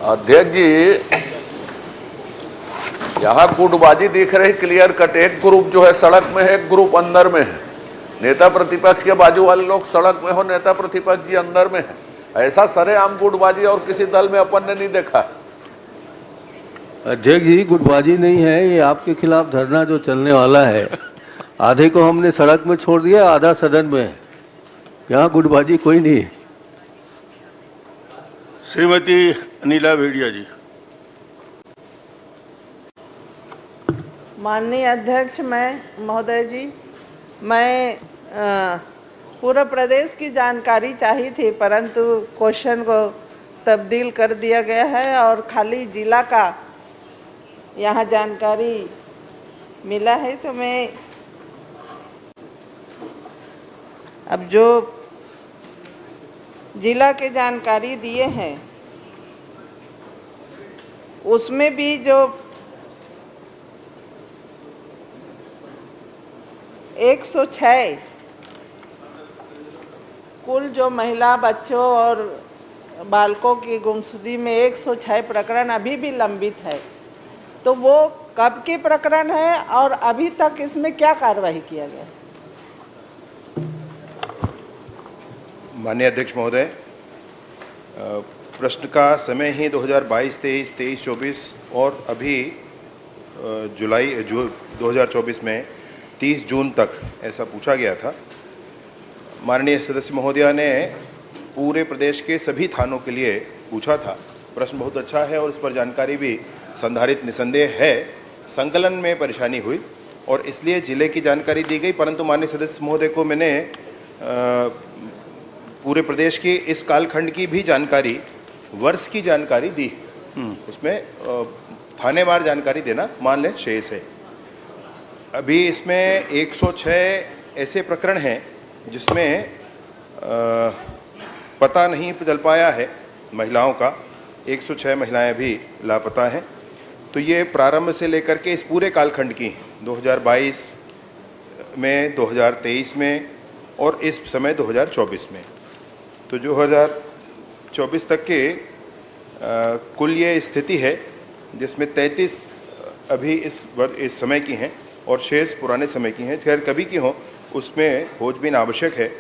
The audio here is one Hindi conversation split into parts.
अध्यक्ष जी, यहाँ गुटबाजी दिख रही क्लियर कट। एक ग्रुप जो है सड़क में है, एक ग्रुप अंदर में है। नेता प्रतिपक्ष के बाजू वाले लोग सड़क में हो, नेता प्रतिपक्ष जी अंदर में है। ऐसा सरेआम गुटबाजी और किसी दल में अपन ने नहीं देखा। अध्यक्ष जी, गुटबाजी नहीं है, ये आपके खिलाफ धरना जो चलने वाला है। आधे को हमने सड़क में छोड़ दिया, आधा सदन में है। यहाँ गुटबाजी कोई नहीं है। श्रीमती अनिला भेड़िया जी। माननीय अध्यक्ष महोदय जी, मैं पूरा प्रदेश की जानकारी चाहिए थी, परंतु क्वेश्चन को तब्दील कर दिया गया है और खाली जिला का यहाँ जानकारी मिला है। तो मैं अब जो जिला के जानकारी दिए हैं उसमें भी जो 106 कुल जो महिला, बच्चों और बालकों की गुमशुदगी में 106 प्रकरण अभी भी लंबित है। तो वो कब के प्रकरण है और अभी तक इसमें क्या कार्रवाई किया गया? माननीय अध्यक्ष महोदय, प्रश्न का समय ही 2022, 23, 24 और अभी जुलाई 2024 में 30 जून तक ऐसा पूछा गया था। माननीय सदस्य महोदया ने पूरे प्रदेश के सभी थानों के लिए पूछा था। प्रश्न बहुत अच्छा है और इस पर जानकारी भी संधारित निसंदेह है। संकलन में परेशानी हुई और इसलिए जिले की जानकारी दी गई, परंतु माननीय सदस्य महोदय को मैंने पूरे प्रदेश की इस कालखंड की भी जानकारी, वर्ष की जानकारी दी। उसमें थानेवार जानकारी देना मान लें शेष है। अभी इसमें 106 ऐसे प्रकरण हैं जिसमें पता नहीं चल पाया है महिलाओं का। 106 महिलाएं भी लापता हैं। तो ये प्रारंभ से लेकर के इस पूरे कालखंड की 2022 में, 2023 में और इस समय 2024 में, तो 2024 तक के कुल ये स्थिति है जिसमें 33 अभी इस समय की हैं और शेष पुराने समय की हैं। खैर कभी की हो उसमें खोजबीन आवश्यक है।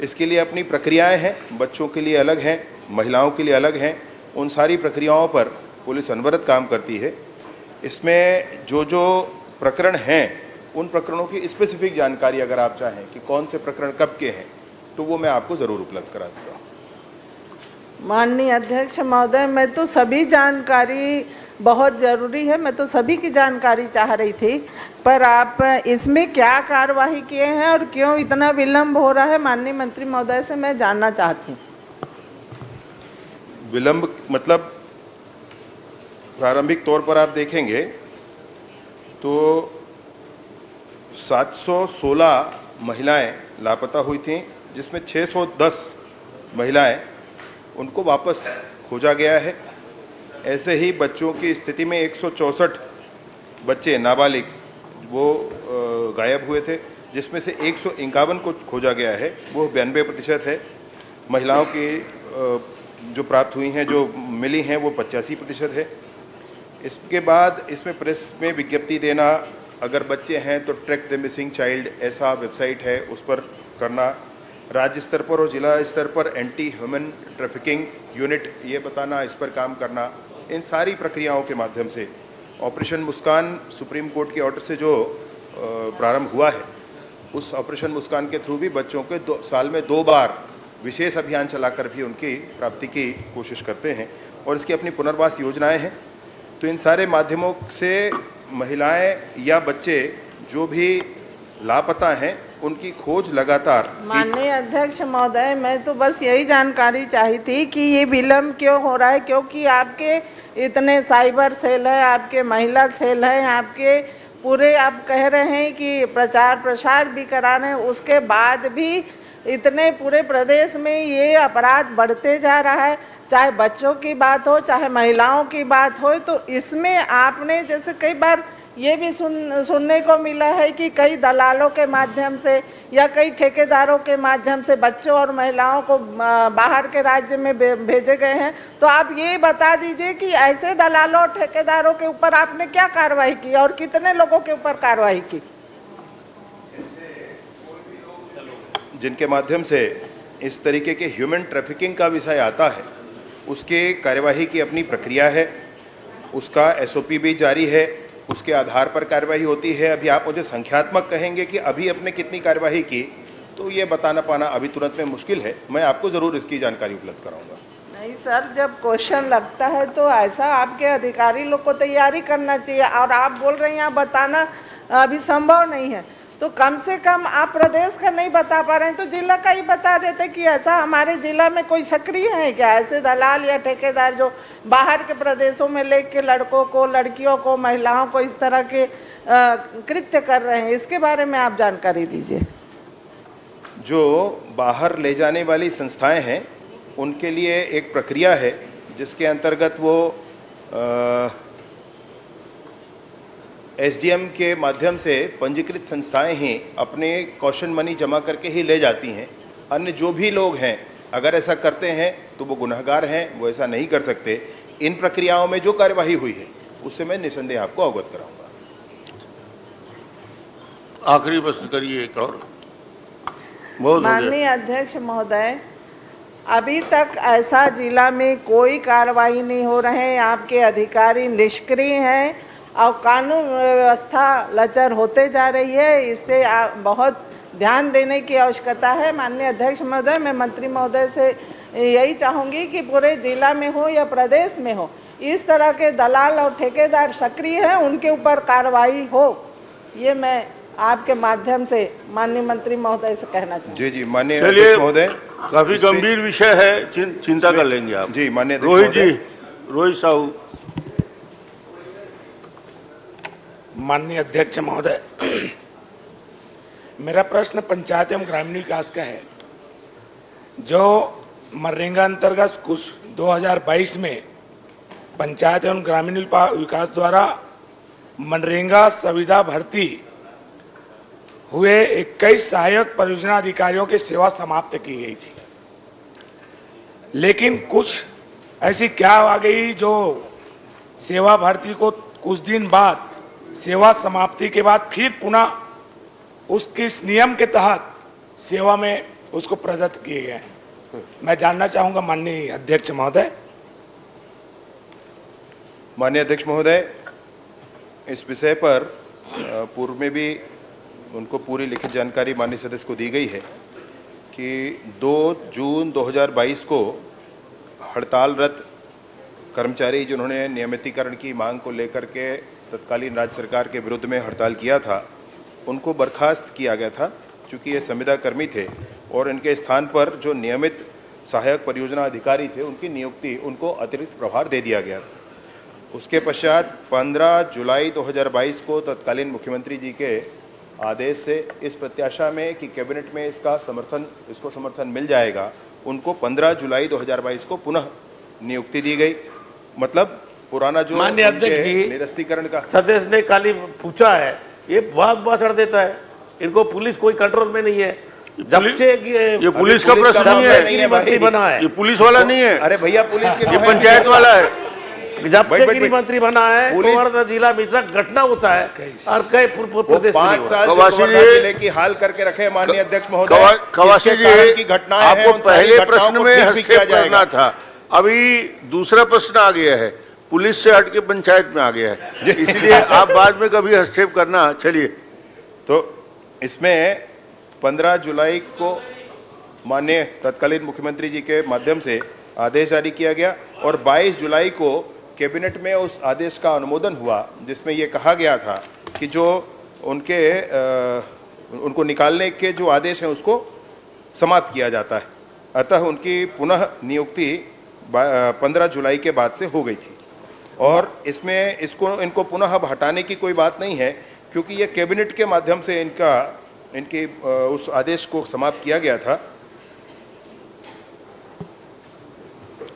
इसके लिए अपनी प्रक्रियाएं हैं, बच्चों के लिए अलग हैं, महिलाओं के लिए अलग हैं। उन सारी प्रक्रियाओं पर पुलिस अनवरत काम करती है। इसमें जो जो प्रकरण हैं उन प्रकरणों की स्पेसिफिक जानकारी अगर आप चाहें कि कौन से प्रकरण कब के हैं तो वो मैं आपको ज़रूर उपलब्ध करा देता हूँ। माननीय अध्यक्ष महोदय, मैं तो सभी जानकारी बहुत ज़रूरी है, मैं तो सभी की जानकारी चाह रही थी, पर आप इसमें क्या कार्यवाही किए हैं और क्यों इतना विलंब हो रहा है, माननीय मंत्री महोदय से मैं जानना चाहती हूँ। विलंब मतलब प्रारंभिक तौर पर आप देखेंगे तो 716 महिलाएं लापता हुई थीं, जिसमें 610 महिलाएं उनको वापस खोजा गया है। ऐसे ही बच्चों की स्थिति में 164 बच्चे नाबालिग वो गायब हुए थे, जिसमें से 151 को खोजा गया है, वो 92% है। महिलाओं की जो प्राप्त हुई हैं, जो मिली हैं, वो 85% है। इसके बाद इसमें प्रेस में विज्ञप्ति देना, अगर बच्चे हैं तो ट्रैक द मिसिंग चाइल्ड ऐसा वेबसाइट है, उस पर करना। राज्य स्तर पर और जिला स्तर पर एंटी ह्यूमन ट्रैफिकिंग यूनिट ये बताना, इस पर काम करना। इन सारी प्रक्रियाओं के माध्यम से ऑपरेशन मुस्कान सुप्रीम कोर्ट के ऑर्डर से जो प्रारंभ हुआ है, उस ऑपरेशन मुस्कान के थ्रू भी बच्चों के साल में 2 बार विशेष अभियान चलाकर भी उनकी प्राप्ति की कोशिश करते हैं और इसकी अपनी पुनर्वास योजनाएं हैं। तो इन सारे माध्यमों से महिलाएं या बच्चे जो भी लापता हैं उनकी खोज लगातार। माननीय अध्यक्ष महोदय, मैं तो बस यही जानकारी चाहिए थी कि ये विलम्ब क्यों हो रहा है, क्योंकि आपके इतने साइबर सेल है, आपके महिला सेल है, आपके पूरे आप कह रहे हैं कि प्रचार प्रसार भी करा रहे हैं, उसके बाद भी इतने पूरे प्रदेश में ये अपराध बढ़ते जा रहा है। चाहे बच्चों की बात हो, चाहे महिलाओं की बात हो, तो इसमें आपने जैसे कई बार ये भी सुनने को मिला है कि कई दलालों के माध्यम से या कई ठेकेदारों के माध्यम से बच्चों और महिलाओं को बाहर के राज्य में भेजे गए हैं। तो आप ये बता दीजिए कि ऐसे दलालों और ठेकेदारों के ऊपर आपने क्या कार्रवाई की और कितने लोगों के ऊपर कार्रवाई की? जिनके माध्यम से इस तरीके के ह्यूमन ट्रैफिकिंग का विषय आता है, उसके कार्यवाही की अपनी प्रक्रिया है, उसका एसओपी भी जारी है, उसके आधार पर कार्रवाई होती है। अभी आप मुझे संख्यात्मक कहेंगे कि अभी अपने कितनी कार्रवाई की, तो ये बताना पाना अभी तुरंत में मुश्किल है। मैं आपको ज़रूर इसकी जानकारी उपलब्ध कराऊंगा। नहीं सर, जब क्वेश्चन लगता है तो ऐसा आपके अधिकारी लोग को तैयारी करना चाहिए, और आप बोल रहे हैं यहाँ बताना अभी संभव नहीं है, तो कम से कम आप प्रदेश का नहीं बता पा रहे हैं तो जिला का ही बता देते कि ऐसा हमारे जिला में कोई सक्रिय है क्या, ऐसे दलाल या ठेकेदार जो बाहर के प्रदेशों में लेके लड़कों को, लड़कियों को, महिलाओं को इस तरह के कृत्य कर रहे हैं। इसके बारे में आप जानकारी दीजिए। जो बाहर ले जाने वाली संस्थाएं हैं उनके लिए एक प्रक्रिया है जिसके अंतर्गत वो एसडीएम के माध्यम से पंजीकृत संस्थाएं ही अपने कॉशन मनी जमा करके ही ले जाती हैं। अन्य जो भी लोग हैं अगर ऐसा करते हैं तो वो गुनहगार हैं, वो ऐसा नहीं कर सकते। इन प्रक्रियाओं में जो कार्यवाही हुई है उससे मैं निसंदेह आपको अवगत कराऊंगा। आखिरी प्रश्न करिए एक और। बहुत माननीय अध्यक्ष महोदय, अभी तक ऐसा जिला में कोई कार्रवाई नहीं हो रहे हैं, आपके अधिकारी निष्क्रिय हैं और कानून व्यवस्था लचर होते जा रही है। इससे बहुत ध्यान देने की आवश्यकता है। माननीय अध्यक्ष महोदय, मैं मंत्री महोदय से यही चाहूँगी कि पूरे जिला में हो या प्रदेश में हो, इस तरह के दलाल और ठेकेदार सक्रिय हैं, उनके ऊपर कार्रवाई हो। ये मैं आपके माध्यम से माननीय मंत्री महोदय से कहना चाहूँगी। जी जी, माननीय अध्यक्ष महोदय, काफी गंभीर विषय है, चिंता कर लेंगे आप। जी माननीय रोहित जी, रोहित साहू। माननीय अध्यक्ष महोदय, मेरा प्रश्न पंचायत एवं ग्रामीण विकास का है। जो मनरेगा अंतर्गत कुछ 2022 में पंचायत एवं ग्रामीण विकास द्वारा मनरेगा संविदा भर्ती हुए 21 सहायक परियोजना अधिकारियों की सेवा समाप्त की गई थी, लेकिन कुछ ऐसी क्या आ गई जो सेवा भर्ती को कुछ दिन बाद सेवा समाप्ति के बाद फिर पुनः उसके इस नियम के तहत सेवा में उसको प्रदत्त किए गए हैं। मैं जानना चाहूंगा माननीय अध्यक्ष महोदय। माननीय अध्यक्ष महोदय, इस विषय पर पूर्व में भी उनको पूरी लिखित जानकारी माननीय सदस्य को दी गई है कि 2 जून 2022 को हड़तालरत कर्मचारी जिन्होंने नियमितीकरण की मांग को लेकर के तत्कालीन राज्य सरकार के विरुद्ध में हड़ताल किया था, उनको बर्खास्त किया गया था। चूँकि ये संविदा कर्मी थे और इनके स्थान पर जो नियमित सहायक परियोजना अधिकारी थे उनकी नियुक्ति उनको अतिरिक्त प्रभार दे दिया गया था। उसके पश्चात 15 जुलाई 2022 को तत्कालीन मुख्यमंत्री जी के आदेश से इस प्रत्याशा में कि कैबिनेट में इसको समर्थन मिल जाएगा, उनको 15 जुलाई 2022 को पुनः नियुक्ति दी गई। मतलब पुराना जो माननीय अध्यक्ष जी, निरस्तीकरण का सदस्य ने खाली पूछा है, ये बहुत भाषण देता है। इनको पुलिस कोई कंट्रोल में नहीं है। जब से ये पुलिस का प्रश्न नहीं है, मंत्री बना है, ये पुलिस वाला नहीं है। अरे भैया, पुलिस के ये पंचायत वाला है। जब से गृह मंत्री बना है तो जिला में इतना घटना होता है और कई प्रदेश 5 साल जिले की हाल करके रखे। माननीय अध्यक्ष महोदय, कवासी जी, आपको पहले प्रश्न में हस्तक्षेप करना था, अभी दूसरा प्रश्न आ गया है, पुलिस से हट के पंचायत में आ गया है, इसलिए आप बाद में कभी हस्तक्षेप करना। चलिए, तो इसमें 15 जुलाई को माननीय तत्कालीन मुख्यमंत्री जी के माध्यम से आदेश जारी किया गया और 22 जुलाई को कैबिनेट में उस आदेश का अनुमोदन हुआ, जिसमें ये कहा गया था कि जो उनको निकालने के जो आदेश हैं उसको समाप्त किया जाता है। अतः उनकी पुनः नियुक्ति 15 जुलाई के बाद से हो गई थी और इसमें इनको पुनः अब हटाने की कोई बात नहीं है, क्योंकि ये कैबिनेट के माध्यम से इनकी उस आदेश को समाप्त किया गया था।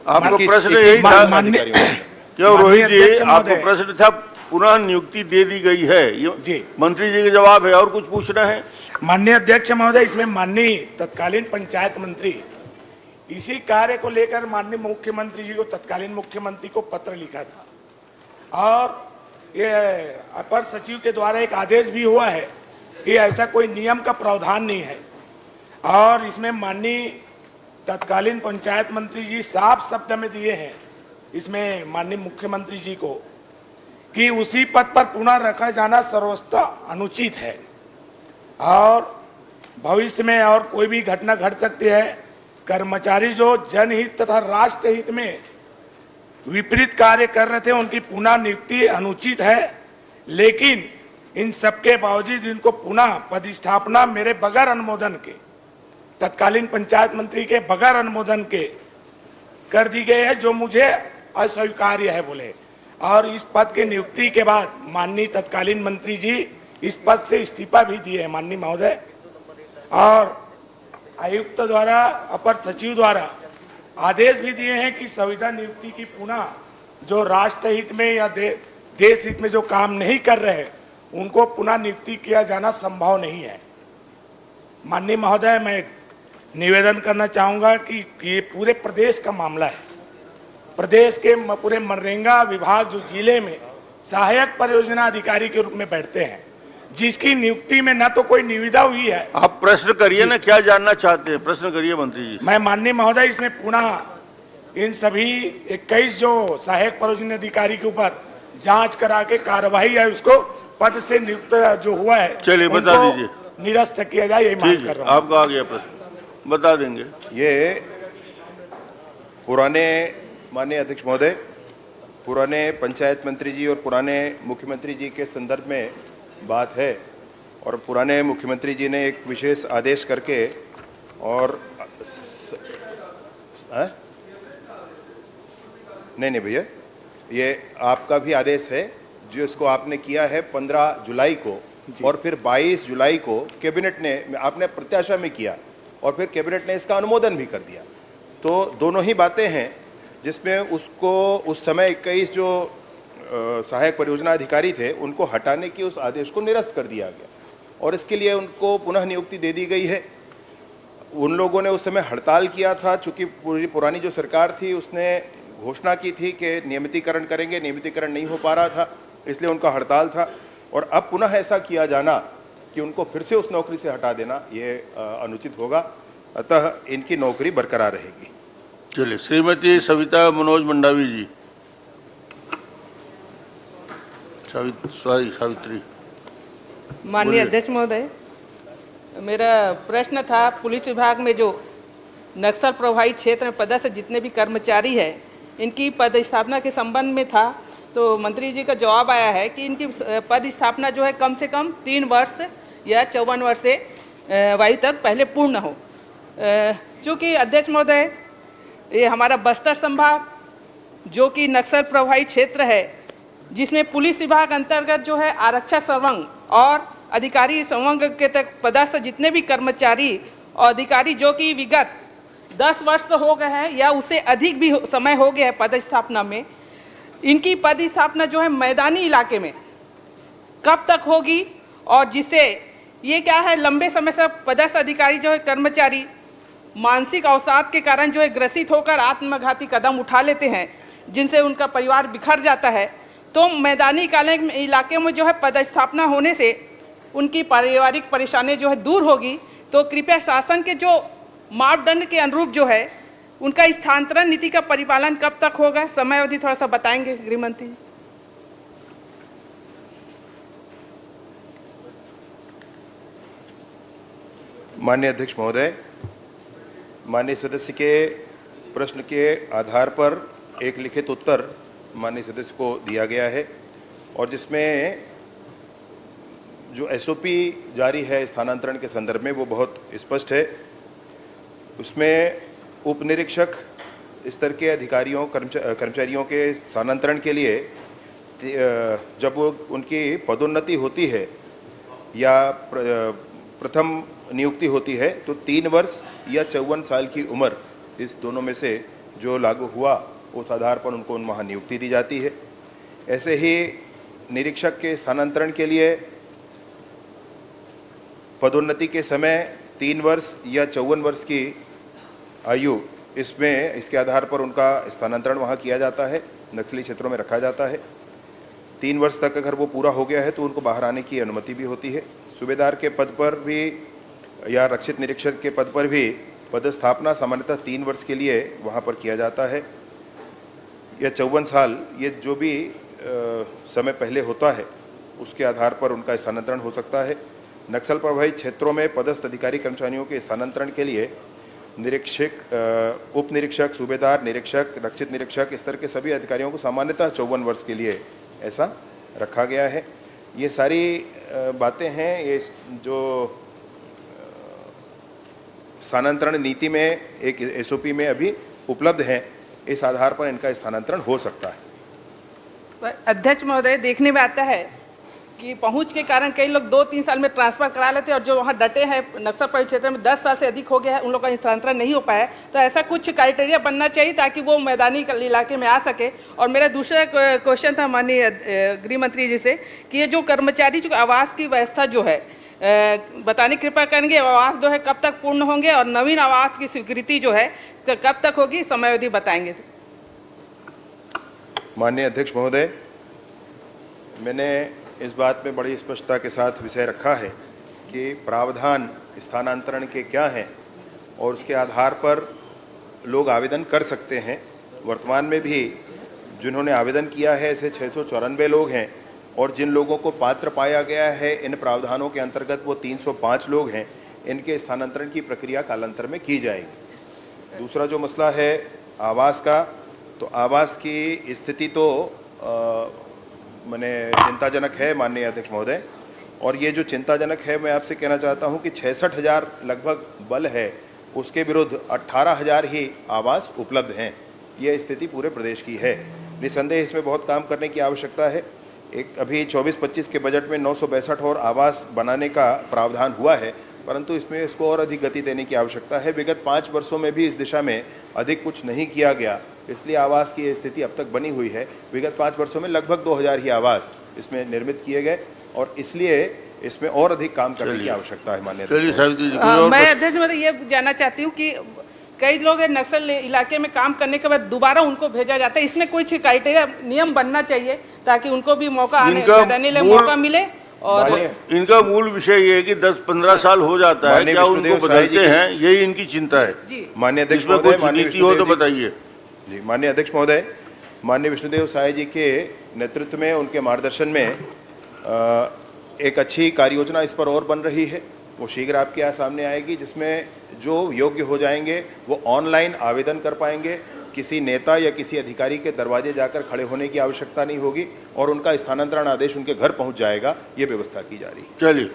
आपको प्रश्न यही था क्या रोहित जी? आपको प्रश्न था पुनः नियुक्ति दे दी गई है, ये जी। मंत्री जी का जवाब है। और कुछ पूछना है? माननीय अध्यक्ष महोदय, इसमें माननीय तत्कालीन पंचायत मंत्री इसी कार्य को लेकर माननीय मुख्यमंत्री जी को, तत्कालीन मुख्यमंत्री को पत्र लिखा था और ये अपर सचिव के द्वारा एक आदेश भी हुआ है कि ऐसा कोई नियम का प्रावधान नहीं है। और इसमें माननीय तत्कालीन पंचायत मंत्री जी साफ शब्द में दिए हैं इसमें माननीय मुख्यमंत्री जी को कि उसी पद पर पुनः रखा जाना सर्वथा अनुचित है और भविष्य में और कोई भी घटना घट सकती है। कर्मचारी जो जनहित तथा राष्ट्र हित में विपरीत कार्य कर रहे थे उनकी पुनः नियुक्ति अनुचित है, लेकिन इन सबके बावजूद इनको पुनः पदस्थापना मेरे बगैर अनुमोदन के, तत्कालीन पंचायत मंत्री के बगैर अनुमोदन के कर दी गई है, जो मुझे अस्वीकार्य है बोले। और इस पद के नियुक्ति के बाद माननीय तत्कालीन मंत्री जी इस पद से इस्तीफा भी दिए हैं माननीय महोदय। और आयुक्त द्वारा, अपर सचिव द्वारा आदेश भी दिए हैं कि संविदा नियुक्ति की पुनः जो राष्ट्र हित में या देश हित में जो काम नहीं कर रहे उनको पुनः नियुक्ति किया जाना संभव नहीं है। माननीय महोदय, मैं निवेदन करना चाहूँगा कि ये पूरे प्रदेश का मामला है। प्रदेश के पूरे मनरेगा विभाग जो जिले में सहायक परियोजना अधिकारी के रूप में बैठते हैं, जिसकी नियुक्ति में न तो कोई निविदा हुई है। आप प्रश्न करिए ना, क्या जानना चाहते हैं, प्रश्न करिए मंत्री जी। मैं माननीय महोदय इसमें पुनः इन सभी 21 जो सहायक परियोजना अधिकारी के ऊपर जांच करा के कार्रवाई है, उसको पद से नियुक्त जो हुआ है चलिए बता दीजिए, निरस्त किया जाए, यही मांग कर रहा हूं। आपका आ गया प्रश्न, बता देंगे। ये पुराने माननीय अध्यक्ष महोदय, पुराने पंचायत मंत्री जी और पुराने मुख्यमंत्री जी के संदर्भ में बात है और पुराने मुख्यमंत्री जी ने एक विशेष आदेश करके और नहीं भैया, ये आपका भी आदेश है जो इसको आपने किया है 15 जुलाई को और फिर 22 जुलाई को कैबिनेट ने, आपने प्रत्याशा में किया और फिर कैबिनेट ने इसका अनुमोदन भी कर दिया। तो दोनों ही बातें हैं जिसमें उसको उस समय 21 जो सहायक परियोजना अधिकारी थे उनको हटाने की उस आदेश को निरस्त कर दिया गया और इसके लिए उनको पुनः नियुक्ति दे दी गई है। उन लोगों ने उस समय हड़ताल किया था, चूंकि पूरी पुरानी जो सरकार थी उसने घोषणा की थी कि नियमितीकरण करेंगे, नियमितीकरण नहीं हो पा रहा था, इसलिए उनका हड़ताल था। और अब पुनः ऐसा किया जाना कि उनको फिर से उस नौकरी से हटा देना, ये अनुचित होगा, अतः इनकी नौकरी बरकरार रहेगी। चलिए, श्रीमती सविता मनोज मंडावी जी। सावित्री। माननीय अध्यक्ष महोदय, मेरा प्रश्न था पुलिस विभाग में जो नक्सल प्रभावित क्षेत्र में पदस्थ जितने भी कर्मचारी हैं इनकी पदस्थापना के संबंध में था। तो मंत्री जी का जवाब आया है कि इनकी पदस्थापना जो है कम से कम 3 वर्ष या 54 वर्ष से वायु तक पहले पूर्ण हो। चूँकि अध्यक्ष महोदय, ये हमारा बस्तर संभाग जो कि नक्सल प्रभावित क्षेत्र है, जिसमें पुलिस विभाग अंतर्गत जो है आरक्षक संवर्ग और अधिकारी संवर्ग के तक पदस्थ जितने भी कर्मचारी और अधिकारी जो कि विगत 10 वर्ष हो गए हैं या उससे अधिक भी समय हो गया है पदस्थापना में, इनकी पदस्थापना जो है मैदानी इलाके में कब तक होगी? और जिससे ये क्या है, लंबे समय से पदस्थ अधिकारी जो है कर्मचारी मानसिक अवसाद के कारण जो है ग्रसित होकर आत्मघाती कदम उठा लेते हैं, जिनसे उनका परिवार बिखर जाता है। तो मैदानी इलाके में जो है पदस्थापना होने से उनकी पारिवारिक परेशानी जो है दूर होगी। तो कृपया शासन के जो मापदंड के अनुरूप जो है उनका स्थानांतरण नीति का परिपालन कब तक होगा, समय अवधि थोड़ा सा बताएंगे गृह मंत्री। माननीय अध्यक्ष महोदय, माननीय सदस्य के प्रश्न के आधार पर एक लिखित उत्तर माननीय सदस्य को दिया गया है और जिसमें जो एसओपी जारी है स्थानांतरण के संदर्भ में वो बहुत स्पष्ट है। उसमें उप निरीक्षक स्तर के अधिकारियों कर्मचारियों के स्थानांतरण के लिए जब उनकी पदोन्नति होती है या प्रथम नियुक्ति होती है तो 3 वर्ष या 54 साल की उम्र, इस दोनों में से जो लागू हुआ उस आधार पर उनको वहाँ नियुक्ति दी जाती है। ऐसे ही निरीक्षक के स्थानांतरण के लिए पदोन्नति के समय 3 वर्ष या 54 वर्ष की आयु, इसके आधार पर उनका स्थानांतरण वहाँ किया जाता है, नक्सली क्षेत्रों में रखा जाता है। 3 वर्ष तक अगर वो पूरा हो गया है तो उनको बाहर आने की अनुमति भी होती है। सूबेदार के पद पर भी या रक्षित निरीक्षक के पद पर भी पदस्थापना सामान्यतः 3 वर्ष के लिए वहाँ पर किया जाता है, या 54 साल, ये जो भी समय पहले होता है उसके आधार पर उनका स्थानांतरण हो सकता है। नक्सल प्रभावित क्षेत्रों में पदस्थ अधिकारी कर्मचारियों के स्थानांतरण के लिए निरीक्षक, उप निरीक्षक, सूबेदार, निरीक्षक, रक्षित निरीक्षक, इस तरह के सभी अधिकारियों को सामान्यतः 54 वर्ष के लिए ऐसा रखा गया है। ये सारी बातें हैं, ये जो स्थानांतरण नीति में एक एसओपी में अभी उपलब्ध हैं, इस आधार पर इनका स्थानांतरण हो सकता है। अध्यक्ष महोदय, देखने में आता है कि पहुंच के कारण कई लोग 2-3 साल में ट्रांसफर करा लेते हैं और जो वहां डटे हैं नक्सल प्रभावित क्षेत्र में 10 साल से अधिक हो गया है, उन लोगों का स्थानांतरण नहीं हो पाया। तो ऐसा कुछ क्राइटेरिया बनना चाहिए ताकि वो मैदानी इलाके में आ सके। और मेरा दूसरा क्वेश्चन था माननीय गृह मंत्री जी से कि ये जो कर्मचारी जो आवास की व्यवस्था जो है बताने कृपा करेंगे, आवास जो है कब तक पूर्ण होंगे और नवीन आवास की स्वीकृति जो है कब तक होगी, समयावधि बताएंगे। माननीय अध्यक्ष महोदय, मैंने इस बात में बड़ी स्पष्टता के साथ विषय रखा है कि प्रावधान स्थानांतरण के क्या हैं और उसके आधार पर लोग आवेदन कर सकते हैं। वर्तमान में भी जिन्होंने आवेदन किया है ऐसे 694 लोग हैं और जिन लोगों को पात्र पाया गया है इन प्रावधानों के अंतर्गत वो 305 लोग हैं। इनके स्थानांतरण की प्रक्रिया कालांतर में की जाएगी। दूसरा जो मसला है आवास का, तो आवास की स्थिति तो मैंने चिंताजनक है माननीय अध्यक्ष महोदय, और ये जो चिंताजनक है मैं आपसे कहना चाहता हूँ कि 66,000 लगभग बल है, उसके विरुद्ध 18,000 ही आवास उपलब्ध हैं। ये स्थिति पूरे प्रदेश की है। निसंदेह इसमें बहुत काम करने की आवश्यकता है। एक अभी 24-25 के बजट में 962 और आवास बनाने का प्रावधान हुआ है, परंतु इसमें इसको और अधिक गति देने की आवश्यकता है। विगत 5 वर्षों में भी इस दिशा में अधिक कुछ नहीं किया गया, इसलिए आवास की स्थिति अब तक बनी हुई है। विगत 5 वर्षों में लगभग 2000 ही आवास इसमें निर्मित किए गए और इसलिए इसमें और अधिक काम करने की आवश्यकता है। माननीय मैं अध्यक्ष महोदय ये जानना चाहती हूँ कि कई लोग नक्सल इलाके में काम करने के बाद दोबारा उनको भेजा जाता है, इसमें कुछ क्राइटेरिया नियम बनना चाहिए ताकि उनको भी मौका आने मौका मिले। और इनका मूल विषय ये है कि 10-15 साल हो जाता है, क्या उनको बदलते हैं, यही इनकी चिंता है। माननीय अध्यक्ष महोदय, कुछ नीति हो तो बताइए। जी माननीय अध्यक्ष महोदय, माननीय विष्णुदेव साय जी के नेतृत्व में, उनके मार्गदर्शन में एक अच्छी कार्य योजना इस पर और बन रही है। वो शीघ्र आपके यहाँ सामने आएगी, जिसमें जो योग्य हो जाएंगे वो ऑनलाइन आवेदन कर पाएंगे। किसी नेता या किसी अधिकारी के दरवाजे जाकर खड़े होने की आवश्यकता नहीं होगी और उनका स्थानांतरण आदेश उनके घर पहुंच जाएगा। ये व्यवस्था की जा रही है। चलिए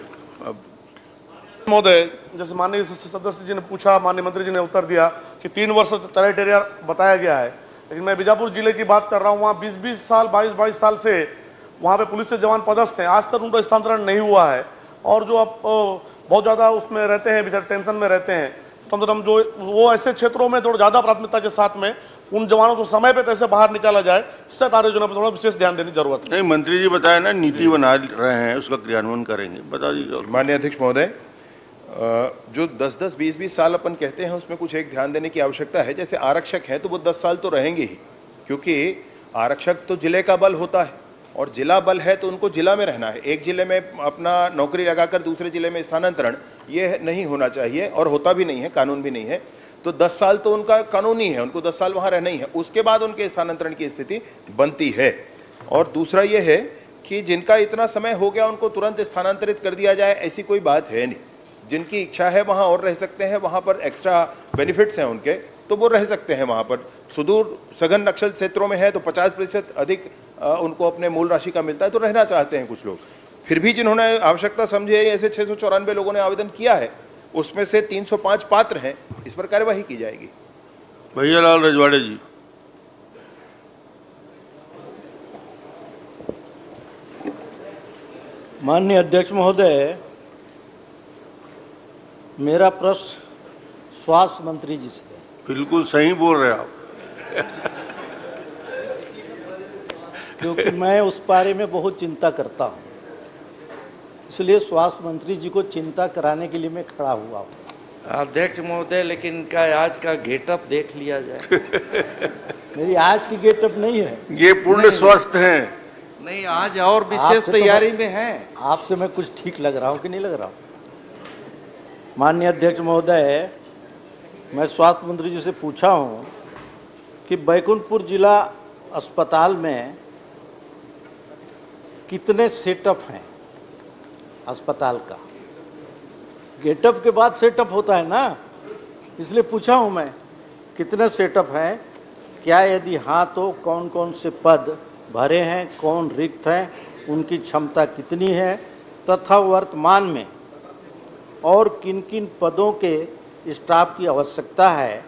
महोदय, जैसे माननीय सदस्य जी ने पूछा, माननीय मंत्री जी ने उत्तर दिया कि 3 वर्ष क्राइटेरिया बताया गया है, लेकिन मैं बीजापुर जिले की बात कर रहा हूँ। वहाँ 20-20 साल 22-22 साल से वहाँ पे पुलिस के जवान पदस्थ हैं, आज तक उनका स्थानांतरण नहीं हुआ है। और जो अब बहुत ज़्यादा उसमें रहते हैं, बेचारे टेंशन में रहते हैं, कम से कम जो वो ऐसे क्षेत्रों में थोड़ा ज़्यादा प्राथमिकता के साथ में उन जवानों को समय पे कैसे बाहर निकाला जाए, इससे कार्य योजना पर थोड़ा विशेष ध्यान देने की जरूरत है। नहीं, मंत्री जी बताया ना, नीति बना रहे हैं, उसका क्रियान्वयन करेंगे, बता दीजिए। माननीय अध्यक्ष महोदय, जो 10-10, 20-20 साल अपन कहते हैं उसमें कुछ एक ध्यान देने की आवश्यकता है। जैसे आरक्षक हैं तो वो 10 साल तो रहेंगे ही, क्योंकि आरक्षक तो जिले का बल होता है और जिला बल है तो उनको जिला में रहना है। एक जिले में अपना नौकरी लगाकर दूसरे जिले में स्थानांतरण ये नहीं होना चाहिए और होता भी नहीं है, कानून भी नहीं है। तो 10 साल तो उनका कानूनी है, उनको 10 साल वहाँ रहना ही है, उसके बाद उनके स्थानांतरण की स्थिति बनती है। और दूसरा ये है कि जिनका इतना समय हो गया उनको तुरंत स्थानांतरित कर दिया जाए, ऐसी कोई बात है नहीं। जिनकी इच्छा है वहाँ और रह सकते हैं, वहाँ पर एक्स्ट्रा बेनिफिट्स हैं उनके, तो वो रह सकते हैं वहाँ पर। सुदूर सघन नक्सल क्षेत्रों में है तो 50% अधिक उनको अपने मूल राशि का मिलता है, तो रहना चाहते हैं कुछ लोग। फिर भी जिन्होंने आवश्यकता समझी है, ऐसे 694 लोगों ने आवेदन किया है, उसमें से 305 पात्र हैं, इस पर कार्यवाही की जाएगी। भैयालाल रजवाड़े जी। माननीय अध्यक्ष महोदय, मेरा प्रश्न स्वास्थ्य मंत्री जी से है। बिल्कुल सही बोल रहे आप। क्योंकि मैं उस बारे में बहुत चिंता करता हूँ, इसलिए स्वास्थ्य मंत्री जी को चिंता कराने के लिए मैं खड़ा हुआ हूँ। अध्यक्ष महोदय, लेकिन इनका आज का गेटअप देख लिया जाए। मेरी आज की गेटअप नहीं है, ये पूर्ण स्वस्थ हैं। नहीं, आज और विशेष तैयारी में है। आपसे मैं कुछ ठीक लग रहा हूँ कि नहीं लग रहा हूँ? माननीय अध्यक्ष महोदय, मैं स्वास्थ्य मंत्री जी से पूछा हूँ कि बैकुंठपुर जिला अस्पताल में कितने सेटअप हैं अस्पताल का। गेटअप के बाद सेटअप होता है ना, इसलिए पूछा हूँ मैं कितने सेटअप हैं, क्या यदि हाँ तो कौन कौन से पद भरे हैं, कौन रिक्त हैं, उनकी क्षमता कितनी है, तथा वर्तमान में और किन किन पदों के स्टाफ की आवश्यकता है।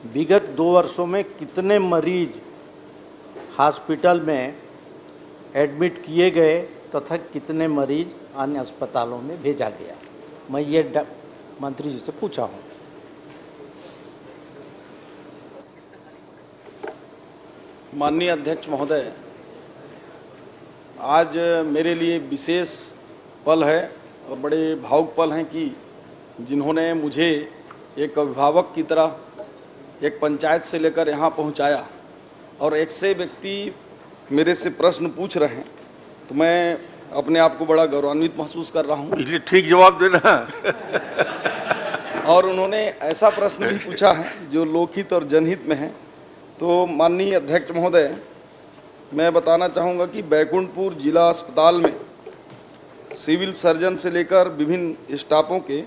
विगत 2 वर्षों में कितने मरीज हॉस्पिटल में एडमिट किए गए तथा कितने मरीज अन्य अस्पतालों में भेजा गया। मैं ये मंत्री जी से पूछा हूँ। माननीय अध्यक्ष महोदय, आज मेरे लिए विशेष पल है और बड़े भावुक पल हैं कि जिन्होंने मुझे एक अभिभावक की तरह एक पंचायत से लेकर यहाँ पहुँचाया और एक से व्यक्ति मेरे से प्रश्न पूछ रहे हैं, तो मैं अपने आप को बड़ा गौरवान्वित महसूस कर रहा हूँ। इसलिए ठीक जवाब देना। और उन्होंने ऐसा प्रश्न भी पूछा है जो लोकहित और जनहित में है। तो माननीय अध्यक्ष महोदय, मैं बताना चाहूँगा कि बैकुंठपुर जिला अस्पताल में सिविल सर्जन से लेकर विभिन्न स्टाफों के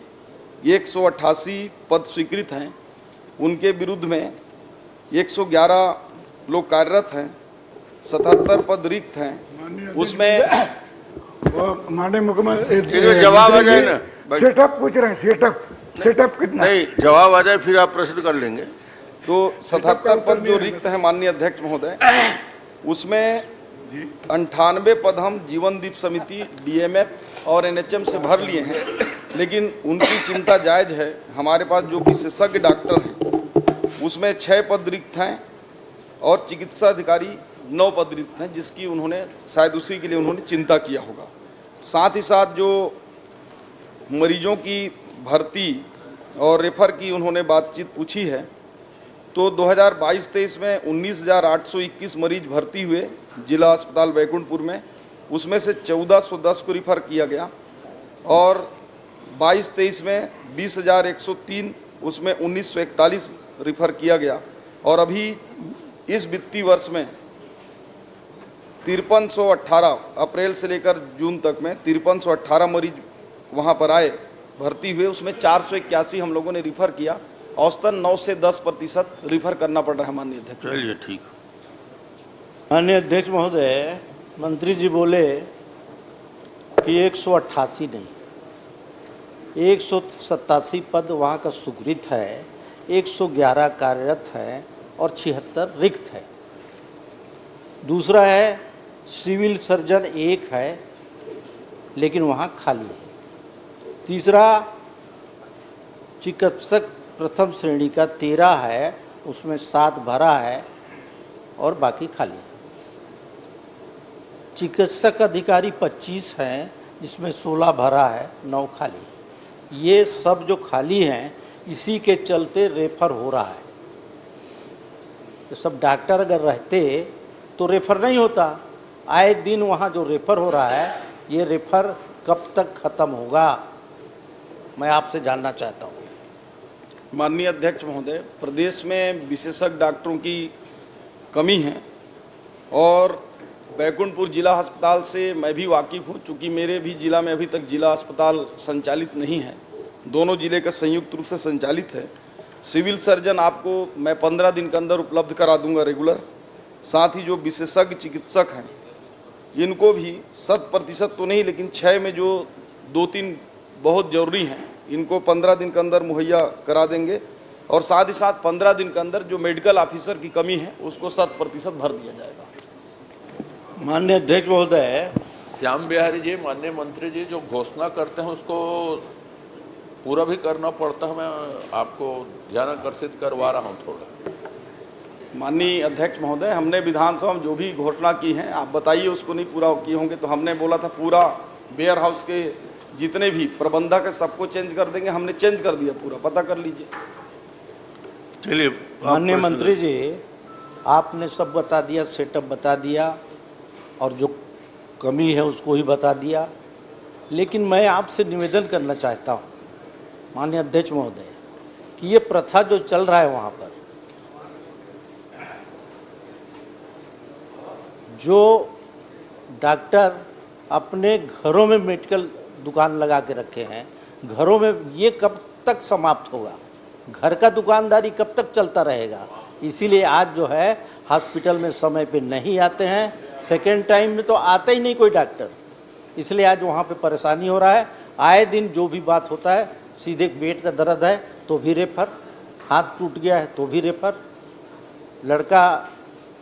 188 पद स्वीकृत हैं। उनके विरुद्ध में 111 लोग कार्यरत हैं, 77 पद रिक्त हैं। उसमें माननीय मुख्यमंत्री जवाब आ जाए ना। सेटअप पूछ रहे हैं, सेटअप कितना? नहीं, जवाब आ जाए फिर आप प्रश्न कर लेंगे। तो 77 पद जो रिक्त हैं माननीय अध्यक्ष महोदय, उसमें 98 पद हम जीवन दीप समिति, डीएमएफ और एनएचएम से भर लिए हैं, लेकिन उनकी चिंता जायज है। हमारे पास जो विशेषज्ञ डॉक्टर हैं उसमें 6 पद रिक्त हैं और चिकित्सा अधिकारी 9 पद रिक्त हैं, जिसकी उन्होंने शायद उसी के लिए उन्होंने चिंता किया होगा। साथ ही साथ जो मरीजों की भर्ती और रेफर की उन्होंने बातचीत पूछी है, तो 2022-23 में 19,821 मरीज भर्ती हुए जिला अस्पताल बैकुंठपुर में। उसमें से 1410 को रिफ़र किया गया और 22-23 में 20,103, उसमें 1941 रिफ़र किया गया। और अभी इस वित्तीय वर्ष में 5318 अप्रैल से लेकर जून तक में 5318 मरीज वहाँ पर आए, भर्ती हुए। उसमें 481 हम लोगों ने रिफ़र किया। औसतन 9 से 10% रिफ़र करना पड़ रहा है माननीय अध्यक्ष। चलिए ठीक। माननीय अध्यक्ष महोदय, मंत्री जी बोले कि 188 नहीं, 187 पद वहाँ का स्वीकृत है, 111 कार्यरत है और 76 रिक्त है। दूसरा है सिविल सर्जन 1 है, लेकिन वहाँ खाली है। तीसरा चिकित्सक प्रथम श्रेणी का 13 है, उसमें 7 भरा है और बाकी खाली है। चिकित्सक अधिकारी 25 हैं, जिसमें 16 भरा है, 9 खाली है। ये सब जो खाली हैं, इसी के चलते रेफर हो रहा है। तो सब डॉक्टर अगर रहते तो रेफर नहीं होता। आए दिन वहाँ जो रेफर हो रहा है, ये रेफर कब तक ख़त्म होगा, मैं आपसे जानना चाहता हूँ। माननीय अध्यक्ष महोदय, प्रदेश में विशेषज्ञ डॉक्टरों की कमी है और बैकुंठपुर जिला अस्पताल से मैं भी वाकिफ़ हूँ, चूँकि मेरे भी जिला में अभी तक जिला अस्पताल संचालित नहीं है। दोनों जिले का संयुक्त रूप से संचालित है। सिविल सर्जन आपको मैं 15 दिन के अंदर उपलब्ध करा दूंगा रेगुलर। साथ ही जो विशेषज्ञ चिकित्सक हैं, इनको भी 100% तो नहीं, लेकिन 6 में जो 2-3 बहुत ज़रूरी हैं, इनको 15 दिन के अंदर मुहैया करा देंगे। और साथ ही साथ 15 दिन के अंदर जो मेडिकल ऑफिसर की कमी है, उसको 100% भर दिया जाएगा। माननीय अध्यक्ष महोदय, श्याम बिहारी जी, माननीय मंत्री जी, जो घोषणा करते हैं उसको पूरा भी करना पड़ता है। मैं आपको ध्यान आकर्षित करवा रहा हूँ थोड़ा। माननीय अध्यक्ष महोदय, हमने विधानसभा में जो भी घोषणा की है, आप बताइए उसको नहीं पूरा किए होंगे। तो हमने बोला था पूरा वेयर हाउस के जितने भी प्रबंधक है सबको चेंज कर देंगे, हमने चेंज कर दिया पूरा, पता कर लीजिए। चलिए माननीय मंत्री जी, आपने सब बता दिया, सेटअप बता दिया और जो कमी है उसको ही बता दिया। लेकिन मैं आपसे निवेदन करना चाहता हूँ माननीय अध्यक्ष महोदय कि ये प्रथा जो चल रहा है वहाँ पर, जो डॉक्टर अपने घरों में मेडिकल दुकान लगा के रखे हैं, घरों में, ये कब तक समाप्त होगा? घर का दुकानदारी कब तक चलता रहेगा? इसीलिए आज जो है हॉस्पिटल में समय पे नहीं आते हैं, सेकेंड टाइम में तो आता ही नहीं कोई डॉक्टर, इसलिए आज वहाँ पे परेशानी हो रहा है। आए दिन जो भी बात होता है, सीधे पेट का दर्द है तो भी रेफर, हाथ टूट गया है तो भी रेफर, लड़का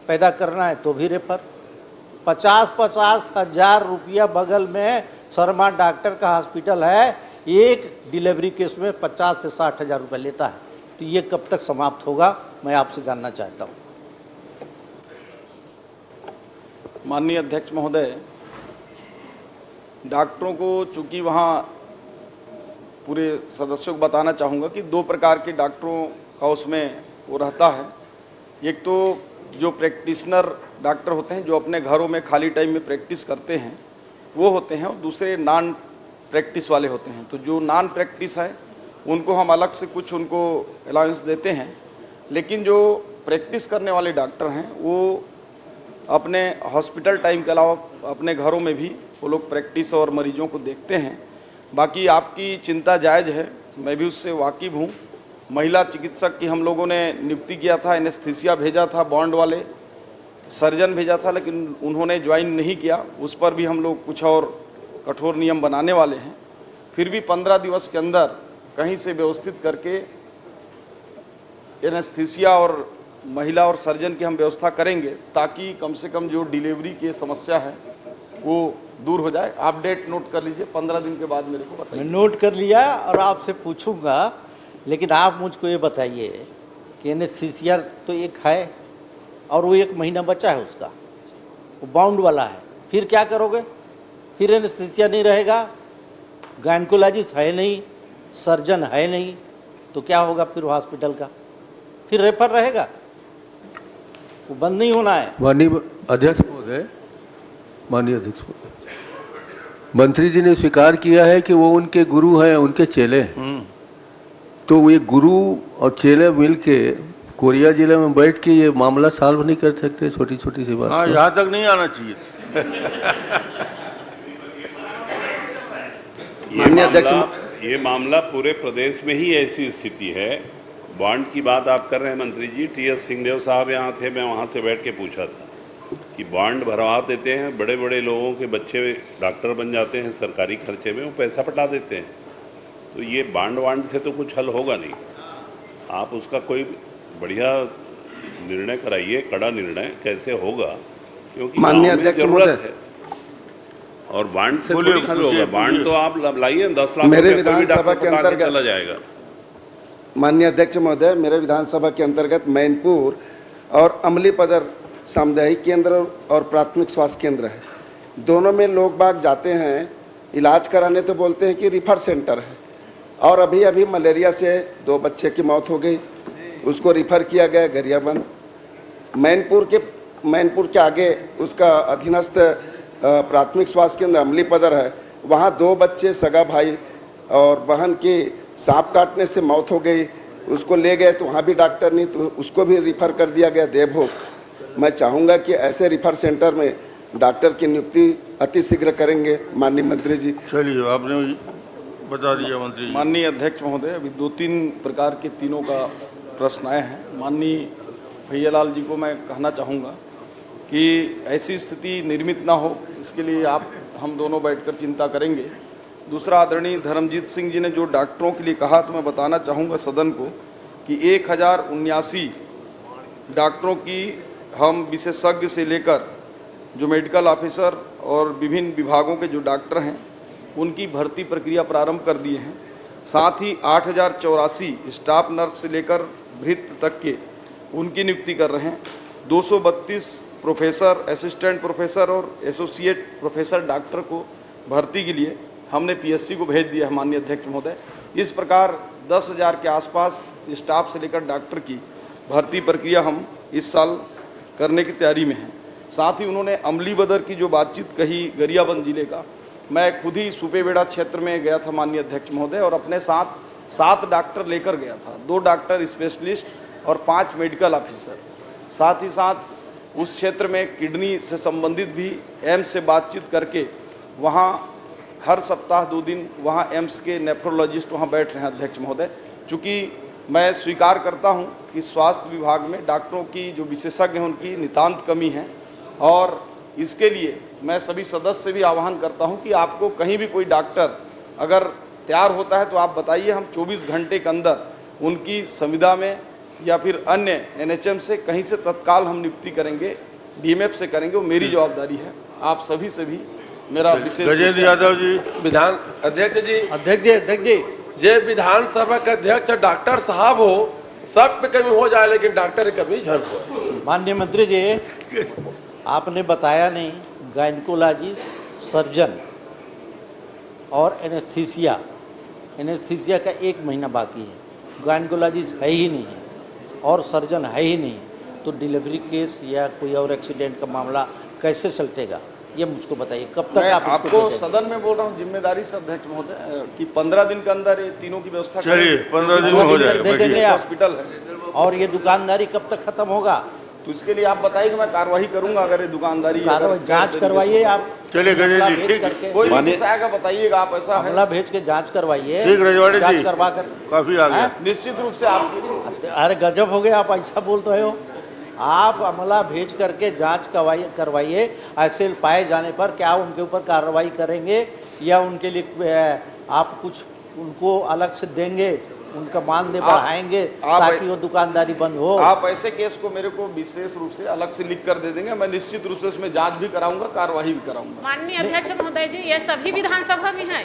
पैदा करना है तो भी रेफर। 50-50 हज़ार रुपया बगल में शर्मा डॉक्टर का हॉस्पिटल है, एक डिलीवरी केस में 50 से 60 हज़ार रुपये लेता है। तो ये कब तक समाप्त होगा, मैं आपसे जानना चाहता हूँ। माननीय अध्यक्ष महोदय, डॉक्टरों को चूंकि वहाँ पूरे सदस्यों को बताना चाहूँगा कि 2 प्रकार के डॉक्टरों का उसमें वो रहता है। एक तो जो प्रैक्टिशनर डॉक्टर होते हैं जो अपने घरों में खाली टाइम में प्रैक्टिस करते हैं वो होते हैं, और दूसरे नॉन प्रैक्टिस वाले होते हैं। तो जो नॉन प्रैक्टिस है उनको हम अलग से कुछ उनको अलाउंस देते हैं, लेकिन जो प्रैक्टिस करने वाले डॉक्टर हैं वो अपने हॉस्पिटल टाइम के अलावा अपने घरों में भी वो लोग प्रैक्टिस और मरीजों को देखते हैं। बाकी आपकी चिंता जायज़ है, मैं भी उससे वाकिफ़ हूँ। महिला चिकित्सक की हम लोगों ने नियुक्ति किया था, एनेस्थीसिया भेजा था, बॉन्ड वाले सर्जन भेजा था, लेकिन उन्होंने ज्वाइन नहीं किया। उस पर भी हम लोग कुछ और कठोर नियम बनाने वाले हैं। फिर भी 15 दिवस के अंदर कहीं से व्यवस्थित करके एनेस्थीसिया और महिला और सर्जन की हम व्यवस्था करेंगे, ताकि कम से कम जो डिलीवरी की समस्या है वो दूर हो जाए। आप डेट नोट कर लीजिए, 15 दिन के बाद मेरे को बताइए। मैं नोट कर लिया और आपसे पूछूंगा, लेकिन आप मुझको ये बताइए कि एनेस्थीसिया तो एक है और वो 1 महीना बचा है उसका, वो बाउंड वाला है, फिर क्या करोगे? फिर एनेस्थीसिया नहीं रहेगा, गायनकोलॉजिस्ट है नहीं, सर्जन है नहीं, तो क्या होगा फिर हॉस्पिटल का? फिर रेफर रहेगा, वो बंद नहीं होना है। माननीय अध्यक्ष महोदय, मंत्री जी ने स्वीकार किया है कि वो उनके गुरु हैं, उनके चेले हैं। तो ये गुरु और चेले मिल के कोरिया जिले में बैठ के ये मामला सॉल्व नहीं कर सकते? छोटी छोटी सी बात। हाँ, यहाँ तक नहीं आना चाहिए। ये मामला पूरे प्रदेश में ही ऐसी स्थिति है। बॉन्ड की बात आप कर रहे हैं मंत्री जी, टी.एस. सिंहदेव साहब यहाँ थे, मैं वहाँ से बैठ के पूछा था कि बॉन्ड भरवा देते हैं, बड़े बड़े लोगों के बच्चे डॉक्टर बन जाते हैं सरकारी खर्चे में, वो पैसा पटा देते हैं। तो ये बॉन्ड से तो कुछ हल होगा नहीं। आप उसका कोई बढ़िया निर्णय कराइए, कड़ा निर्णय कैसे होगा, क्योंकि माननीय अध्यक्ष महोदय है और बॉन्ड से थोड़ी हल होगा। बॉन्ड तो आप लाइए 10 लाख मेरे विधानसभा के अंतर्गत चला जाएगा। माननीय अध्यक्ष महोदय, मेरे विधानसभा के अंतर्गत मैनपुर और अमलीपदर सामुदायिक केंद्र और प्राथमिक स्वास्थ्य केंद्र है। दोनों में लोग बाग जाते हैं इलाज कराने, तो बोलते हैं कि रिफर सेंटर है। और अभी अभी मलेरिया से 2 बच्चे की मौत हो गई, उसको रिफ़र किया गया गरियाबंद। मैनपुर के आगे उसका अधीनस्थ प्राथमिक स्वास्थ्य केंद्र अमलीपदर है, वहाँ 2 बच्चे सगा भाई और बहन की सांप काटने से मौत हो गई। उसको ले गए तो वहाँ भी डॉक्टर नहीं, तो उसको भी रिफ़र कर दिया गया देवभोग। मैं चाहूँगा कि ऐसे रिफ़र सेंटर में डॉक्टर की नियुक्ति अति शीघ्र करेंगे माननीय मंत्री जी। चलिए, आपने बता दिया मंत्री जी। माननीय अध्यक्ष महोदय, अभी 2-3 प्रकार के तीनों का प्रश्न आए हैं। माननीय भैयालाल जी को मैं कहना चाहूँगा कि ऐसी स्थिति निर्मित ना हो, इसके लिए हम दोनों बैठकर चिंता करेंगे। दूसरा, आदरणीय धर्मजीत सिंह जी ने जो डॉक्टरों के लिए कहा, तो मैं बताना चाहूँगा सदन को कि 1079 डॉक्टरों की हम विशेषज्ञ से लेकर जो मेडिकल ऑफिसर और विभिन्न विभागों के जो डॉक्टर हैं उनकी भर्ती प्रक्रिया प्रारंभ कर दिए हैं। साथ ही 8084 स्टाफ नर्स से लेकर भृत्य तक के उनकी नियुक्ति कर रहे हैं। 232 प्रोफेसर, असिस्टेंट प्रोफेसर और एसोसिएट प्रोफेसर डॉक्टर को भर्ती के लिए हमने पीएससी को भेज दिया है माननीय अध्यक्ष महोदय। इस प्रकार 10,000 के आसपास स्टाफ से लेकर डॉक्टर की भर्ती प्रक्रिया हम इस साल करने की तैयारी में हैं। साथ ही उन्होंने अमली बदर की जो बातचीत कही गरियाबंद जिले का, मैं खुद ही सुपेबेड़ा क्षेत्र में गया था माननीय अध्यक्ष महोदय और अपने साथ 7 डॉक्टर लेकर गया था, 2 डॉक्टर स्पेशलिस्ट और 5 मेडिकल ऑफिसर। साथ ही साथ उस क्षेत्र में किडनी से संबंधित भी एम्स से बातचीत करके वहाँ हर सप्ताह 2 दिन वहाँ एम्स के नेफ्रोलॉजिस्ट वहाँ बैठ रहे हैं अध्यक्ष महोदय। चूँकि मैं स्वीकार करता हूँ कि स्वास्थ्य विभाग में डॉक्टरों की जो विशेषज्ञ हैं उनकी नितांत कमी है और इसके लिए मैं सभी सदस्य से भी आह्वान करता हूँ कि आपको कहीं भी कोई डॉक्टर अगर तैयार होता है तो आप बताइए, हम 24 घंटे के अंदर उनकी संविदा में या फिर अन्य एनएचएम से कहीं से तत्काल हम नियुक्ति करेंगे, डीएमएफ से करेंगे, वो मेरी जवाबदारी है। आप सभी से भी मेरा विशेष गजेंद्र यादव जी। विधान अध्यक्ष जी जे विधानसभा के अध्यक्ष डॉक्टर साहब हो, सब पे कमी हो जाए लेकिन डॉक्टर की कमी झन हो। माननीय मंत्री जी, आपने बताया नहीं, गायनकोलॉजिस्ट, सर्जन और एनेस्थीसिया का 1 महीना बाकी है, गायनकोलॉजिस्ट है ही नहीं है और सर्जन है ही नहीं, तो डिलीवरी केस या कोई और एक्सीडेंट का मामला कैसे चलटेगा, ये मुझको बताइए। कब तक आप आपको सदन में बोल रहा हूँ जिम्मेदारी से अध्यक्ष महोदय कि 15 दिन के अंदर ये तीनों की व्यवस्था चलिए 15 दिन में हो जाएगा। हॉस्पिटल है और ये दुकानदारी कब तक खत्म होगा, तो इसके लिए आप बताइए कि मैं कार्रवाई करूंगा। अगर ये दुकानदारी जांच करवाइए आप, चलिए गजेंद्र जी, ठीक, कोई भी आएगा बताइएगा, आप ऐसा मामला भेज के जांच करवाइए, ठीक रजवाड़े जी, जांच करवा कर काफी आ गया। निश्चित रूप से आप, अरे गजब हो गया, आप ऐसा बोल रहे हो। आप अमला भेज करके जांच करवाइए, ऐसे पाए जाने पर क्या उनके ऊपर कार्रवाई करेंगे या उनके लिए आप कुछ उनको अलग से देंगे, उनका मानदेय बढ़ाएंगे ताकि वो दुकानदारी बंद हो। आप ऐसे केस को मेरे को विशेष रूप से अलग से लिख कर दे देंगे, मैं निश्चित रूप से उसमें जांच भी कराऊंगा, कार्यवाही भी कराऊंगा। माननीय अध्यक्ष महोदय जी, ये सभी विधानसभा में है,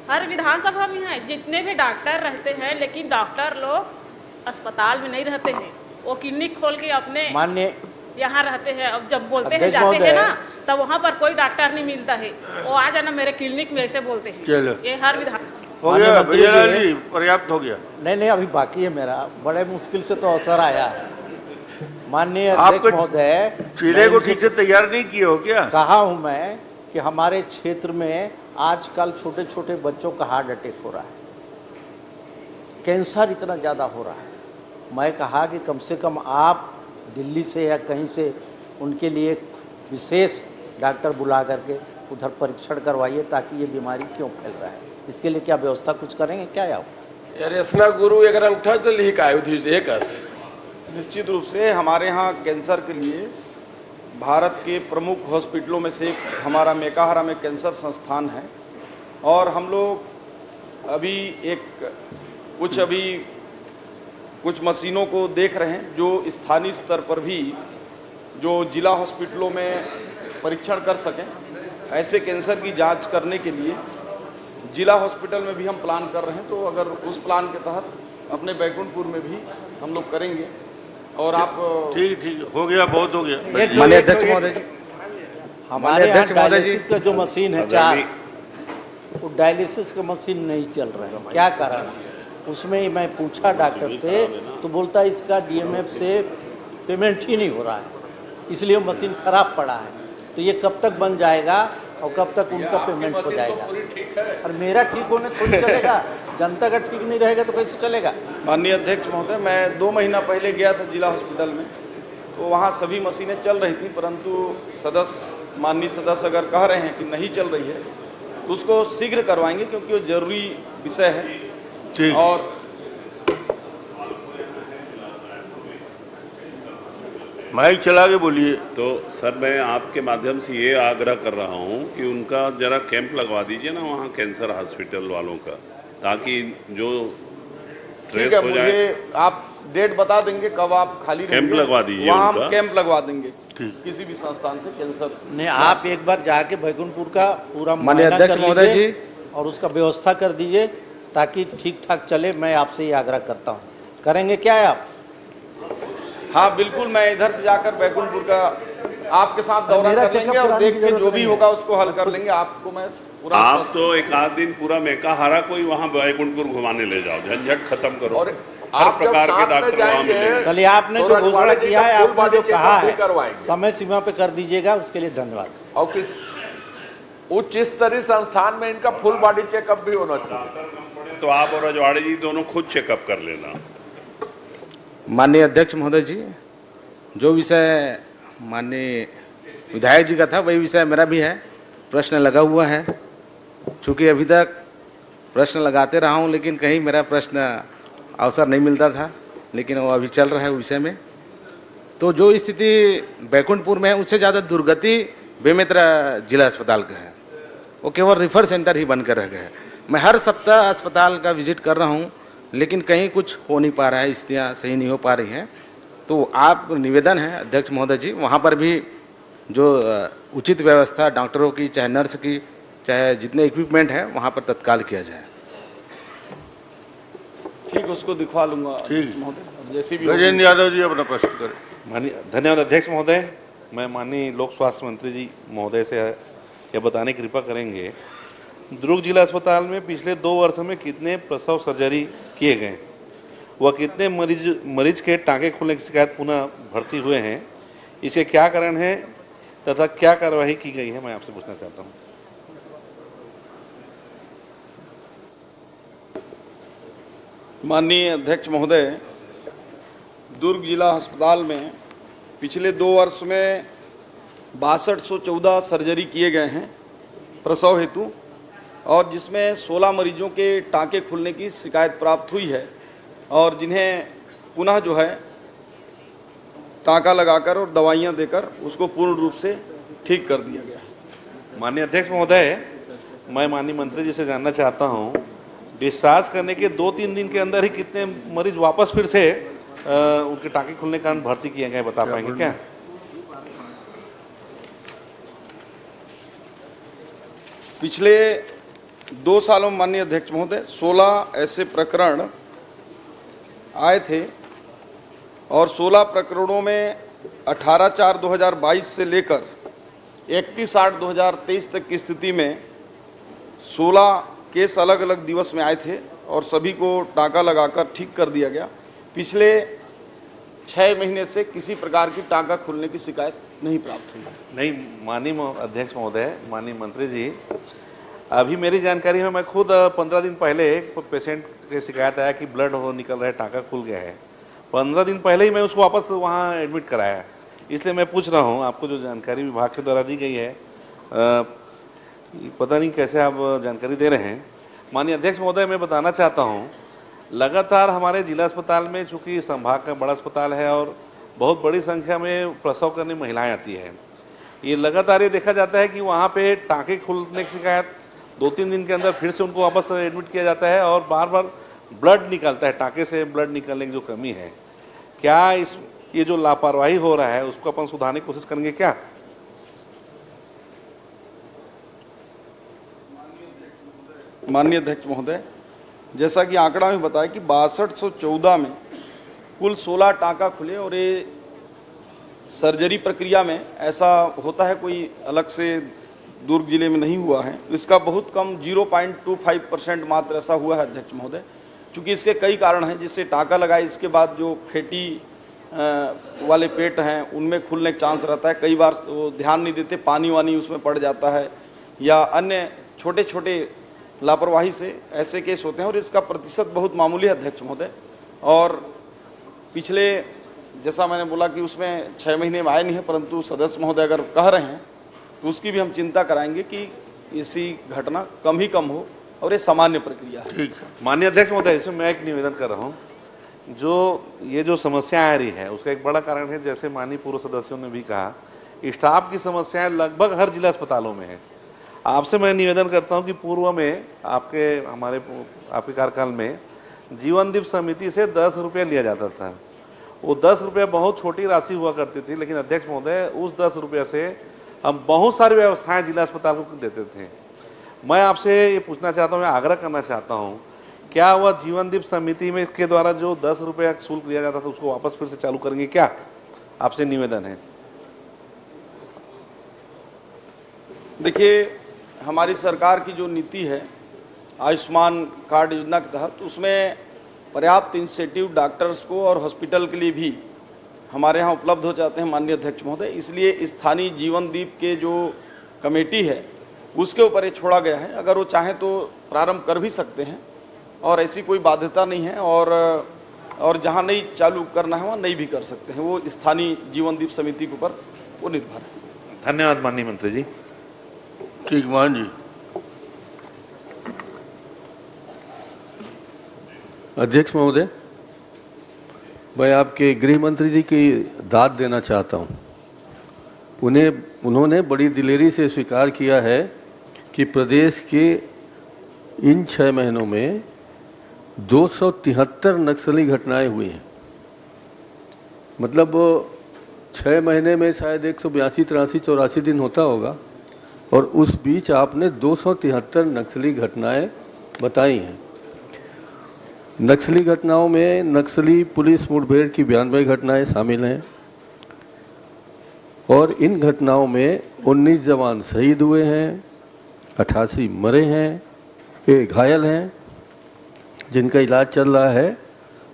हर विधानसभा में है, जितने भी डॉक्टर रहते हैं, लेकिन डॉक्टर लोग अस्पताल में नहीं रहते हैं, वो क्लिनिक खोल के अपने माननीय यहाँ रहते हैं। अब जब बोलते हैं जाते हैं ना, तब वहाँ पर कोई डॉक्टर नहीं मिलता है, वो आ जाना मेरे क्लिनिक में, ऐसे बोलते हैं। ये हर विधान हो गया विजयलाल जी, पर्याप्त हो गया। नहीं अभी बाकी है मेरा, बड़े मुश्किल से तो अवसर आया है। माननीय अध्यक्ष महोदय, चीले को ठीक से तैयार नहीं किए हो क्या? कहा हूं मैं कि हमारे क्षेत्र में आजकल छोटे छोटे बच्चों का हार्ट अटैक हो रहा है, कैंसर इतना ज़्यादा हो रहा है। मैं कहा कि कम से कम आप दिल्ली से या कहीं से उनके लिए विशेष डॉक्टर बुला करके उधर परीक्षण करवाइए ताकि ये बीमारी क्यों फैल रहा है, इसके लिए क्या व्यवस्था कुछ करेंगे क्या आप? रेसना गुरु एक अंगूठा तो लिख आए एक। निश्चित रूप से हमारे यहाँ कैंसर के लिए भारत के प्रमुख हॉस्पिटलों में से एक हमारा मेकाहारा में कैंसर संस्थान है और हम लोग अभी कुछ मशीनों को देख रहे हैं जो स्थानीय स्तर पर भी जो जिला हॉस्पिटलों में परीक्षण कर सकें। ऐसे कैंसर की जांच करने के लिए जिला हॉस्पिटल में भी हम प्लान कर रहे हैं, तो अगर उस प्लान के तहत अपने बैकुंठपुर में भी हम लोग करेंगे। और आप ठीक हो गया, बहुत हो गया। माननीय अध्यक्ष महोदय जी, हमारे यहाँ डायलिसिस का जो मशीन है 4, वो डायलिसिस का मशीन नहीं चल रहा है, क्या कारण है? उसमें मैं पूछा डॉक्टर से तो बोलता है इसका डीएमएफ से पेमेंट ही नहीं हो रहा है, इसलिए मशीन खराब पड़ा है। तो ये कब तक बन जाएगा और कब तक उनका पेमेंट हो जाएगा? और मेरा ठीक होने थोड़ी चलेगा, जनता का ठीक नहीं रहेगा तो कैसे चलेगा? माननीय अध्यक्ष महोदय, मैं 2 महीना पहले गया था जिला हॉस्पिटल में, तो वहाँ सभी मशीनें चल रही थी, परंतु माननीय सदस्य अगर कह रहे हैं कि नहीं चल रही है तो उसको शीघ्र करवाएंगे क्योंकि वो जरूरी विषय है। और माइक चला के बोलिए। तो सर, मैं आपके माध्यम से ये आग्रह कर रहा हूँ कि उनका जरा कैंप लगवा दीजिए ना वहाँ कैंसर हॉस्पिटल वालों का, ताकि जो ठीक है, मुझे आप डेट बता देंगे कब आप खाली कैंप लगवा दीजिए, वहाँ हम कैंप लगवा देंगे किसी भी संस्थान से कैंसर। नहीं, आप एक बार जाके बैकुंठपुर का पूरा माननीय अध्यक्ष महोदय जी और उसका व्यवस्था कर दीजिए ताकि ठीक ठाक चले। मैं आपसे ये आग्रह करता हूँ, करेंगे क्या है आप? हाँ बिल्कुल, मैं इधर से जाकर बैकुंठपुर का आपके साथ दौरा कर लेंगे और देख के जो भी होगा उसको हल कर लेंगे। आपको मैं पूरा आप तो एक आध दिन पूरा मेकाहारा कोई वहाँ बैकुंठपुर घुमाने ले जाओ, झंझट खत्म करो। और हर प्रकार के डॉक्टर वहाँ मिलेंगे। चलिए, आपने जो घोषणा किया है, आपने जो कहा है, समय सीमा पे कर दीजिएगा, उसके लिए धन्यवाद। और किस उच्च स्तरीय संस्थान में इनका फुल बॉडी चेकअप भी होना चाहिए। तो आप और रजवाड़े जी दोनों खुद चेकअप कर लेना। माननीय अध्यक्ष महोदय जी, जो विषय माननीय विधायक जी का था वही विषय मेरा भी है। प्रश्न लगा हुआ है, चूँकि अभी तक प्रश्न लगाते रहा हूँ लेकिन कहीं मेरा प्रश्न अवसर नहीं मिलता था, लेकिन वो अभी चल रहा है विषय में। तो जो स्थिति बैकुंठपुर में है उससे ज़्यादा दुर्गति बेमेतरा जिला अस्पताल का है। वो केवल रेफर सेंटर ही बनकर रह गया है। मैं हर सप्ताह अस्पताल का विजिट कर रहा हूँ लेकिन कहीं कुछ हो नहीं पा रहा है, स्थितियाँ सही नहीं हो पा रही हैं। तो आप निवेदन है अध्यक्ष महोदय जी, वहाँ पर भी जो उचित व्यवस्था डॉक्टरों की, चाहे नर्स की, चाहे जितने इक्विपमेंट हैं, वहाँ पर तत्काल किया जाए। ठीक, उसको दिखवा लूंगा। ठीक महोदय, जैसे भी गजेंद्र यादव जी अपना प्रश्न करें। माननीय धन्यवाद अध्यक्ष महोदय। मैं माननीय लोक स्वास्थ्य मंत्री जी महोदय से यह बताने की कृपा करेंगे, दुर्ग जिला अस्पताल में पिछले 2 वर्षों में कितने प्रसव सर्जरी किए गए, वह कितने मरीज के टाँके खुलने की शिकायत पुनः भर्ती हुए हैं, इसके क्या कारण है तथा क्या कार्रवाई की गई है, मैं आपसे पूछना चाहता हूँ। माननीय अध्यक्ष महोदय, दुर्ग जिला अस्पताल में पिछले 2 वर्ष में 6214 सर्जरी किए गए हैं प्रसव हेतु, और जिसमें 16 मरीजों के टाँके खुलने की शिकायत प्राप्त हुई है और जिन्हें पुनः जो है टाँका लगाकर और दवाइयाँ देकर उसको पूर्ण रूप से ठीक कर दिया गया। माननीय अध्यक्ष महोदय, मैं माननीय मंत्री जी से जानना चाहता हूँ, डिस्चार्ज करने के 2-3 दिन के अंदर ही कितने मरीज वापस फिर से उनके टाँके खुलने के कारण भर्ती किए गए, बता पाएंगे क्या? पिछले 2 सालों में माननीय अध्यक्ष महोदय 16 ऐसे प्रकरण आए थे और 16 प्रकरणों में 18/4/2022 से लेकर 31/8/2023 तक की स्थिति में 16 केस अलग अलग दिवस में आए थे और सभी को टाँका लगाकर ठीक कर दिया गया। पिछले 6 महीने से किसी प्रकार की टाँका खुलने की शिकायत नहीं प्राप्त हुई। नहीं माननीय अध्यक्ष महोदय, माननीय मंत्री जी, अभी मेरी जानकारी में मैं खुद 15 दिन पहले एक पेशेंट की शिकायत आया कि ब्लड हो निकल रहा है, टाँका खुल गया है। 15 दिन पहले ही मैं उसको वापस वहाँ एडमिट कराया। इसलिए मैं पूछ रहा हूँ, आपको जो जानकारी विभाग के द्वारा दी गई है, पता नहीं कैसे आप जानकारी दे रहे हैं। माननीय अध्यक्ष महोदय, मैं बताना चाहता हूँ, लगातार हमारे जिला अस्पताल में, चूँकि संभाग का बड़ा अस्पताल है और बहुत बड़ी संख्या में प्रसव करने महिलाएं आती हैं, ये लगातार ये देखा जाता है कि वहाँ पे टाँके खुलने की शिकायत 2-3 दिन के अंदर फिर से उनको वापस एडमिट किया जाता है और बार बार ब्लड निकलता है, टाँके से ब्लड निकलने की जो कमी है, क्या ये जो लापरवाही हो रहा है उसको अपन सुधारने की कोशिश करेंगे क्या? माननीय अध्यक्ष महोदय, जैसा कि आंकड़ा में बताया कि 6214 में कुल 16 टाँका खुले और ये सर्जरी प्रक्रिया में ऐसा होता है कोई अलग से दुर्ग जिले में नहीं हुआ है। इसका बहुत कम 0.25% मात्र ऐसा हुआ है अध्यक्ष महोदय, क्योंकि इसके कई कारण हैं। जिससे टाँका लगाए इसके बाद जो फैटी वाले पेट हैं उनमें खुलने का चांस रहता है। कई बार वो ध्यान नहीं देते, पानी वानी उसमें पड़ जाता है या अन्य छोटे छोटे लापरवाही से ऐसे केस होते हैं और इसका प्रतिशत बहुत मामूली है अध्यक्ष महोदय। और पिछले जैसा मैंने बोला कि उसमें 6 महीने में आए नहीं है, परंतु सदस्य महोदय अगर कह रहे हैं तो उसकी भी हम चिंता कराएंगे कि ऐसी घटना कम हो और ये सामान्य प्रक्रिया है। ठीक, माननीय अध्यक्ष महोदय, इसमें मैं एक निवेदन कर रहा हूँ, ये जो समस्या आ रही है उसका एक बड़ा कारण है, जैसे माननीय पूर्व सदस्यों ने भी कहा, स्टाफ की समस्याएं लगभग हर जिला अस्पतालों में है। आपसे मैं निवेदन करता हूं कि पूर्व में आपके कार्यकाल में जीवन दीप समिति से 10 रुपये लिया जाता था। वो 10 रुपये बहुत छोटी राशि हुआ करती थी, लेकिन अध्यक्ष महोदय उस 10 रुपये से हम बहुत सारी व्यवस्थाएं जिला अस्पताल को देते थे। मैं आपसे ये पूछना चाहता हूँ, मैं आग्रह करना चाहता हूँ क्या वह जीवन दीप समिति में के द्वारा जो 10 रुपया शुल्क लिया जाता था उसको वापस फिर से चालू करेंगे क्या? आपसे निवेदन है। देखिए, हमारी सरकार की जो नीति है आयुष्मान कार्ड योजना के तहत, उसमें पर्याप्त इंसेंटिव डॉक्टर्स को और हॉस्पिटल के लिए भी हमारे यहाँ उपलब्ध हो जाते हैं माननीय अध्यक्ष महोदय। इसलिए स्थानीय जीवन दीप के जो कमेटी है उसके ऊपर ये छोड़ा गया है। अगर वो चाहें तो प्रारंभ कर भी सकते हैं और ऐसी कोई बाध्यता नहीं है, और जहाँ नहीं चालू करना है वहाँ नहीं भी कर सकते हैं। वो स्थानीय जीवन दीप समिति के ऊपर वो निर्भर है। धन्यवाद माननीय मंत्री जी। ठीक मान जी। अध्यक्ष महोदय, मैं आपके गृह मंत्री जी की दाद देना चाहता हूं। उन्होंने बड़ी दिलेरी से स्वीकार किया है कि प्रदेश के इन 6 महीनों में 273 नक्सली घटनाएं हुई हैं। मतलब 6 महीने में शायद 182, 83, 84 दिन होता होगा, और उस बीच आपने 273 नक्सली घटनाएं बताई हैं। नक्सली घटनाओं में नक्सली पुलिस मुठभेड़ की 92 घटनाएं शामिल हैं, और इन घटनाओं में 19 जवान शहीद हुए हैं, 88 मरे हैं, एक घायल हैं जिनका इलाज चल रहा है,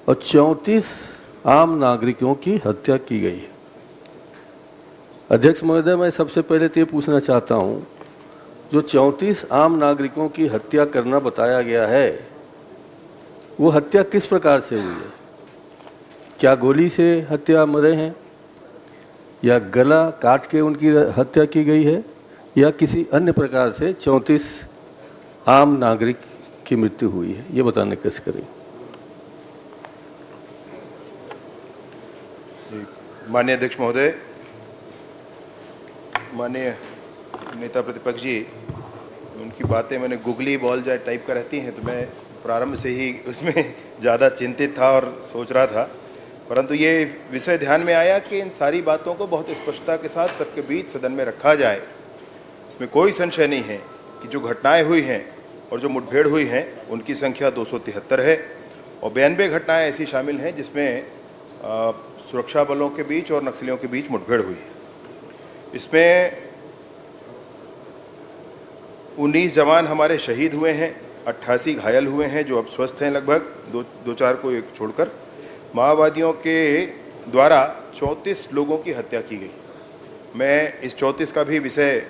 और 34 आम नागरिकों की हत्या की गई है। अध्यक्ष महोदय, मैं सबसे पहले तो ये पूछना चाहता हूँ, जो 34 आम नागरिकों की हत्या करना बताया गया है, वो हत्या किस प्रकार से हुई है? क्या गोली से हत्या मरे हैं, या गला काट के उनकी हत्या की गई है, या किसी अन्य प्रकार से 34 आम नागरिक की मृत्यु हुई है? ये बताने कैसे करें। माननीय अध्यक्ष महोदय, माननीय नेता प्रतिपक्ष जी, उनकी बातें मैंने गुगली बॉल जाए टाइप कर रहती हैं, तो मैं प्रारंभ से ही उसमें ज़्यादा चिंतित था और सोच रहा था, परंतु ये विषय ध्यान में आया कि इन सारी बातों को बहुत स्पष्टता के साथ सबके बीच सदन में रखा जाए। इसमें कोई संशय नहीं है कि जो घटनाएं हुई हैं और जो मुठभेड़ हुई हैं उनकी संख्या 273 है, और 92 घटनाएं ऐसी शामिल हैं जिसमें सुरक्षा बलों के बीच और नक्सलियों के बीच मुठभेड़ हुई है। इसमें 19 जवान हमारे शहीद हुए हैं, 88 घायल हुए हैं जो अब स्वस्थ हैं, लगभग दो चार को एक छोड़कर। माओवादियों के द्वारा 34 लोगों की हत्या की गई। मैं इस 34 का भी विषय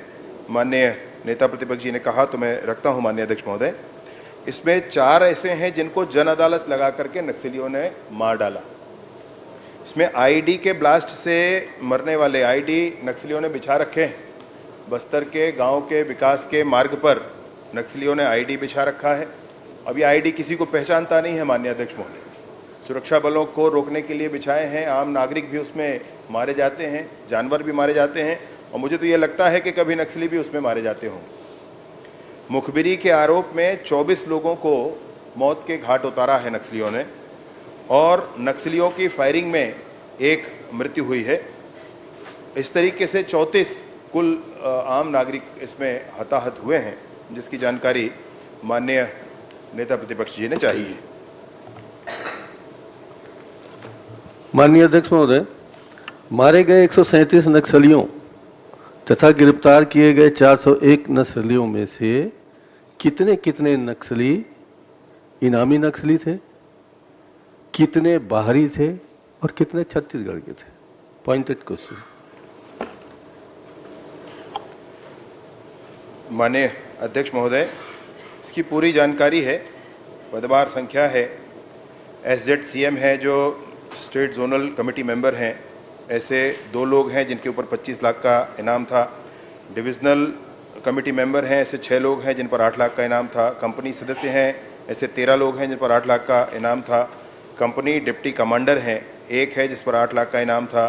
माननीय नेता प्रतिपक्ष जी ने कहा तो मैं रखता हूं माननीय अध्यक्ष महोदय। इसमें 4 ऐसे हैं जिनको जन अदालत लगा करके नक्सलियों ने मार डाला। इसमें आईडी के ब्लास्ट से मरने वाले आईडी नक्सलियों ने बिछा रखे हैं। बस्तर के गांव के विकास के मार्ग पर नक्सलियों ने आईडी बिछा रखा है। अभी आईडी किसी को पहचानता नहीं है माननीय अध्यक्ष महोदय। सुरक्षा बलों को रोकने के लिए बिछाए हैं, आम नागरिक भी उसमें मारे जाते हैं, जानवर भी मारे जाते हैं, और मुझे तो ये लगता है कि कभी नक्सली भी उसमें मारे जाते होंगे। मुखबिरी के आरोप में 24 लोगों को मौत के घाट उतारा है नक्सलियों ने, और नक्सलियों की फायरिंग में एक मृत्यु हुई है। इस तरीके से 34 कुल आम नागरिक इसमें हताहत हुए हैं, जिसकी जानकारी माननीय नेता प्रतिपक्ष जी ने चाहिए। माननीय अध्यक्ष महोदय, मारे गए 137 नक्सलियों तथा गिरफ्तार किए गए 401 नक्सलियों में से कितने कितने नक्सली इनामी नक्सली थे, कितने बाहरी थे, और कितने छत्तीसगढ़ के थे? Pointed question. माननीय अध्यक्ष महोदय, इसकी पूरी जानकारी है, पदभार संख्या है, SZCM है जो स्टेट जोनल कमेटी मेंबर हैं, ऐसे 2 लोग हैं जिनके ऊपर 25 लाख का इनाम था। डिविजनल कमेटी मेंबर हैं, ऐसे 6 लोग हैं जिन पर 8 लाख का इनाम था। कंपनी सदस्य हैं, ऐसे 13 लोग हैं जिन पर 8 लाख का इनाम था। कंपनी डिप्टी कमांडर हैं, 1 है जिस पर 8 लाख का इनाम था।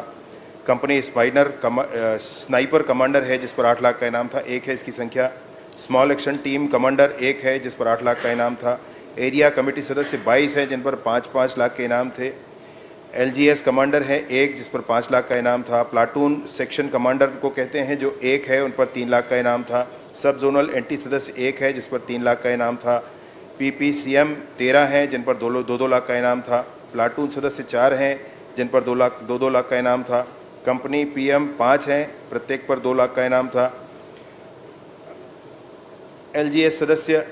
कंपनी स्नाइपर कमांडर है जिस पर 8 लाख का इनाम था, 1 है इसकी संख्या। स्मॉल एक्शन टीम कमांडर 1 है जिस पर 8 लाख का इनाम था। एरिया कमेटी सदस्य 22 है जिन पर 5-5 लाख के इनाम थे। LGS कमांडर है 1 जिस पर 5 लाख का इनाम था। प्लाटून सेक्शन कमांडर को कहते हैं जो 1 है, उन पर 3 लाख का इनाम था। सब जोनल एंटी सदस्य 1 है जिस पर 3 लाख का इनाम था। PPCM 13 हैं जिन पर 2 लाख का इनाम था। प्लाटून सदस्य 4 हैं जिन पर 2 लाख का इनाम था। कंपनी PM 5 हैं, प्रत्येक पर 2 लाख का इनाम था। LGS सदस्य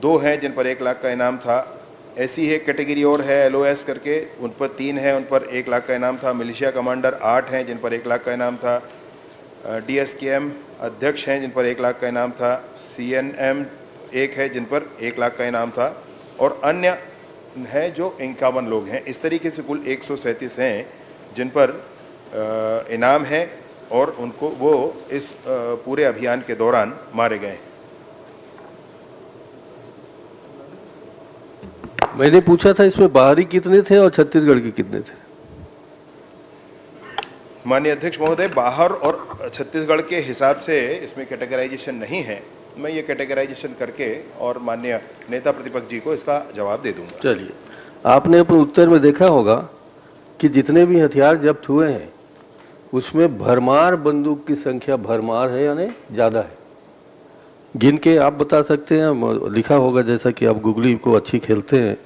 2 हैं जिन पर 1 लाख का इनाम था। ऐसी है कैटेगरी और है LOS करके, उन पर 3 हैं, उन पर 1 लाख का इनाम था। मिलिशिया कमांडर 8 हैं जिन पर 1 लाख का इनाम था। DSKM अध्यक्ष हैं जिन पर 1 लाख का इनाम था। CNM 1 है जिन पर 1 लाख का इनाम था और अन्य हैं जो 51 लोग हैं। इस तरीके से कुल 137 हैं जिन पर इनाम है और उनको वो इस पूरे अभियान के दौरान मारे गए। मैंने पूछा था इसमें बाहरी कितने थे और छत्तीसगढ़ के कितने थे? माननीय अध्यक्ष महोदय, बाहर और छत्तीसगढ़ के हिसाब से इसमें कैटेगराइजेशन नहीं है। मैं ये कैटेगराइजेशन करके और माननीय नेता प्रतिपक्ष जी को इसका जवाब दे दूंगा। चलिए, आपने अपने उत्तर में देखा होगा कि जितने भी हथियार जब्त हुए हैं उसमें भरमार बंदूक की संख्या भरमार है यानी ज़्यादा है। गिन के आप बता सकते हैं, लिखा होगा, जैसा कि आप गूगली को अच्छी खेलते हैं।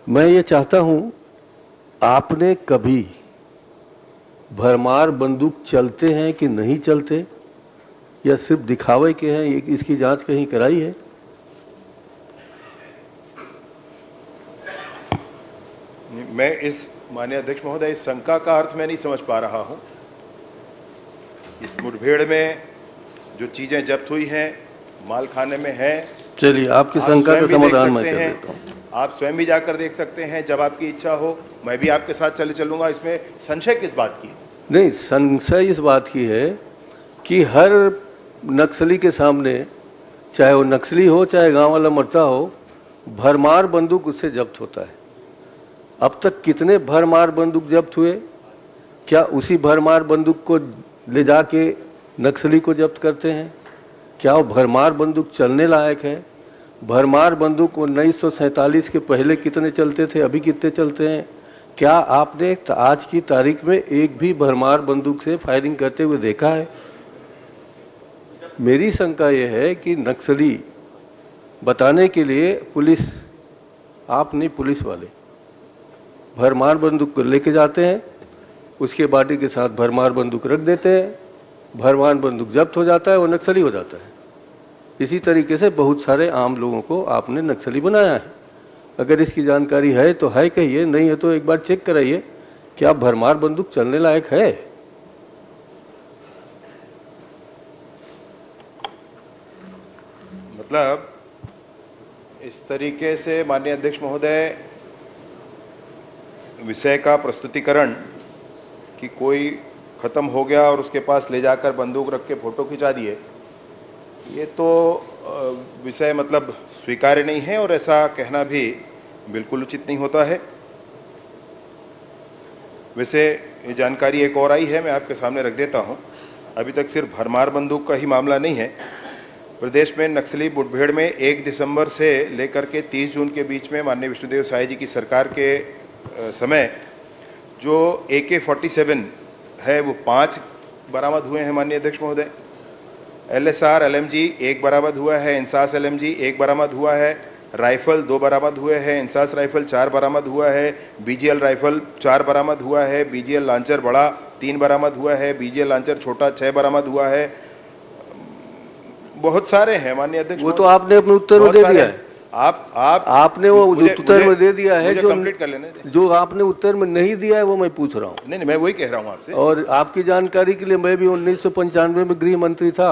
मैं ये चाहता हूँ, आपने कभी भरमार बंदूक चलते हैं कि नहीं चलते या सिर्फ दिखावे के हैं, इसकी जांच कहीं कराई है? मैं इस माननीय अध्यक्ष महोदय इस शंका का अर्थ मैं नहीं समझ पा रहा हूं। इस मुठभेड़ में जो चीजें जब्त हुई हैं माल खाने में है। चलिए, आपकी शंका का समाधान मैं कर देता हूं। आप स्वयं भी जाकर देख सकते हैं जब आपकी इच्छा हो। मैं भी आपके साथ चलूंगा। इसमें संशय किस बात की? नहीं, संशय इस बात की है कि हर नक्सली के सामने, चाहे वो नक्सली हो चाहे गांव वाला मरता हो, भरमार बंदूक उससे जब्त होता है। अब तक कितने भरमार बंदूक जब्त हुए? क्या उसी भरमार बंदूक को ले जाके नक्सली को जब्त करते हैं? क्या वो भरमार बंदूक चलने लायक है? भरमार बंदूक 1947 के पहले कितने चलते थे, अभी कितने चलते हैं? क्या आपने आज की तारीख में एक भी भरमार बंदूक से फायरिंग करते हुए देखा है? मेरी शंका यह है कि नक्सली बताने के लिए पुलिस, आप नहीं, पुलिस वाले भरमार बंदूक को लेके जाते हैं, उसके बाडी के साथ भरमार बंदूक रख देते हैं, भरमार बंदूक जब्त हो जाता है, वो नक्सली हो जाता है। इसी तरीके से बहुत सारे आम लोगों को आपने नक्सली बनाया है। अगर इसकी जानकारी है तो है कहिए, नहीं है तो एक बार चेक कराइए क्या भरमार बंदूक चलने लायक है। मतलब इस तरीके से माननीय अध्यक्ष महोदय विषय का प्रस्तुतिकरण कि कोई खत्म हो गया और उसके पास ले जाकर बंदूक रख के फोटो खिंचा दिए, ये तो विषय मतलब स्वीकार्य नहीं है और ऐसा कहना भी बिल्कुल उचित नहीं होता है। वैसे ये जानकारी एक और आई है, मैं आपके सामने रख देता हूँ। अभी तक सिर्फ भरमार बंदूक का ही मामला नहीं है। प्रदेश में नक्सली मुठभेड़ में 1 दिसंबर से लेकर के 30 जून के बीच में माननीय विष्णुदेव साय जी की सरकार के समय जो AK-47 है वो 5 बरामद हुए हैं माननीय अध्यक्ष महोदय। LSR LMG 1 बरामद हुआ है, इंसास LMG 1 बरामद हुआ है, राइफल 2 बरामद हुए हैं, इंसास राइफल 4 बरामद हुआ है, BGL राइफल 4 बरामद हुआ है, BGL लांचर बड़ा 3 बरामद हुआ है, BGL लांचर छोटा 6 बरामद हुआ है। बहुत सारे हैं माननीय अध्यक्ष। वो तो आपने अपने उत्तर में दे दिया है। आपने वो उत्तर में दे दिया है, जो कंप्लीट कर लेने दे। जो आपने उत्तर में नहीं दिया है वो मैं पूछ रहा हूँ। नहीं, मैं वही कह रहा हूँ आपसे। और आपकी जानकारी के लिए, मैं भी 1995 में गृह मंत्री था,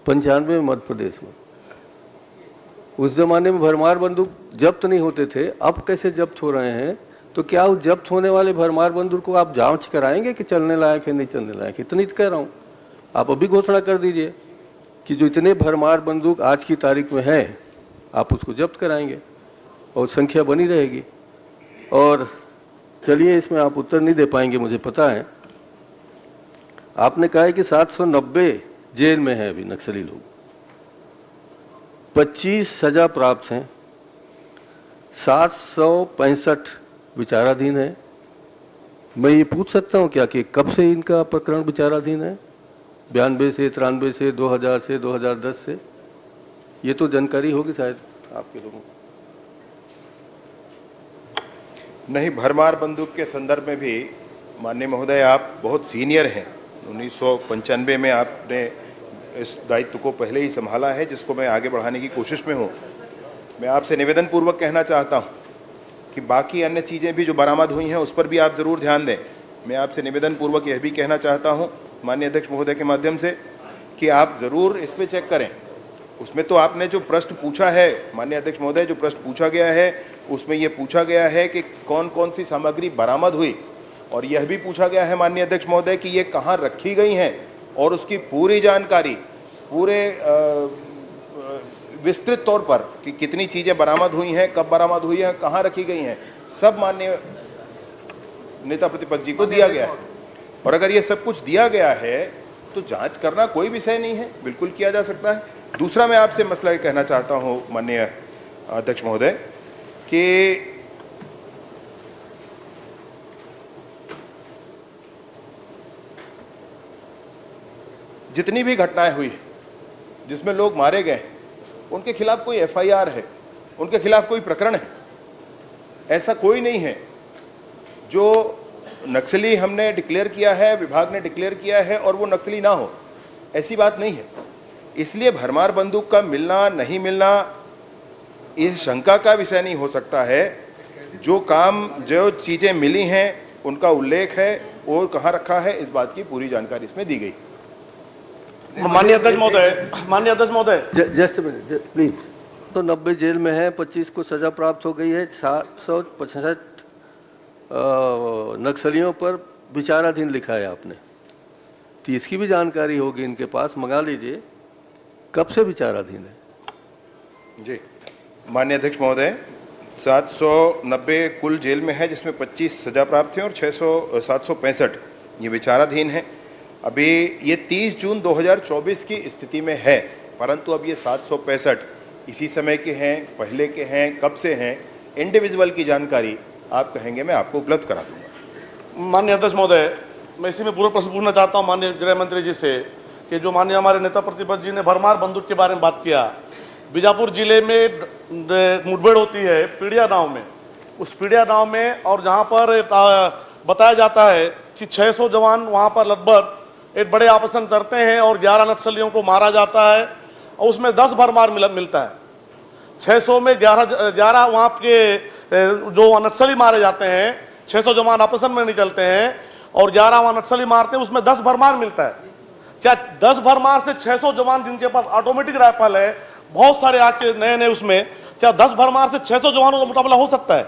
95 में मध्य प्रदेश में। उस जमाने में भरमार बंदूक जब्त नहीं होते थे, अब कैसे जब्त हो रहे हैं? तो क्या उस जब्त होने वाले भरमार बंदूक को आप जांच कराएंगे कि चलने लायक है नहीं चलने लायक? इतनी कह रहा हूँ, आप अभी घोषणा कर दीजिए कि जो इतने भरमार बंदूक आज की तारीख में है आप उसको जब्त कराएंगे और संख्या बनी रहेगी। और चलिए, इसमें आप उत्तर नहीं दे पाएंगे मुझे पता है। आपने कहा है कि 790 जेल में है अभी नक्सली लोग, 25 सजा प्राप्त हैं, 765 विचाराधीन है। मैं ये पूछ सकता हूँ क्या कि कब से इनका प्रकरण विचाराधीन है? 92 से, 93 से, 2000 से, 2010 से? ये तो जानकारी होगी शायद आपके लोगों को? नहीं, भरमार बंदूक के संदर्भ में भी माननीय महोदय आप बहुत सीनियर हैं। 1995 में आपने इस दायित्व को पहले ही संभाला है, जिसको मैं आगे बढ़ाने की कोशिश में हूँ। मैं आपसे निवेदन पूर्वक कहना चाहता हूँ कि बाकी अन्य चीज़ें भी जो बरामद हुई हैं उस पर भी आप ज़रूर ध्यान दें। मैं आपसे निवेदन पूर्वक यह भी कहना चाहता हूँ माननीय अध्यक्ष महोदय के माध्यम से कि आप ज़रूर इस पर चेक करें। उसमें तो आपने जो प्रश्न पूछा है माननीय अध्यक्ष महोदय, जो प्रश्न पूछा गया है उसमें यह पूछा गया है कि कौन कौन सी सामग्री बरामद हुई, और यह भी पूछा गया है माननीय अध्यक्ष महोदय कि ये कहाँ रखी गई हैं और उसकी पूरी जानकारी पूरे विस्तृत तौर पर कि कितनी चीज़ें बरामद हुई हैं, कब बरामद हुई हैं, कहाँ रखी गई हैं, सब माननीय नेता प्रतिपक्ष जी को दिया गया है। और अगर ये सब कुछ दिया गया है तो जांच करना कोई विषय नहीं है, बिल्कुल किया जा सकता है। दूसरा मैं आपसे मसला ये कहना चाहता हूँ माननीय अध्यक्ष महोदय कि जितनी भी घटनाएं हुई जिसमें लोग मारे गए उनके खिलाफ कोई एफआईआर है, उनके खिलाफ कोई प्रकरण है, ऐसा कोई नहीं है। जो नक्सली हमने डिक्लेयर किया है, विभाग ने डिक्लेयर किया है और वो नक्सली ना हो, ऐसी बात नहीं है। इसलिए भरमार बंदूक का मिलना नहीं मिलना इस शंका का विषय नहीं हो सकता है। जो काम जो चीज़ें मिली हैं उनका उल्लेख है और कहाँ रखा है, इस बात की पूरी जानकारी इसमें दी गई। माननीय अध्यक्ष महोदय जस्ट मिनट प्लीज। तो 90 जेल में है, 25 को सजा प्राप्त हो गई है, 765 नक्सलियों पर विचाराधीन लिखा है आपने, तो इसकी भी जानकारी होगी इनके पास, मंगा लीजिए कब से विचाराधीन है। जी माननीय अध्यक्ष महोदय, 790 कुल जेल में है जिसमें 25 सजा प्राप्त हैं और 765 ये विचाराधीन हैं। अभी ये 30 जून 2024 की स्थिति में है, परंतु अब ये 765 इसी समय के हैं, पहले के हैं, कब से हैं, इंडिविजुअल की जानकारी आप कहेंगे मैं आपको उपलब्ध करा दूंगा। माननीय अध्यक्ष महोदय, मैं इसी में पूरा प्रश्न पूछना चाहता हूं माननीय गृह मंत्री जी से कि जो माननीय हमारे नेता प्रतिपक्ष जी ने भरमार बंदूक के बारे में बात किया, बीजापुर जिले में मुठभेड़ होती है पीड़िया गांव में, उस पीड़िया गांव में, और जहां पर बताया जाता है कि 600 जवान वहां पर लगभग एक बड़े ऑपरेशन करते हैं और 11 नक्सलियों को मारा जाता है और उसमें 10 भरमार मिलता है। 600 में 11 वहाँ के जो नक्सली मारे जाते हैं, 600 जवान ऑपरेशन में निकलते हैं और 11 वहाँ नक्सली मारते हैं, उसमें 10 भरमार मिलता है। क्या 10 भरमार से 600 जवान जिनके पास ऑटोमेटिक राइफल है, बहुत सारे आज के नए उसमें, क्या 10 भरमार से 600 जवानों का मुकाबला हो सकता है?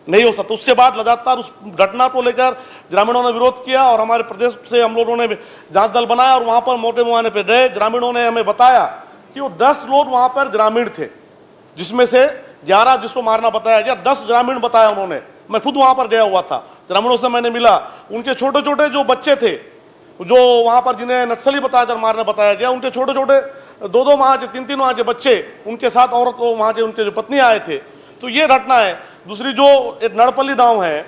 नहीं हो सकता। उसके बाद लगातार उस घटना को लेकर ग्रामीणों ने विरोध किया और हमारे प्रदेश से हम लोगों ने जांच दल बनाया और वहां पर मोटे मुआयने पे गए। ग्रामीणों ने हमें बताया कि वो 10 लोग वहां पर ग्रामीण थे, जिसमें से 11 जिसको मारना बताया गया, 10 ग्रामीण बताया उन्होंने। मैं खुद वहां पर गया हुआ था, ग्रामीणों से मैंने मिला, उनके छोटे छोटे जो बच्चे थे जो वहां पर जिन्हें नक्सली बताकर मारना बताया गया, उनके छोटे छोटे 2-2 माह के 3-3 माह के बच्चे, उनके साथ औरत वहां के उनके जो पत्नी आए थे। तो ये घटना है। दूसरी जो एक नड़पल्ली गांव है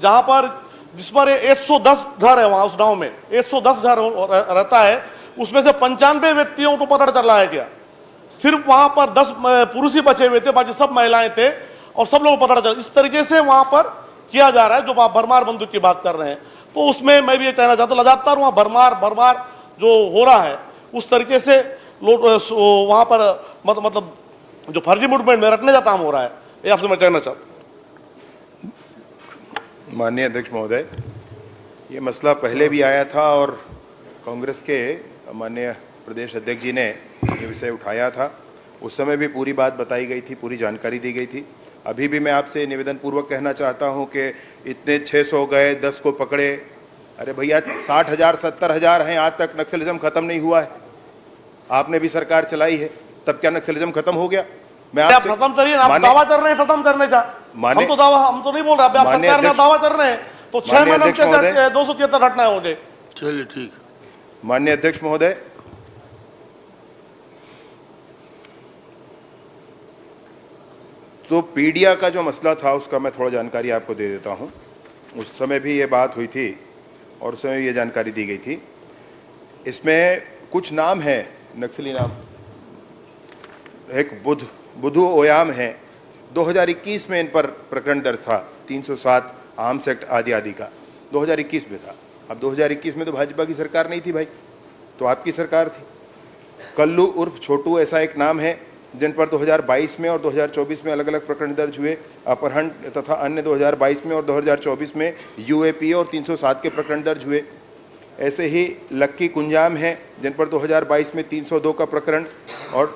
जहां पर जिस पर 110 घर है, वहां उस गांव में 110 घर रहता है, उसमें से 95 व्यक्तियों को पकड़ कर लाया गया। सिर्फ वहां पर 10 पुरुष ही बचे हुए थे, बाकी सब महिलाएं थे और सब लोग पकड़ कर। इस तरीके से वहां पर किया जा रहा है। जो आप भरमार बंदूक की बात कर रहे हैं, तो उसमें मैं भी ये कहना चाहता हूँ, लगातार वहां भरमार जो हो रहा है, उस तरीके से लोग वहां पर मतलब जो फर्जी मुठभेड़ में रखने का काम हो रहा है, ये आपसे मैं कहना चाहता हूँ। माननीय अध्यक्ष महोदय, ये मसला पहले भी आया था और कांग्रेस के माननीय प्रदेश अध्यक्ष जी ने ये विषय उठाया था। उस समय भी पूरी बात बताई गई थी, पूरी जानकारी दी गई थी। अभी भी मैं आपसे निवेदन पूर्वक कहना चाहता हूं कि इतने 600 गए, 10 को पकड़े। अरे भैया 60,000 70,000 हैं, आज तक नक्सलिज्म खत्म नहीं हुआ है। आपने भी सरकार चलाई है, तब क्या नक्सलिज्म खत्म हो गया? मैं आप खत्म करिए, आप दावा कर रहे हैं खत्म करने का। हम तो नहीं बोल रहे, आप सरकार ने दावा कर रहे हैं, तो 6 महीने में कैसे 273 घटनाएं हो गई? चलिए ठीक। माननीय अध्यक्ष महोदय, तो पीडिया का जो मसला था उसका मैं थोड़ा जानकारी आपको दे देता हूं। उस समय भी ये बात हुई थी और उस समय ये जानकारी दी गई थी। इसमें कुछ नाम है, नक्सली नाम, एक बुध बुधू ओयाम हैं, 2021 में इन पर प्रकरण दर्ज था 307 आर्म्स एक्ट आदि आदि का, 2021 में था। अब 2021 में तो भाजपा की सरकार नहीं थी भाई, तो आपकी सरकार थी। कल्लू उर्फ छोटू ऐसा एक नाम है जिन पर 2022 में और 2024 में अलग अलग प्रकरण दर्ज हुए। अपहरण तथा अन्य 2022 में और 2024 में यूएपी और 307 के प्रकरण दर्ज हुए। ऐसे ही लक्की कुंजाम हैं जिन पर 2022 में 302 का प्रकरण और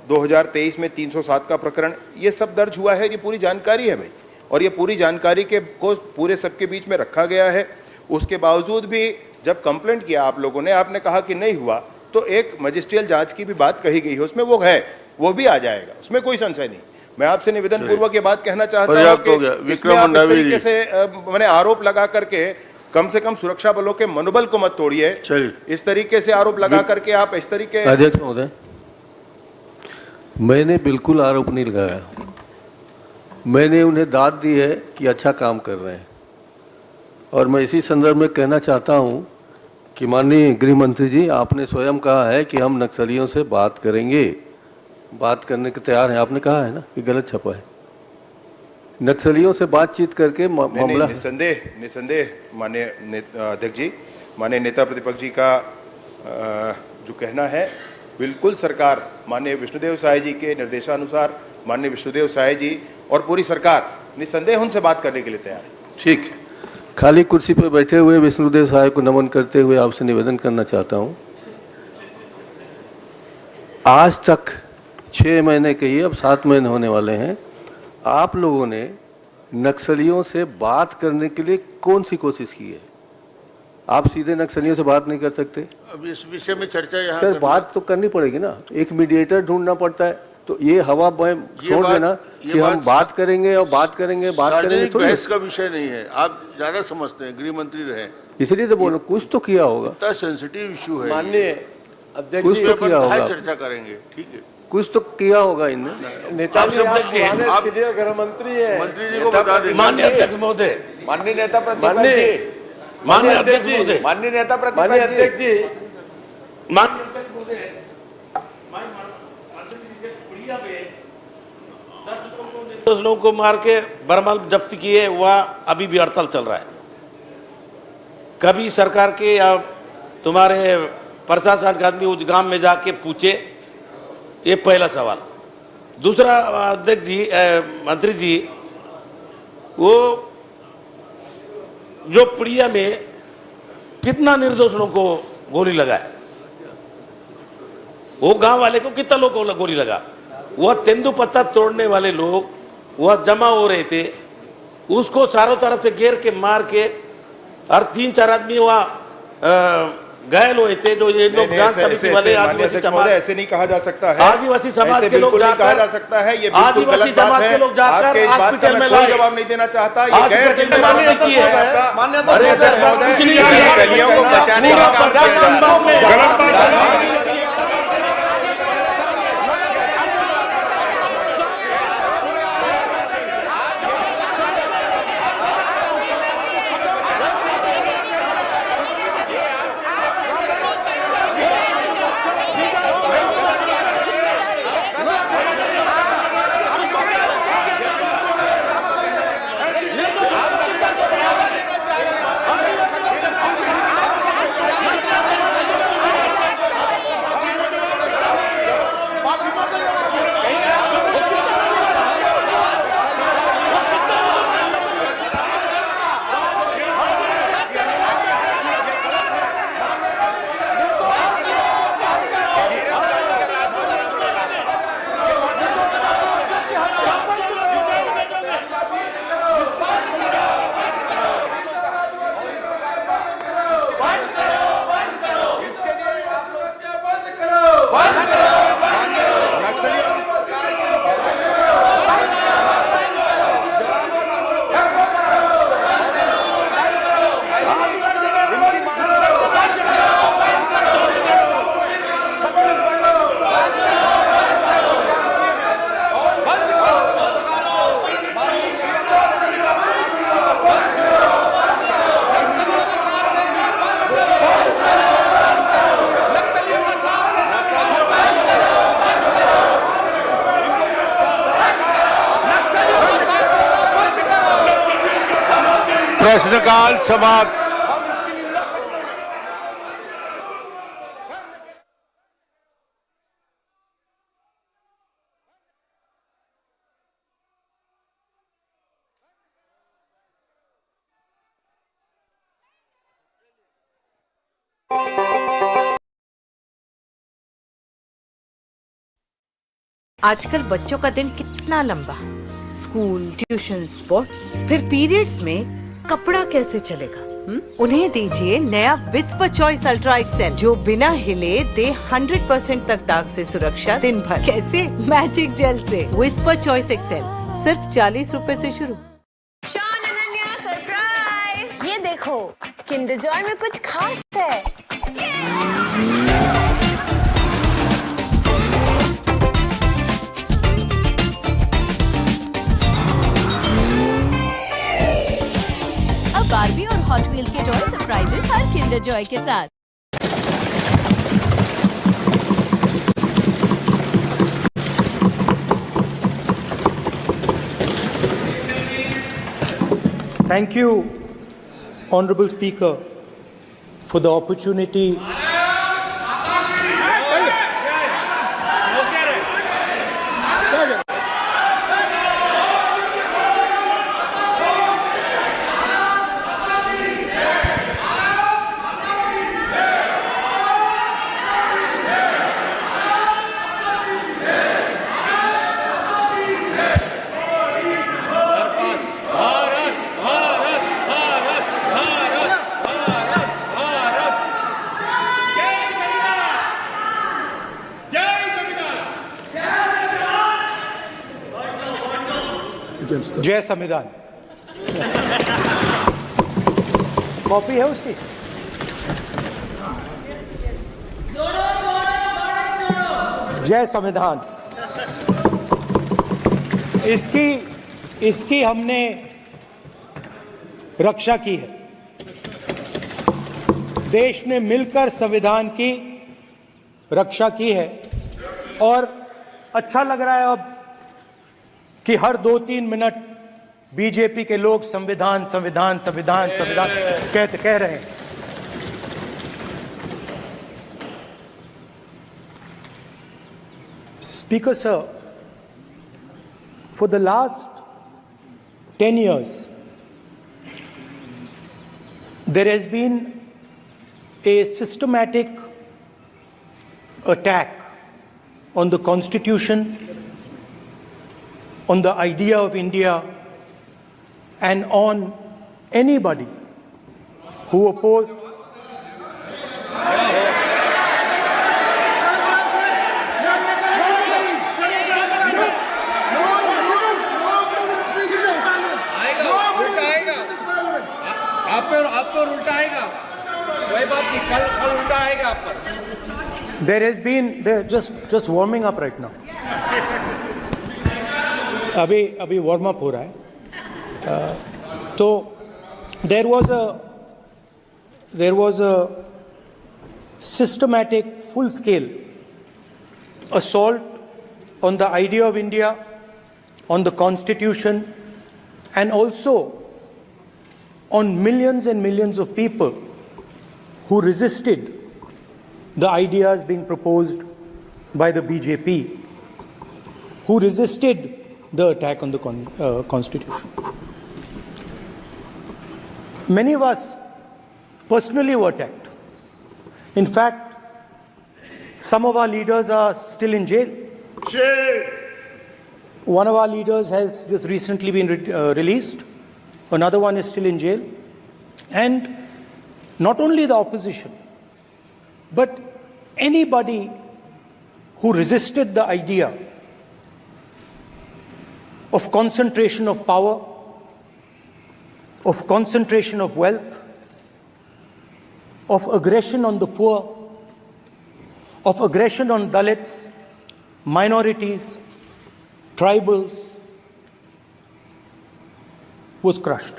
2023 में 307 का प्रकरण, ये सब दर्ज हुआ है। ये पूरी जानकारी है भाई, और ये पूरी जानकारी को पूरे सबके बीच में रखा गया है। उसके बावजूद भी जब कंप्लेंट किया आप लोगों ने, आपने कहा कि नहीं हुआ, तो एक मजिस्ट्रियल जांच की भी बात कही गई है, उसमें वो है, वो भी आ जाएगा, उसमें कोई संशय नहीं। मैं आपसे निवेदन पूर्वक ये बात कहना चाहता हूँ कि इसमें आप इस तरीके से मैंने आरोप लगा करके कम से कम सुरक्षा बलों के मनोबल को मत तोड़िए। इस तरीके से आरोप लगा करके आप इस तरीके। अध्यक्ष महोदय, मैंने बिल्कुल आरोप नहीं लगाया, मैंने उन्हें दाद दी है कि अच्छा काम कर रहे हैं। और मैं इसी संदर्भ में कहना चाहता हूं कि माननीय गृह मंत्री जी, आपने स्वयं कहा है कि हम नक्सलियों से बात करेंगे, बात करने के तैयार हैं, आपने कहा है ना कि गलत छपा है। नक्सलियों से बातचीत करके मामला निसंदेह माननीय अध्यक्ष जी, माननीय नेता प्रतिपक्ष जी का जो कहना है, बिल्कुल सरकार माननीय विष्णुदेव साय जी के निर्देशानुसार माननीय विष्णुदेव साय जी और पूरी सरकार निसंदेह उनसे बात करने के लिए तैयार है। ठीक, खाली कुर्सी पर बैठे हुए विष्णुदेव साय को नमन करते हुए आपसे निवेदन करना चाहता हूं, आज तक 6 महीने कहिए, अब 7 महीने होने वाले हैं, आप लोगों ने नक्सलियों से बात करने के लिए कौन सी कोशिश की है? आप सीधे नक्सलियों से बात नहीं कर सकते। अब इस विषय में चर्चा यहाँ सर बात तो करनी पड़ेगी ना, एक मीडिएटर ढूंढना पड़ता है। तो ये हवा छोड़ देना कि हम बात करेंगे और बात करेंगे बहस का विषय नहीं है, आप ज्यादा समझते हैं, गृह मंत्री रहे इसलिए तो बोलो, कुछ तो किया होगा। इतना सेंसिटिव इशू है, माननीय अध्यक्ष कुछ तो किया होगा, चर्चा करेंगे, ठीक है, कुछ तो किया होगा इनने। नेता जी आप सीनियर गृह मंत्री हैं, मंत्री जी को बता दें। माननीय अध्यक्ष महोदय, माननीय नेता प्रतिपक्ष जी, माननीय अध्यक्ष महोदय, माननीय नेता माननीय अध्यक्ष जी, माननीय अध्यक्ष महोदय, दस लोगों को मार के बरमाल जब्त किए, वह अभी भी हड़ताल चल रहा है। कभी सरकार के या तुम्हारे प्रशासन के आदमी उस गांव में जाके पूछे, ये पहला सवाल। दूसरा अध्यक्ष जी, मंत्री जी, वो जो प्रिया में कितना निर्दोष लोगों को गोली लगाए, वो गांव वाले को कितना लोगों को गोली लगा, वह तेंदुपत्ता तोड़ने वाले लोग वह जमा हो रहे थे, उसको चारों तरफ से घेर के मार के, और 3-4 आदमी वहाँ घायल हुए थे। जो ये लोग जांच समिति वाले आदिवासी समाज, ऐसे नहीं कहा जा सकता है, आदिवासी समाज के लोग जाकर कहा जा सकता है, ये आदिवासी समाज के लोग जाकर हॉस्पिटल में लाए, जवाब नहीं देना चाहता, ये गैर को बचाने का प्रश्नकाल समाप्त। आजकल बच्चों का दिन कितना लंबा, स्कूल, ट्यूशन, स्पोर्ट्स, फिर पीरियड्स में कपड़ा कैसे चलेगा? उन्हें दीजिए नया विस्पर चॉइस अल्ट्रा एक्सेल, जो बिना हिले दे 100% तक दाग से सुरक्षा दिन भर। कैसे? मैजिक जेल से। विस्पर चॉइस एक्सेल सिर्फ 40 रुपए से शुरू। शान अनन्या सरप्राइज, ये देखो किंडर जॉय में कुछ खास है। बारबी और हॉट व्हील्स के टॉय सरप्राइजेस हर किंडर जॉय के साथ। Thank you, Honorable Speaker, for the opportunity जय संविधान। कॉपी है उसकी? जय संविधान। इसकी हमने रक्षा की है। देश ने मिलकर संविधान की रक्षा की है और अच्छा लग रहा है अब कि हर 2-3 मिनट बीजेपी के लोग संविधान संविधान संविधान संविधान कह रहे हैं। Speaker sir, for the last 10 years, there has been a systematic attack on the Constitution, on the idea of India, and on anybody who opposed There has been just warming up right now. अभी वार्म अप हो रहा है। तो there was a systematic, full-scale assault on the idea of India, on the Constitution, and also on millions and millions of people who resisted the ideas being proposed by the BJP, who resisted the attack on the Constitution. Many of us personally were attacked. In fact, some of our leaders are still in jail. One of our leaders has just recently been released. Another one is still in jail. And not only the opposition, but anybody who resisted the idea of concentration of power, of concentration of wealth, of aggression on the poor, of aggression on Dalits, minorities, tribals, was crushed.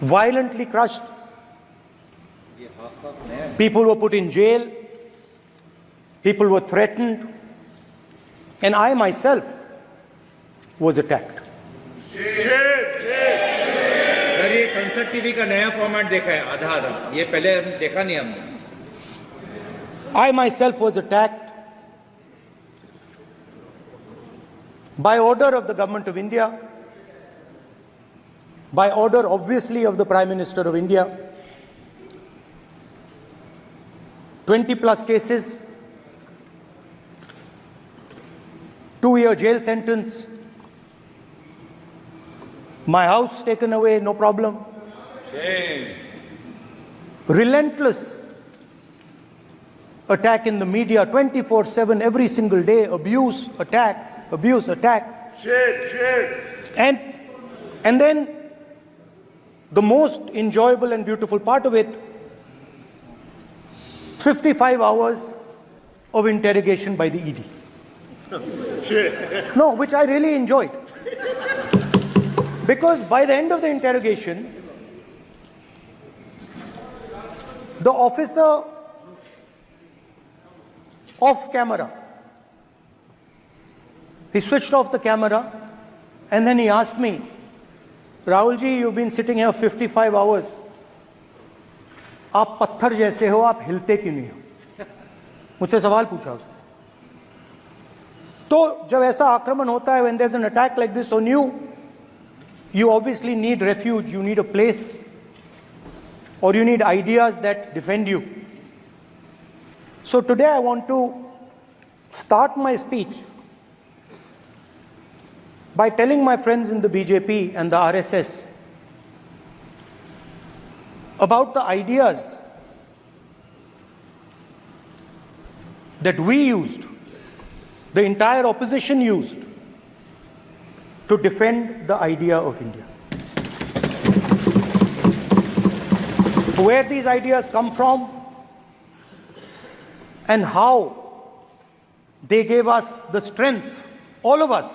Violently crushed. People were put in jail. People were threatened. And I myself was attacked. संसद टीवी का नया फॉर्मेट देखा है, आधा आधा, ये पहले देखा नहीं हमने। I myself was attacked by order of the government of India, by order obviously of the Prime Minister of India. 20 plus cases, 2-year jail sentence, my house taken away, no problem. Shame. Relentless attack in the media 24/7 every single day, abuse, attack, abuse, attack. Shit. And then the most enjoyable and beautiful part of it, 55 hours of interrogation by the ED. Shit. No, which I really enjoyed. Because by the end of the interrogation, the officer off camera, he switched off the camera and then he asked me, Rahul ji, you've been sitting here 55 hours. आप पत्थर जैसे हो, आप हिलते क्यों नहीं हो? मुझसे सवाल पूछा उसने। तो जब ऐसा आक्रमण होता है, when there's an attack like this on you, you obviously need refuge, you need a place, or you need ideas that defend you. So today I want to start my speech by telling my friends in the BJP and the RSS about the ideas that we used, the entire opposition used, to defend the idea of India. Where these ideas come from and how they gave us the strength, all of us,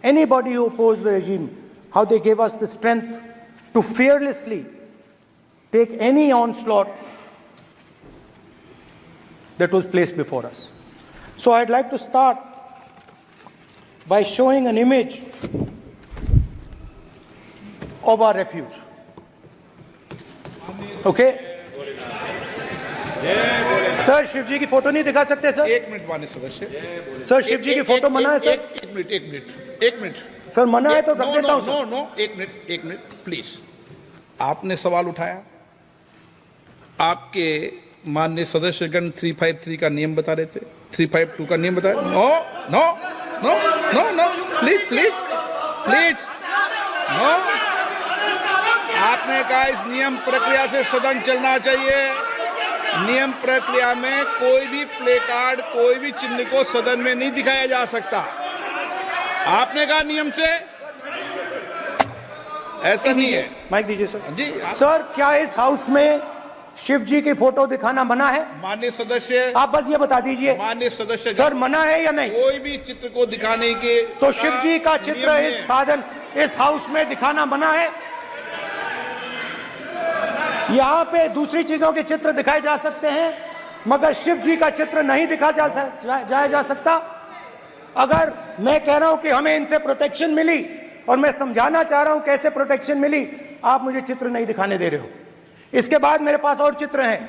anybody who opposed the regime, how they gave us the strength to fearlessly take any onslaught that was placed before us. So I'd like to start by showing an image of our refuge. Okay? Sir Shiv ji की फोटो नहीं दिखा सकते सर? एक मिनट माननीय सदस्य। सर शिव जी की फोटो मना है सर? एक मिनट सर मना है तो रख देता हूं सर। नो एक मिनट प्लीज। आपने सवाल उठाया, आपके माननीय सदस्यगण 353 का नियम बता रहे थे, 352 का नियम बताया। No please no. आपने कहा इस नियम प्रक्रिया से सदन चलना चाहिए। नियम प्रक्रिया में कोई भी प्ले कार्ड, कोई भी चिन्ह को सदन में नहीं दिखाया जा सकता। आपने कहा नियम से, ऐसा नहीं है। माइक दीजिए सर। जी सर, क्या इस हाउस में शिव जी की फोटो दिखाना मना है? माननीय सदस्य, आप बस ये बता दीजिए। माननीय सदस्य सर मना है या नहीं? कोई भी चित्र को दिखाने के तो शिव जी का चित्र इस साधन, इस हाउस में दिखाना मना है। यहाँ पे दूसरी चीजों के चित्र दिखाए जा सकते हैं, मगर शिव जी का चित्र नहीं दिखा जा सकता। अगर मैं कह रहा हूं कि हमें इनसे प्रोटेक्शन मिली और मैं समझाना चाह रहा हूं कैसे प्रोटेक्शन मिली, आप मुझे चित्र नहीं दिखाने दे रहे हो। इसके बाद मेरे पास और चित्र हैं,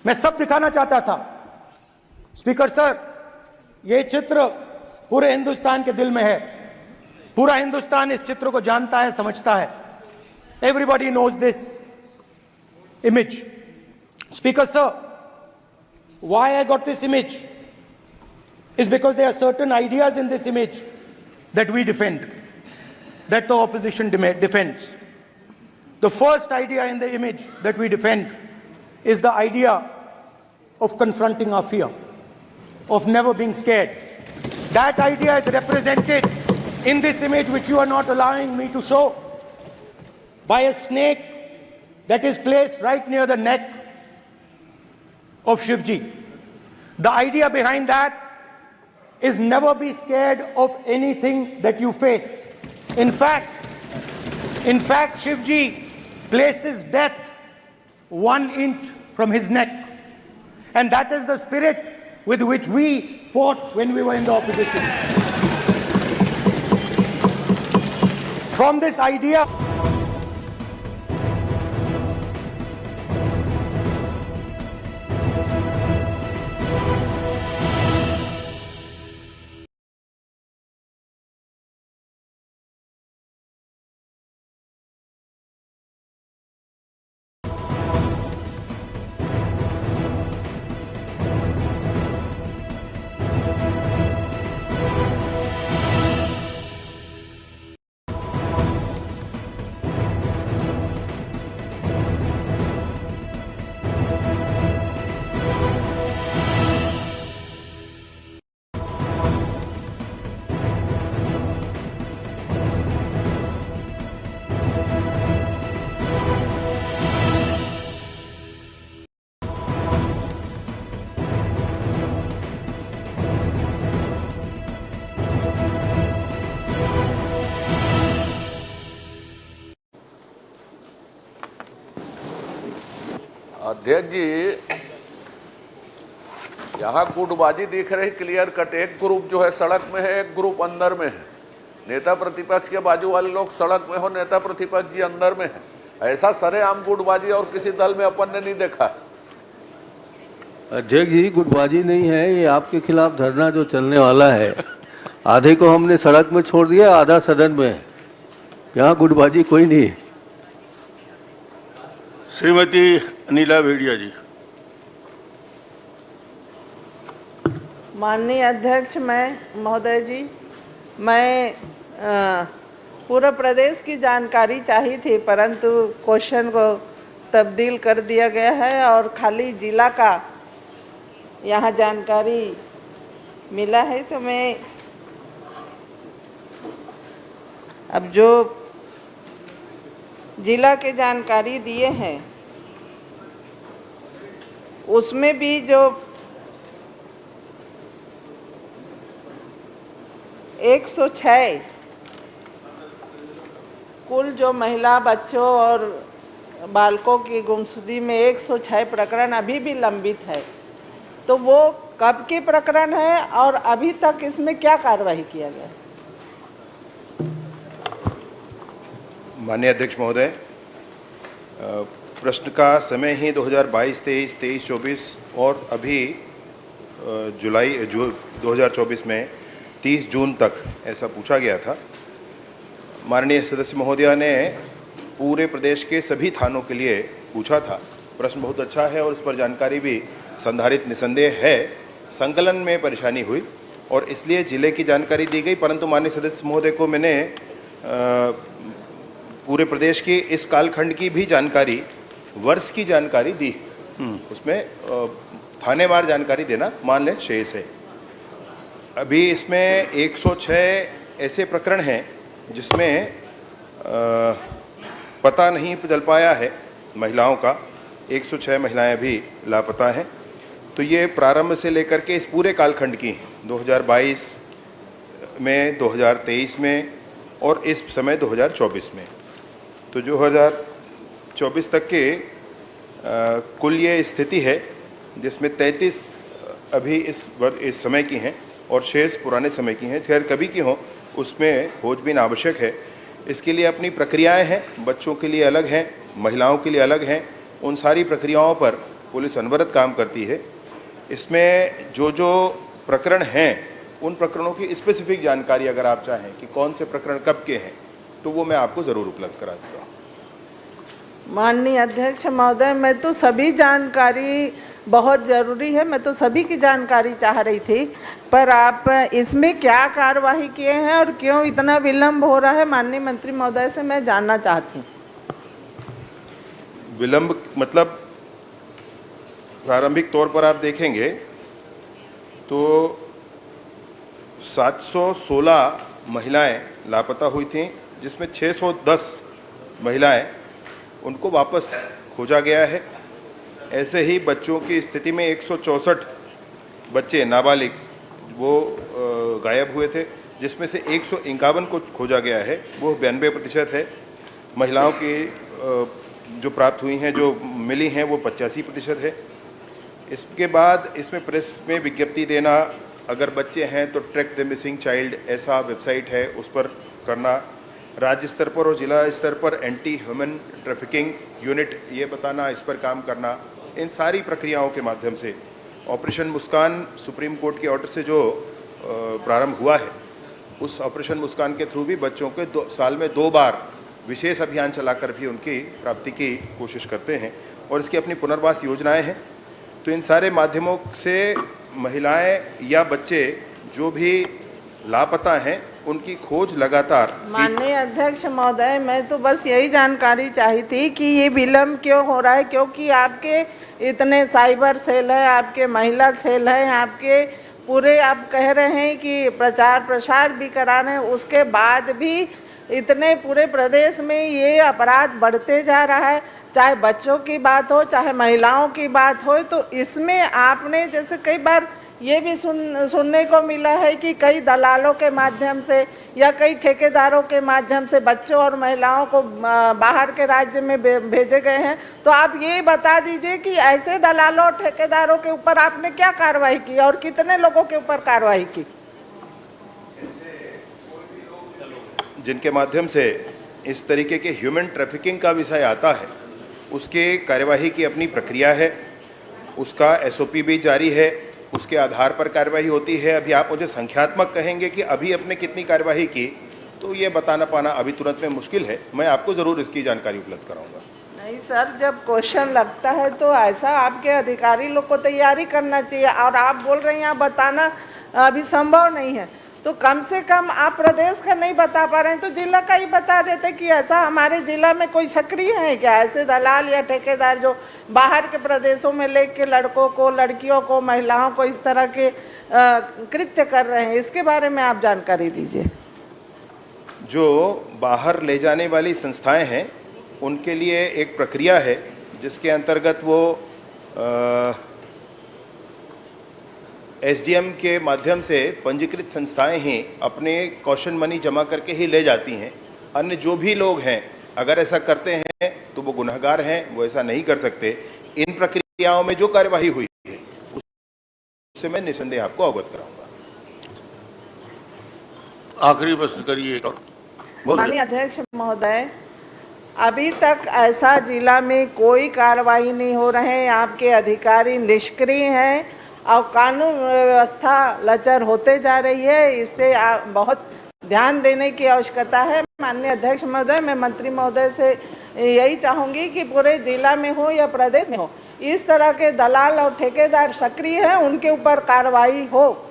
मैं सब दिखाना चाहता था। स्पीकर सर, ये चित्र पूरे हिंदुस्तान के दिल में है। पूरा हिंदुस्तान इस चित्र को जानता है, समझता है। Everybody knows this image. Speaker sir, why I got this image is because there are certain ideas in this image that we defend, that the opposition defends. The first idea in the image that we defend is the idea of confronting our fear, of never being scared. That idea is represented in this image, which you are not allowing me to show, by a snake that is placed right near the neck of Shivji. The idea behind that is never be scared of anything that you face. In fact, Shivji places death 1 inch from his neck. And that is the spirit with which we fought when we were in the opposition. From this idea अध्यक्ष जी, यहाँ गुटबाजी दिख रही क्लियर कट। एक ग्रुप जो है सड़क में है, एक ग्रुप अंदर में है। नेता प्रतिपक्ष के बाजू वाले लोग सड़क में हो, नेता प्रतिपक्ष जी अंदर में है। ऐसा सरेआम गुटबाजी और किसी दल में अपन ने नहीं देखा। अध्यक्ष जी, गुटबाजी नहीं है, ये आपके खिलाफ धरना जो चलने वाला है, आधे को हमने सड़क में छोड़ दिया, आधा सदन में है। यहाँ गुटबाजी कोई नहीं है। श्रीमती अनिला भेड़िया जी। माननीय अध्यक्ष महोदय जी, मैं पूरे प्रदेश की जानकारी चाहिए थी, परंतु क्वेश्चन को तब्दील कर दिया गया है और खाली जिला का यहाँ जानकारी मिला है। तो मैं अब जो जिला के जानकारी दिए हैं उसमें भी जो 106 कुल जो महिला, बच्चों और बालकों की गुमशुदगी में 106 प्रकरण अभी भी लंबित है। तो वो कब के प्रकरण है और अभी तक इसमें क्या कार्रवाई किया गया? माननीय अध्यक्ष महोदय, प्रश्न का समय ही 2022, 23, 24 और अभी जुलाई 2024 में 30 जून तक ऐसा पूछा गया था। माननीय सदस्य महोदया ने पूरे प्रदेश के सभी थानों के लिए पूछा था। प्रश्न बहुत अच्छा है और इस पर जानकारी भी संधारित निसंदेह है। संकलन में परेशानी हुई और इसलिए जिले की जानकारी दी गई, परंतु माननीय सदस्य महोदय को मैंने पूरे प्रदेश की इस कालखंड की भी जानकारी, वर्ष की जानकारी दी। उसमें थानेवार जानकारी देना मान लें शेष है। अभी इसमें 106 ऐसे प्रकरण हैं जिसमें पता नहीं चल पाया है महिलाओं का। 106 महिलाएं भी लापता हैं। तो ये प्रारंभ से लेकर के इस पूरे कालखंड की 2022 में, 2023 में और इस समय 2024 में, तो 2024 तक के कुल ये स्थिति है जिसमें 33 अभी इस समय की हैं और शेष पुराने समय की हैं। खैर कभी की हो उसमें खोजबीन आवश्यक है। इसके लिए अपनी प्रक्रियाएं हैं, बच्चों के लिए अलग हैं, महिलाओं के लिए अलग हैं। उन सारी प्रक्रियाओं पर पुलिस अनवरत काम करती है। इसमें जो जो प्रकरण हैं उन प्रकरणों की स्पेसिफिक जानकारी अगर आप चाहें कि कौन से प्रकरण कब के हैं तो वो मैं आपको ज़रूर उपलब्ध करा देता हूँ। माननीय अध्यक्ष महोदय, मैं तो सभी जानकारी बहुत ज़रूरी है, मैं तो सभी की जानकारी चाह रही थी, पर आप इसमें क्या कार्रवाई किए हैं और क्यों इतना विलंब हो रहा है, माननीय मंत्री महोदय से मैं जानना चाहती हूँ। विलंब मतलब प्रारंभिक तौर पर आप देखेंगे तो 716 महिलाएं लापता हुई थीं, जिसमें 610 महिलाएं उनको वापस खोजा गया है। ऐसे ही बच्चों की स्थिति में 164 बच्चे नाबालिग वो गायब हुए थे, जिसमें से 151 को खोजा गया है, वो 92% है। महिलाओं की जो प्राप्त हुई हैं, जो मिली हैं, वो 85% है। इसके बाद इसमें प्रेस में विज्ञप्ति देना, अगर बच्चे हैं तो ट्रैक द मिसिंग चाइल्ड ऐसा वेबसाइट है, उस पर करना। राज्य स्तर पर और जिला स्तर पर एंटी ह्यूमन ट्रैफिकिंग यूनिट ये बताना, इस पर काम करना। इन सारी प्रक्रियाओं के माध्यम से ऑपरेशन मुस्कान सुप्रीम कोर्ट के ऑर्डर से जो प्रारंभ हुआ है, उस ऑपरेशन मुस्कान के थ्रू भी बच्चों के साल में 2 बार विशेष अभियान चलाकर भी उनकी प्राप्ति की कोशिश करते हैं और इसकी अपनी पुनर्वास योजनाएं हैं। तो इन सारे माध्यमों से महिलाएं या बच्चे जो भी लापता हैं उनकी खोज लगातार। माननीय अध्यक्ष महोदय, मैं तो बस यही जानकारी चाहिए थी कि ये विलम्ब क्यों हो रहा है, क्योंकि आपके इतने साइबर सेल है, आपके महिला सेल है, आपके पूरे आप कह रहे हैं कि प्रचार प्रसार भी करा रहे हैं, उसके बाद भी इतने पूरे प्रदेश में ये अपराध बढ़ते जा रहा है। चाहे बच्चों की बात हो, चाहे महिलाओं की बात हो, तो इसमें आपने जैसे कई बार ये भी सुनने को मिला है कि कई दलालों के माध्यम से या कई ठेकेदारों के माध्यम से बच्चों और महिलाओं को बाहर के राज्य में भेजे गए हैं। तो आप ये बता दीजिए कि ऐसे दलालों और ठेकेदारों के ऊपर आपने क्या कार्रवाई की और कितने लोगों के ऊपर कार्रवाई की? जिनके माध्यम से इस तरीके के ह्यूमन ट्रैफिकिंग का विषय आता है, उसके कार्यवाही की अपनी प्रक्रिया है, उसका एसओपी भी जारी है, उसके आधार पर कार्रवाई होती है। अभी आप मुझे संख्यात्मक कहेंगे कि अभी अपने कितनी कार्रवाई की, तो ये बताना पाना अभी तुरंत में मुश्किल है। मैं आपको ज़रूर इसकी जानकारी उपलब्ध कराऊंगा। नहीं सर, जब क्वेश्चन लगता है तो ऐसा आपके अधिकारी लोग को तैयारी करना चाहिए, और आप बोल रहे हैं यहाँ बताना अभी संभव नहीं है, तो कम से कम आप प्रदेश का नहीं बता पा रहे हैं तो जिला का ही बता देते कि ऐसा हमारे जिला में कोई सक्रिय है क्या, ऐसे दलाल या ठेकेदार जो बाहर के प्रदेशों में लेके लड़कों को, लड़कियों को, महिलाओं को इस तरह के कृत्य कर रहे हैं। इसके बारे में आप जानकारी दीजिए। जो बाहर ले जाने वाली संस्थाएं हैं उनके लिए एक प्रक्रिया है जिसके अंतर्गत वो एसडीएम के माध्यम से पंजीकृत संस्थाएं ही अपने कॉशन मनी जमा करके ही ले जाती हैं। अन्य जो भी लोग हैं अगर ऐसा करते हैं तो वो गुनहगार हैं, वो ऐसा नहीं कर सकते। इन प्रक्रियाओं में जो कार्यवाही हुई है उससे मैं निसंदेह आपको अवगत कराऊंगा। आखिरी प्रश्न करिए। माननीय अध्यक्ष महोदय, अभी तक ऐसा जिला में कोई कार्रवाई नहीं हो रहे हैं, आपके अधिकारी निष्क्रिय हैं और कानून व्यवस्था लचर होते जा रही है। इससे बहुत ध्यान देने की आवश्यकता है। माननीय अध्यक्ष महोदय, मैं मंत्री महोदय से यही चाहूँगी कि पूरे जिला में हो या प्रदेश में हो, इस तरह के दलाल और ठेकेदार सक्रिय हैं, उनके ऊपर कार्रवाई हो।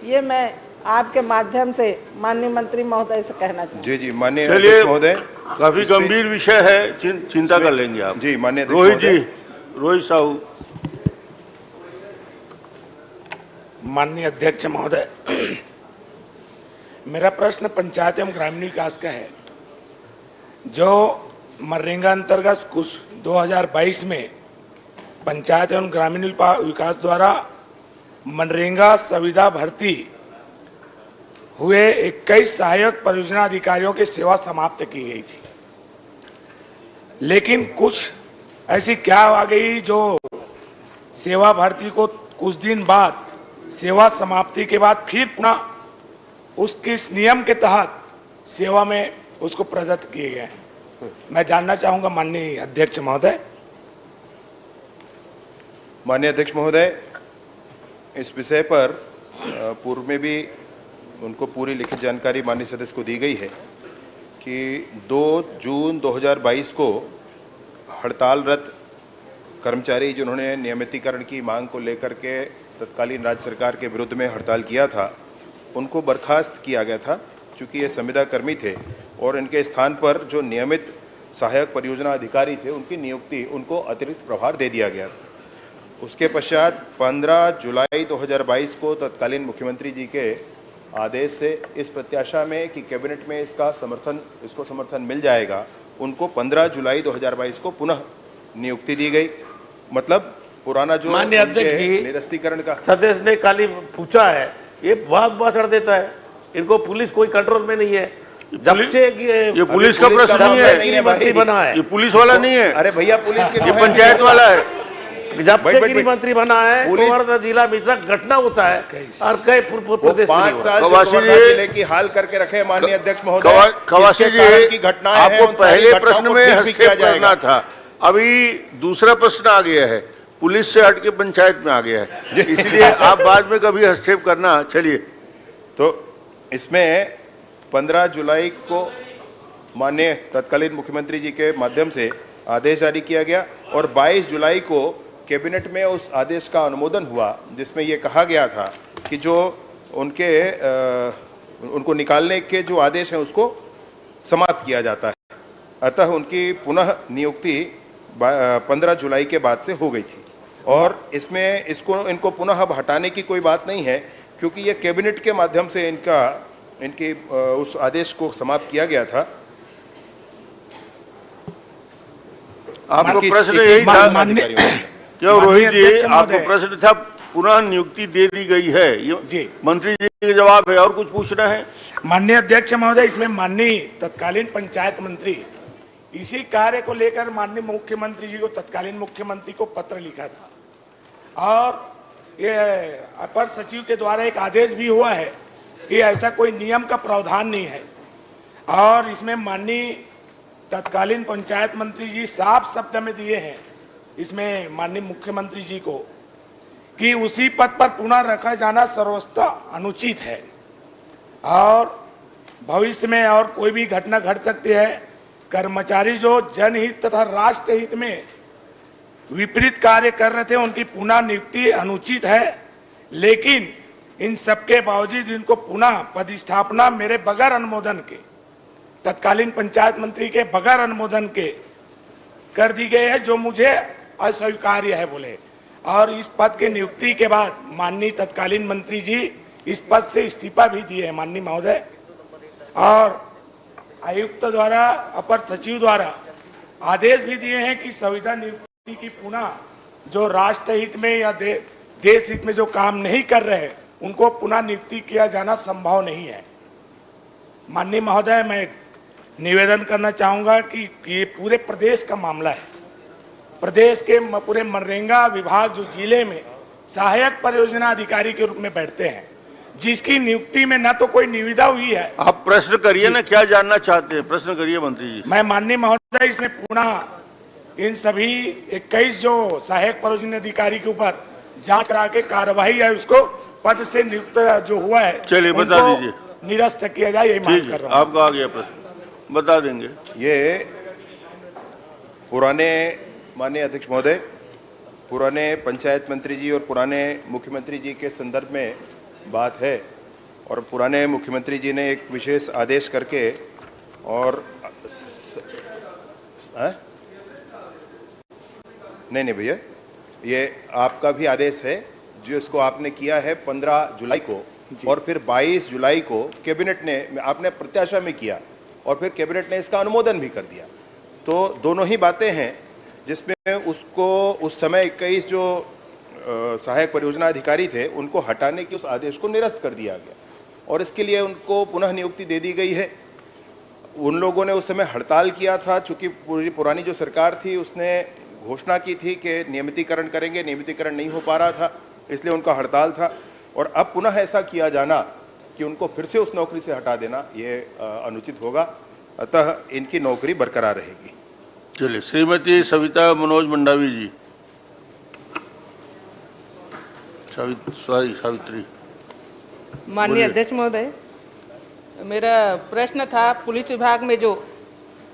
ये मैं आपके माध्यम से माननीय मंत्री महोदय से कहना चाहूँगी। जी जी, माननीय अध्यक्ष महोदय, काफी गंभीर विषय है, चिंता कर लेंगे आप। जी माननीय रोहित जी, रोहित साहू। माननीय अध्यक्ष महोदय, मेरा प्रश्न पंचायत एवं ग्रामीण विकास का है। जो मनरेगा अंतर्गत कुछ 2022 में पंचायत एवं ग्रामीण विकास द्वारा मनरेगा संविदा भर्ती हुए 21 सहायक परियोजना अधिकारियों की सेवा समाप्त की गई थी, लेकिन कुछ ऐसी क्या आ गई जो सेवा भर्ती को कुछ दिन बाद सेवा समाप्ति के बाद फिर पुनः उसके इस नियम के तहत सेवा में उसको प्रदत्त किए गए हैं। मैं जानना चाहूंगा माननीय अध्यक्ष महोदय। माननीय अध्यक्ष महोदय, इस विषय पर पूर्व में भी उनको पूरी लिखित जानकारी माननीय सदस्य को दी गई है कि 2 जून 2022 को हड़तालरत कर्मचारी जिन्होंने नियमितीकरण की मांग को लेकर के तत्कालीन राज्य सरकार के विरुद्ध में हड़ताल किया था, उनको बर्खास्त किया गया था। चूँकि ये संविदा कर्मी थे और इनके स्थान पर जो नियमित सहायक परियोजना अधिकारी थे उनकी नियुक्ति उनको अतिरिक्त प्रभार दे दिया गया था। उसके पश्चात 15 जुलाई 2022 को तत्कालीन मुख्यमंत्री जी के आदेश से इस प्रत्याशा में कि कैबिनेट में इसको समर्थन मिल जाएगा, उनको 15 जुलाई 2022 को पुनः नियुक्ति दी गई। मतलब पुराना जो माननीय अध्यक्ष जी, निरस्तीकरण का सदस्य ने खाली पूछा है, ये बहुत भाषण देता है। इनको पुलिस कोई कंट्रोल में नहीं है। जब से ये पुलिस का प्रश्न नहीं है, मंत्री बना है, ये पुलिस वाला नहीं है। अरे भैया, पुलिस के ये पंचायत वाला है। जब से गृह मंत्री बना है गोवर्धन जिला में इतना घटना होता है और कई प्रदेश 5 साल जिले की हाल करके रखे। माननीय अध्यक्ष महोदय, कवासी जी की घटनाएं आपको पहले प्रश्न में हस्तक्षेप करना था, अभी दूसरा प्रश्न आ गया है, पुलिस से हट के पंचायत में आ गया है, इसलिए आप बाद में कभी हस्तक्षेप करना। चलिए, तो इसमें 15 जुलाई को माननीय तत्कालीन मुख्यमंत्री जी के माध्यम से आदेश जारी किया गया और 22 जुलाई को कैबिनेट में उस आदेश का अनुमोदन हुआ, जिसमें ये कहा गया था कि जो उनको निकालने के जो आदेश हैं उसको समाप्त किया जाता है। अतः उनकी पुनः नियुक्ति 15 जुलाई के बाद से हो गई थी और इसमें इनको पुनः अब हटाने की कोई बात नहीं है, क्योंकि ये कैबिनेट के माध्यम से इनकी उस आदेश को समाप्त किया गया था। आपको प्रश्न यही था क्यों रोहित जी? आपको प्रश्न था पुनः नियुक्ति दे दी गई है, ये जी मंत्री जी के जवाब है। और कुछ पूछना है? माननीय अध्यक्ष महोदय, इसमें माननीय तत्कालीन पंचायत मंत्री इसी कार्य को लेकर माननीय मुख्यमंत्री जी को, तत्कालीन मुख्यमंत्री को पत्र लिखा था और ये अपर सचिव के द्वारा एक आदेश भी हुआ है कि ऐसा कोई नियम का प्रावधान नहीं है। और इसमें माननीय तत्कालीन पंचायत मंत्री जी साफ शब्द में दिए हैं इसमें माननीय मुख्यमंत्री जी को कि उसी पद पर पुनः रखा जाना सर्वथा अनुचित है और भविष्य में और कोई भी घटना घट सकती है। कर्मचारी जो जनहित तथा राष्ट्र हित में विपरीत कार्य कर रहे थे उनकी पुनः नियुक्ति अनुचित है, लेकिन इन सबके बावजूद इनको पुनः पदस्थापना मेरे बगैर अनुमोदन के, तत्कालीन पंचायत मंत्री के बगैर अनुमोदन के कर दी गई है, जो मुझे अस्वीकार्य है बोले। और इस पद की नियुक्ति के बाद माननीय तत्कालीन मंत्री जी इस पद से इस्तीफा भी दिए हैं माननीय महोदय, और आयुक्त द्वारा, अपर सचिव द्वारा आदेश भी दिए हैं कि संविदा नियुक्ति की पुनः जो राष्ट्र हित में या देश हित में जो काम नहीं कर रहे उनको पुनः नियुक्ति किया जाना संभव नहीं है। माननीय महोदय, मैं निवेदन करना चाहूंगा कि ये पूरे प्रदेश का मामला है। प्रदेश के पूरे मनरेगा विभाग जो जिले में सहायक परियोजना अधिकारी के रूप में बैठते हैं, जिसकी नियुक्ति में न तो कोई निविदा हुई है। आप प्रश्न करिए ना, क्या जानना चाहते हैं, प्रश्न करिए मंत्री जी। मैं माननीय महोदय इसमें पुनः इन सभी 21 जो सहायक परियोजना अधिकारी के ऊपर जांच करा के कार्रवाई है, उसको पद से नियुक्त जो हुआ है चलिए बता दीजिए, निरस्त किया जाए, यही मांग कर रहा हूं। आपका आ गया प्रश्न, बता देंगे। ये पुराने माननीय अध्यक्ष महोदय, पुराने पंचायत मंत्री जी और पुराने मुख्यमंत्री जी के संदर्भ में बात है और पुराने मुख्यमंत्री जी ने एक विशेष आदेश करके और नहीं भैया, ये आपका भी आदेश है जो इसको आपने किया है 15 जुलाई को और फिर 22 जुलाई को कैबिनेट ने, आपने प्रत्याशा में किया और फिर कैबिनेट ने इसका अनुमोदन भी कर दिया। तो दोनों ही बातें हैं जिसमें उसको उस समय 21 जो सहायक परियोजना अधिकारी थे उनको हटाने के उस आदेश को निरस्त कर दिया गया और इसके लिए उनको पुनः नियुक्ति दे दी गई है। उन लोगों ने उस समय हड़ताल किया था, चूंकि पूरी पुरानी जो सरकार थी उसने घोषणा की थी कि नियमितीकरण करेंगे, नियमितीकरण नहीं हो पा रहा था, इसलिए उनका हड़ताल था। और अब पुनः ऐसा किया जाना कि उनको फिर से उस नौकरी से हटा देना, ये अनुचित होगा, अतः इनकी नौकरी बरकरार रहेगी। चलिए, श्रीमती सविता मनोज मंडावी जी। सावित्री। माननीय अध्यक्ष महोदय, मेरा प्रश्न था पुलिस विभाग में जो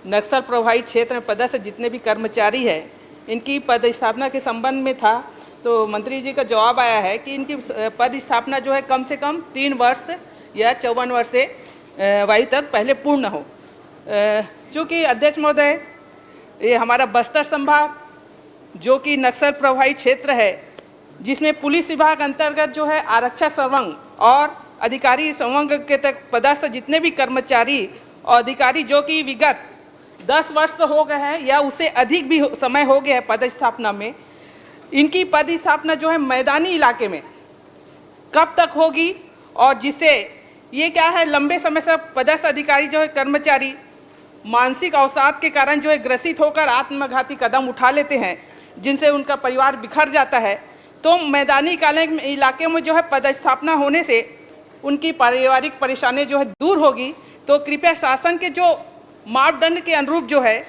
नक्सल प्रभावित क्षेत्र में पदस्थ जितने भी कर्मचारी हैं इनकी पदस्थापना के संबंध में था। तो मंत्री जी का जवाब आया है कि इनकी पदस्थापना जो है कम से कम 3 वर्ष या 54 वर्ष से वायु तक पहले पूर्ण हो। चूँकि अध्यक्ष महोदय, ये हमारा बस्तर संभाग जो कि नक्सल प्रभावित क्षेत्र है, जिसमें पुलिस विभाग अंतर्गत जो है आरक्षक संवर्ग और अधिकारी संवर्ग के तक पदस्थ जितने भी कर्मचारी और अधिकारी जो कि विगत 10 वर्ष हो गए हैं या उससे अधिक भी समय हो गया है पदस्थापना में, इनकी पदस्थापना जो है मैदानी इलाके में कब तक होगी? और जिससे ये क्या है, लंबे समय से पदस्थ अधिकारी जो है कर्मचारी मानसिक अवसाद के कारण जो है ग्रसित होकर आत्मघाती कदम उठा लेते हैं, जिनसे उनका परिवार बिखर जाता है। तो मैदानी इलाके में जो है पदस्थापना होने से उनकी पारिवारिक परेशानी जो है दूर होगी। तो कृपया शासन के जो मापदंड के अनुरूप जो है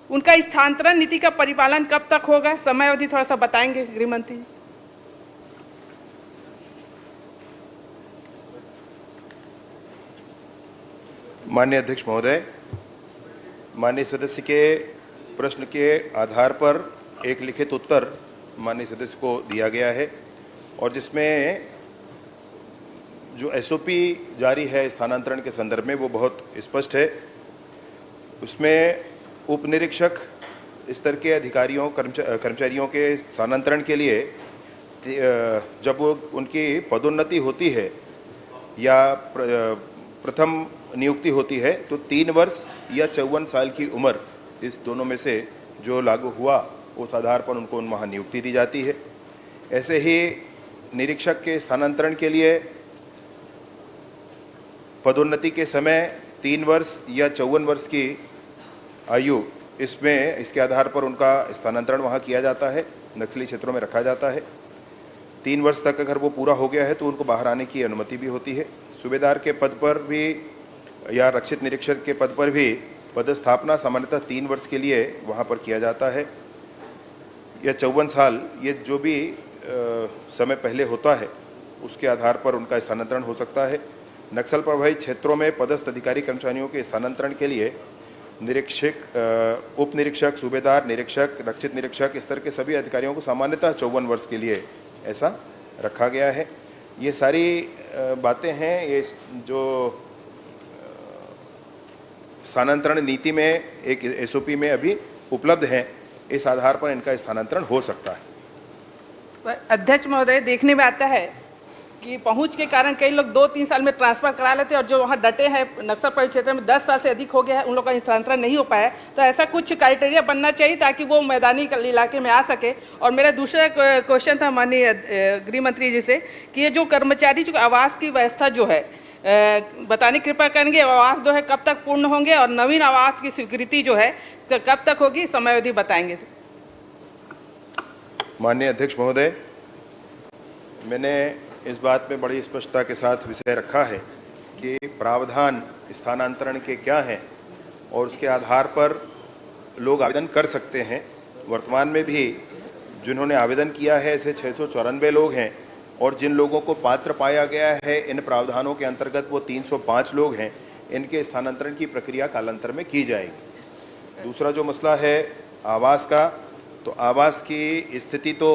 उनका स्थानांतरण नीति का परिपालन कब तक होगा, समय अवधि थोड़ा सा बताएंगे गृह मंत्री? माननीय अध्यक्ष महोदय, माननीय सदस्य के प्रश्न के आधार पर एक लिखित उत्तर माननीय सदस्य को दिया गया है और जिसमें जो एसओपी जारी है स्थानांतरण के संदर्भ में वो बहुत स्पष्ट है। उसमें उप निरीक्षक स्तर के अधिकारियों कर्मचारियों के स्थानांतरण के लिए जब उनकी पदोन्नति होती है या प्रथम नियुक्ति होती है तो 3 वर्ष या 54 साल की उम्र, इस दोनों में से जो लागू हुआ उस आधार पर उनको वहाँ नियुक्ति दी जाती है। ऐसे ही निरीक्षक के स्थानांतरण के लिए पदोन्नति के समय 3 वर्ष या 54 वर्ष की आयु, इसके आधार पर उनका स्थानांतरण वहाँ किया जाता है, नक्सली क्षेत्रों में रखा जाता है। 3 वर्ष तक अगर वो पूरा हो गया है तो उनको बाहर आने की अनुमति भी होती है। सूबेदार के पद पर भी या रक्षित निरीक्षक के पद पर भी पदस्थापना सामान्यतः 3 वर्ष के लिए वहाँ पर किया जाता है, या 54 साल, ये जो भी समय पहले होता है उसके आधार पर उनका स्थानांतरण हो सकता है। नक्सल प्रभावित क्षेत्रों में पदस्थ अधिकारी कर्मचारियों के स्थानांतरण के लिए निरीक्षक, उप निरीक्षक, सूबेदार, निरीक्षक, रक्षित निरीक्षक, इस तरह के सभी अधिकारियों को सामान्यतः 54 वर्ष के लिए ऐसा रखा गया है। ये सारी बातें हैं, ये जो स्थानांतरण नीति में एक एसओपी में अभी उपलब्ध हैं, इस आधार पर इनका स्थानांतरण हो सकता है। अध्यक्ष महोदय, देखने में आता है कि पहुंच के कारण कई लोग 2-3 साल में ट्रांसफर करा लेते हैं और जो वहाँ डटे हैं नक्सल प्रभावित क्षेत्र में 10 साल से अधिक हो गया है, उन लोगों का स्थानांतरण नहीं हो पाया। तो ऐसा कुछ क्राइटेरिया बनना चाहिए ताकि वो मैदानी इलाके में आ सके। और मेरा दूसरा क्वेश्चन था माननीय गृह मंत्री जी से कि ये जो कर्मचारी जो आवास की व्यवस्था जो है बताने कृपा करेंगे, आवास जो है कब तक पूर्ण होंगे और नवीन आवास की स्वीकृति जो है कब तक होगी, समय अवधि बताएंगे। माननीय अध्यक्ष महोदय, मैंने इस बात में बड़ी स्पष्टता के साथ विषय रखा है कि प्रावधान स्थानांतरण के क्या हैं और उसके आधार पर लोग आवेदन कर सकते हैं। वर्तमान में भी जिन्होंने आवेदन किया है ऐसे 694 लोग हैं और जिन लोगों को पात्र पाया गया है इन प्रावधानों के अंतर्गत वो 305 लोग हैं। इनके स्थानांतरण की प्रक्रिया कालांतर में की जाएगी। दूसरा जो मसला है आवास का, तो आवास की स्थिति तो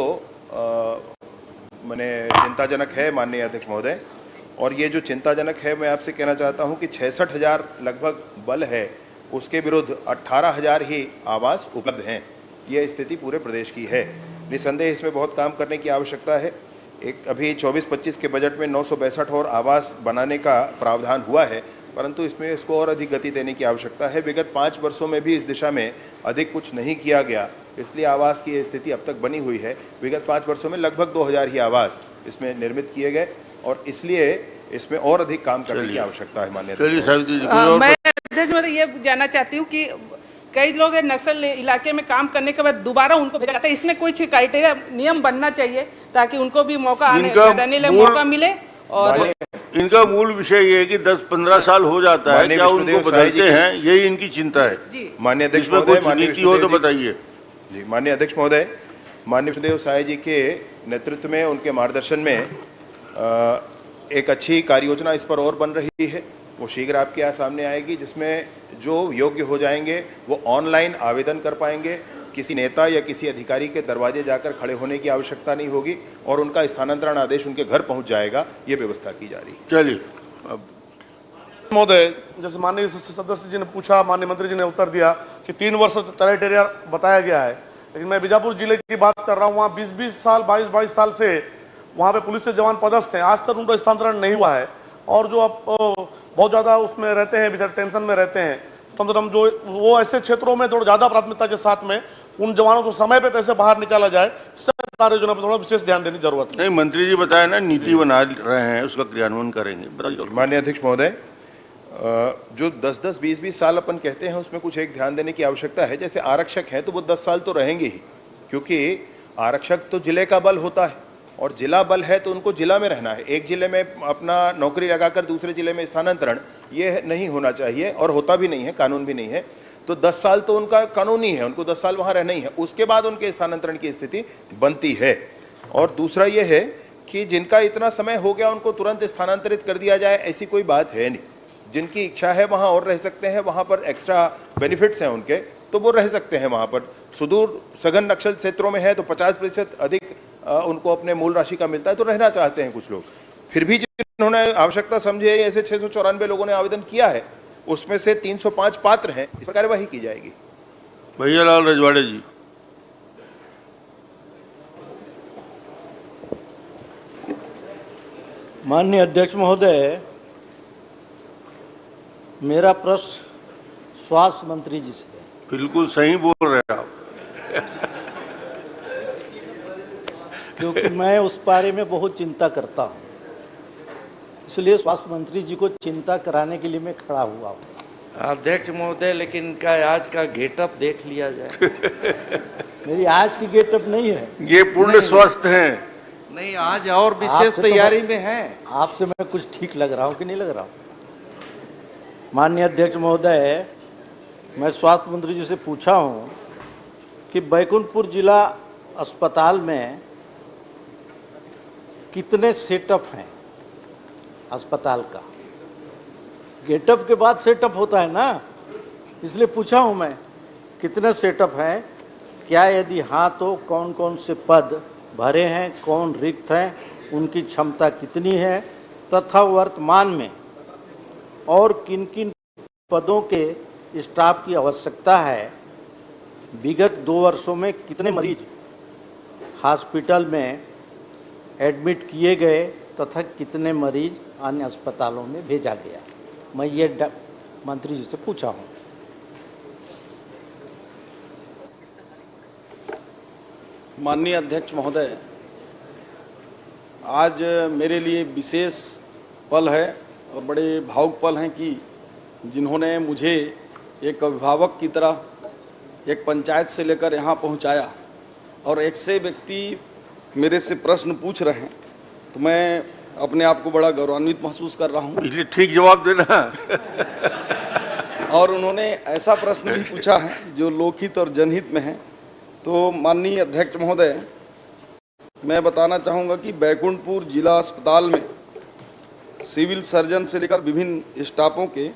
मैंने चिंताजनक है माननीय अध्यक्ष महोदय, और ये जो चिंताजनक है मैं आपसे कहना चाहता हूँ कि 66,000 लगभग बल है, उसके विरुद्ध 18,000 ही आवास उपलब्ध हैं। ये स्थिति पूरे प्रदेश की है। निसंदेह इसमें बहुत काम करने की आवश्यकता है। एक अभी 24-25 के बजट में 962 और आवास बनाने का प्रावधान हुआ है, परंतु इसमें इसको और अधिक गति देने की आवश्यकता है। विगत 5 वर्षों में भी इस दिशा में अधिक कुछ नहीं किया गया, इसलिए आवास की स्थिति अब तक बनी हुई है। विगत 5 वर्षों में लगभग 2000 ही आवास इसमें निर्मित किए गए और इसलिए इसमें और अधिक काम करने की आवश्यकता है। माननीय मैं अध्यक्ष महोदय ये जानना चाहती हूँ कि कई लोग नक्सल इलाके में काम करने के बाद दोबारा उनको भेजा जाता है, इसमें कुछ क्राइटेरिया नियम बनना चाहिए ताकि उनको भी मौका मौका मिले। और इनका मूल विषय ये है कि 10-15 साल हो जाता है, क्या उनको बदलते हैं, यही इनकी चिंता है। माननीय अध्यक्ष महोदय, नीति हो तो बताइए। जी माननीय अध्यक्ष महोदय, माननीय विष्णुदेव साय जी के नेतृत्व में, उनके मार्गदर्शन में एक अच्छी कार्य योजना इस पर और बन रही है। वो शीघ्र आपके यहाँ सामने आएगी, जिसमें जो योग्य हो जाएंगे वो ऑनलाइन आवेदन कर पाएंगे। किसी नेता या किसी अधिकारी के दरवाजे जाकर खड़े होने की आवश्यकता नहीं होगी और उनका स्थानांतरण आदेश उनके घर पहुंच जाएगा। ये व्यवस्था की जा रही है। चलिए महोदय, जैसे माननीय सदस्य जी ने पूछा, माननीय मंत्री जी ने उत्तर दिया कि 3 वर्ष क्राइटेरिया बताया गया है, लेकिन मैं बीजापुर जिले की बात कर रहा हूँ। वहाँ 20-20 साल 22-22 साल से वहाँ पे पुलिस के जवान पदस्थ हैं, आज तक उनका स्थानांतरण नहीं हुआ है। और जो अब बहुत ज़्यादा उसमें रहते हैं, बेचारे टेंशन में रहते हैं, कम से कम जो वो ऐसे क्षेत्रों में थोड़ा ज़्यादा प्राथमिकता के साथ में उन जवानों को समय पे कैसे बाहर निकाला जाए, कार्य योजना पर थोड़ा विशेष ध्यान देने की जरूरत है। नहीं, मंत्री जी बताया ना, नीति बना रहे हैं, उसका क्रियान्वयन करेंगे। माननीय अध्यक्ष महोदय, जो 10-10, 20-20 साल अपन कहते हैं उसमें कुछ एक ध्यान देने की आवश्यकता है। जैसे आरक्षक हैं तो वो 10 साल तो रहेंगे ही, क्योंकि आरक्षक तो जिले का बल होता है और जिला बल है तो उनको जिला में रहना है। एक जिले में अपना नौकरी लगाकर दूसरे जिले में स्थानांतरण ये नहीं होना चाहिए और होता भी नहीं है, कानून भी नहीं है। तो 10 साल तो उनका कानूनी है, उनको 10 साल वहाँ रहना ही है, उसके बाद उनके स्थानांतरण की स्थिति बनती है। और दूसरा ये है कि जिनका इतना समय हो गया उनको तुरंत स्थानांतरित कर दिया जाए, ऐसी कोई बात है नहीं। जिनकी इच्छा है वहाँ और रह सकते हैं, वहाँ पर एक्स्ट्रा बेनिफिट्स हैं उनके, तो वो रह सकते हैं वहाँ पर। सुदूर सघन नक्सल क्षेत्रों में है तो 50% अधिक उनको अपने मूल राशि का मिलता है, तो रहना चाहते हैं कुछ लोग। फिर भी जिन्होंने आवश्यकता समझी है, ऐसे 694 लोगों ने आवेदन किया है, उसमें से 305 पात्र हैं, इस पर कार्यवाही की जाएगी। भैयालाल रजवाड़े जी। माननीय अध्यक्ष महोदय, मेरा प्रश्न स्वास्थ्य मंत्री जी से है। बिल्कुल सही बोल रहे हैं आप। क्योंकि मैं उस बारे में बहुत चिंता करता हूँ, इसलिए स्वास्थ्य मंत्री जी को चिंता कराने के लिए मैं खड़ा हुआ हूँ। अध्यक्ष महोदय, लेकिन इनका आज का गेटअप देख लिया जाए। मेरी आज की गेटअप नहीं है, ये पूर्ण स्वस्थ हैं। नहीं, आज और विशेष तैयारी में है। आपसे मैं कुछ ठीक लग रहा हूँ कि नहीं लग रहा हूँ? माननीय अध्यक्ष महोदय, मैं स्वास्थ्य मंत्री जी से पूछा हूँ कि बैकुंठपुर जिला अस्पताल में कितने सेटअप हैं अस्पताल का। गेटअप के बाद सेटअप होता है ना, इसलिए पूछा हूँ मैं कितने सेटअप हैं, क्या यदि हाँ तो कौन कौन से पद भरे हैं, कौन रिक्त हैं, उनकी क्षमता कितनी है, तथा वर्तमान में और किन किन पदों के स्टाफ की आवश्यकता है। विगत 2 वर्षों में कितने मरीज हॉस्पिटल में एडमिट किए गए तथा कितने मरीज अन्य अस्पतालों में भेजा गया। मैं ये मंत्री जी से पूछा हूँ। माननीय अध्यक्ष महोदय, आज मेरे लिए विशेष पल है और बड़े भावुक पल हैं कि जिन्होंने मुझे एक अभिभावक की तरह एक पंचायत से लेकर यहाँ पहुँचाया और एक से व्यक्ति मेरे से प्रश्न पूछ रहे हैं, तो मैं अपने आप को बड़ा गौरवान्वित महसूस कर रहा हूँ। इसलिए ठीक जवाब देना। और उन्होंने ऐसा प्रश्न भी पूछा है जो लोकहित और जनहित में है। तो माननीय अध्यक्ष महोदय, मैं बताना चाहूँगा कि बैकुंठपुर जिला अस्पताल में सिविल सर्जन से लेकर विभिन्न स्टाफों के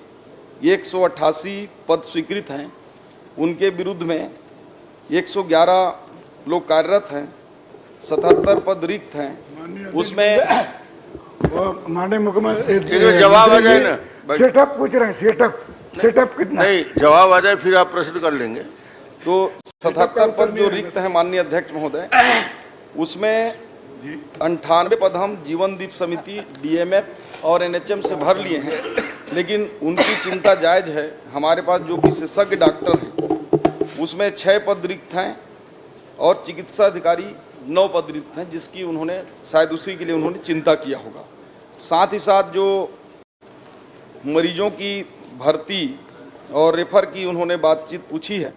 188 पद स्वीकृत हैं। उनके विरुद्ध में 111 लोग कार्यरत हैं, 77 पद रिक्त हैं। उसमें माननीय मुख्यमंत्री जवाब आ जाए ना। सेटअप पूछ रहे हैं, सेटअप कितना? नहीं, जवाब आ जाए फिर आप प्रश्न कर लेंगे। तो 77 पद जो रिक्त हैं माननीय अध्यक्ष महोदय, उसमें 98 पद हम जीवन दीप समिति, डीएमएफ और एनएचएम से भर लिए हैं, लेकिन उनकी चिंता जायज है। हमारे पास जो विशेषज्ञ डॉक्टर हैं उसमें 6 पद रिक्त हैं और चिकित्सा अधिकारी 9 पद रिक्त हैं, जिसकी उन्होंने शायद उसी के लिए उन्होंने चिंता किया होगा। साथ ही साथ जो मरीजों की भर्ती और रेफर की उन्होंने बातचीत पूछी है,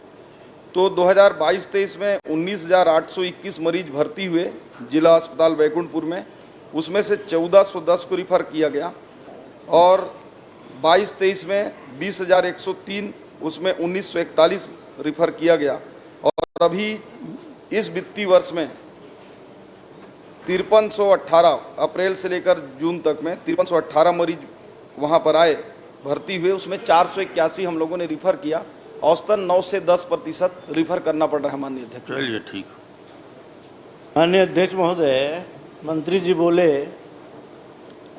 तो 2022-23 में 19,821 मरीज भर्ती हुए जिला अस्पताल बैकुंठपुर में, उसमें से 1410 को रिफ़र किया गया और 22-23 में 20,103, उसमें 1941 रिफ़र किया गया और अभी इस वित्तीय वर्ष में 5318 अप्रैल से लेकर जून तक में 5318 मरीज वहाँ पर आए, भर्ती हुए। उसमें 481 हम लोगों ने रिफ़र किया। औसतन 9 से 10% रिफ़र करना पड़ रहा है माननीय अध्यक्ष। चलिए ठीक। माननीय अध्यक्ष महोदय, मंत्री जी बोले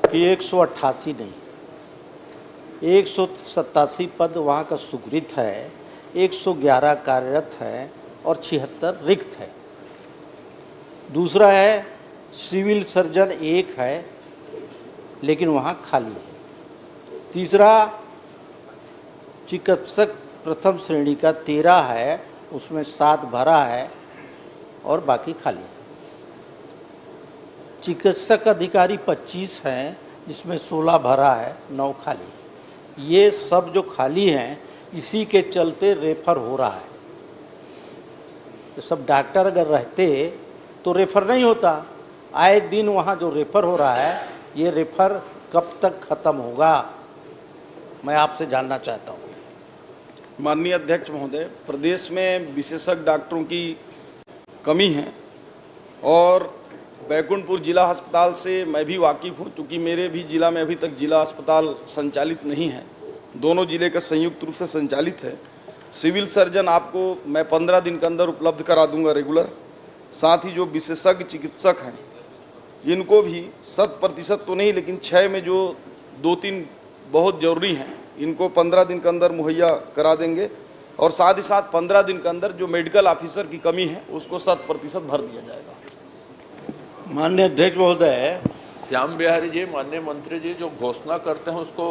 कि 188 नहीं, 187 पद वहाँ का स्वीकृत है, 111 कार्यरत है और 76 रिक्त है। दूसरा है सिविल सर्जन 1 है, लेकिन वहाँ खाली है। तीसरा चिकित्सक प्रथम श्रेणी का 13 है, उसमें 7 भरा है और बाकी खाली है। चिकित्सक अधिकारी 25 हैं, जिसमें 16 भरा है, 9 खाली है। ये सब जो खाली हैं, इसी के चलते रेफर हो रहा है। तो सब डॉक्टर अगर रहते तो रेफर नहीं होता। आए दिन वहाँ जो रेफर हो रहा है, ये रेफर कब तक खत्म होगा, मैं आपसे जानना चाहता हूँ। माननीय अध्यक्ष महोदय, प्रदेश में विशेषज्ञ डॉक्टरों की कमी है और बैकुंठपुर जिला अस्पताल से मैं भी वाकिफ़ हूँ, क्योंकि मेरे भी जिला में अभी तक जिला अस्पताल संचालित नहीं है। दोनों जिले का संयुक्त रूप से संचालित है। सिविल सर्जन आपको मैं 15 दिन के अंदर उपलब्ध करा दूंगा रेगुलर। साथ ही जो विशेषज्ञ चिकित्सक हैं, इनको भी 100% तो नहीं, लेकिन 6 में जो 2-3 बहुत ज़रूरी हैं, इनको 15 दिन के अंदर मुहैया करा देंगे। और साथ ही साथ 15 दिन के अंदर जो मेडिकल ऑफिसर की कमी है, उसको 100% भर दिया जाएगा। माननीय अध्यक्ष महोदय, श्याम बिहारी जी, माननीय मंत्री जी जो घोषणा करते हैं उसको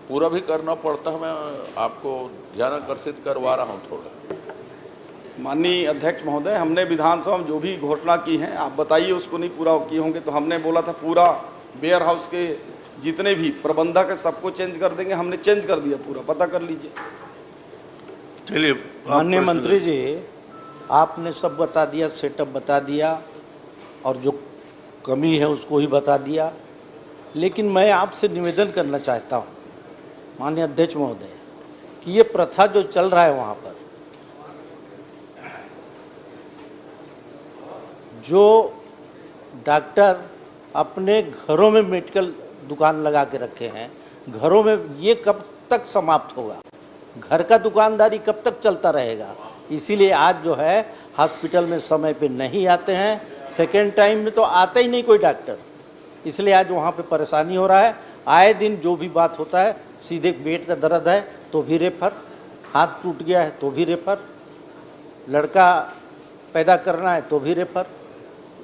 पूरा भी करना पड़ता है। मैं आपको ध्यान आकर्षित करवा रहा हूँ थोड़ा। माननीय अध्यक्ष महोदय, हमने विधानसभा में जो भी घोषणा की है, आप बताइए उसको नहीं पूरा किए होंगे। तो हमने बोला था पूरा वेयर हाउस के जितने भी प्रबंधक है सबको चेंज कर देंगे, हमने चेंज कर दिया पूरा, पता कर लीजिए। चलिए माननीय मंत्री जी, आपने सब बता दिया, सेटअप बता दिया और जो कमी है उसको ही बता दिया। लेकिन मैं आपसे निवेदन करना चाहता हूँ माननीय अध्यक्ष महोदय कि ये प्रथा जो चल रहा है वहाँ पर, जो डॉक्टर अपने घरों में मेडिकल दुकान लगा के रखे हैं, घरों में, ये कब तक समाप्त होगा? घर का दुकानदारी कब तक चलता रहेगा? इसीलिए आज जो है हॉस्पिटल में समय पे नहीं आते हैं, सेकेंड टाइम में तो आता ही नहीं कोई डॉक्टर, इसलिए आज वहाँ पे परेशानी हो रहा है। आए दिन जो भी बात होता है, सीधे पेट का दर्द है तो भी रेफर, हाथ टूट गया है तो भी रेफर, लड़का पैदा करना है तो भी रेफर।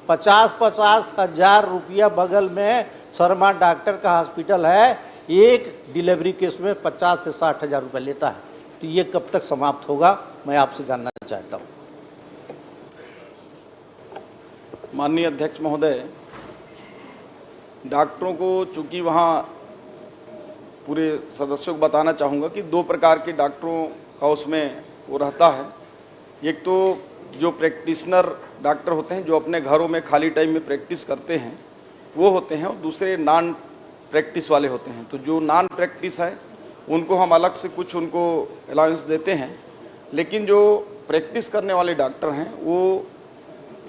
50-50 हज़ार रुपया बगल में शर्मा डॉक्टर का हॉस्पिटल है, एक डिलीवरी केस में 50 से 60 हज़ार रुपये लेता है। तो ये कब तक समाप्त होगा, मैं आपसे जानना चाहता हूँ। माननीय अध्यक्ष महोदय, डॉक्टरों को चूंकि वहाँ पूरे सदस्यों को बताना चाहूँगा कि 2 प्रकार के डॉक्टरों का उसमें वो रहता है। एक तो जो प्रैक्टिशनर डॉक्टर होते हैं जो अपने घरों में खाली टाइम में प्रैक्टिस करते हैं वो होते हैं, और दूसरे नॉन प्रैक्टिस वाले होते हैं। तो जो नॉन प्रैक्टिस है उनको हम अलग से कुछ उनको अलाउंस देते हैं, लेकिन जो प्रैक्टिस करने वाले डॉक्टर हैं वो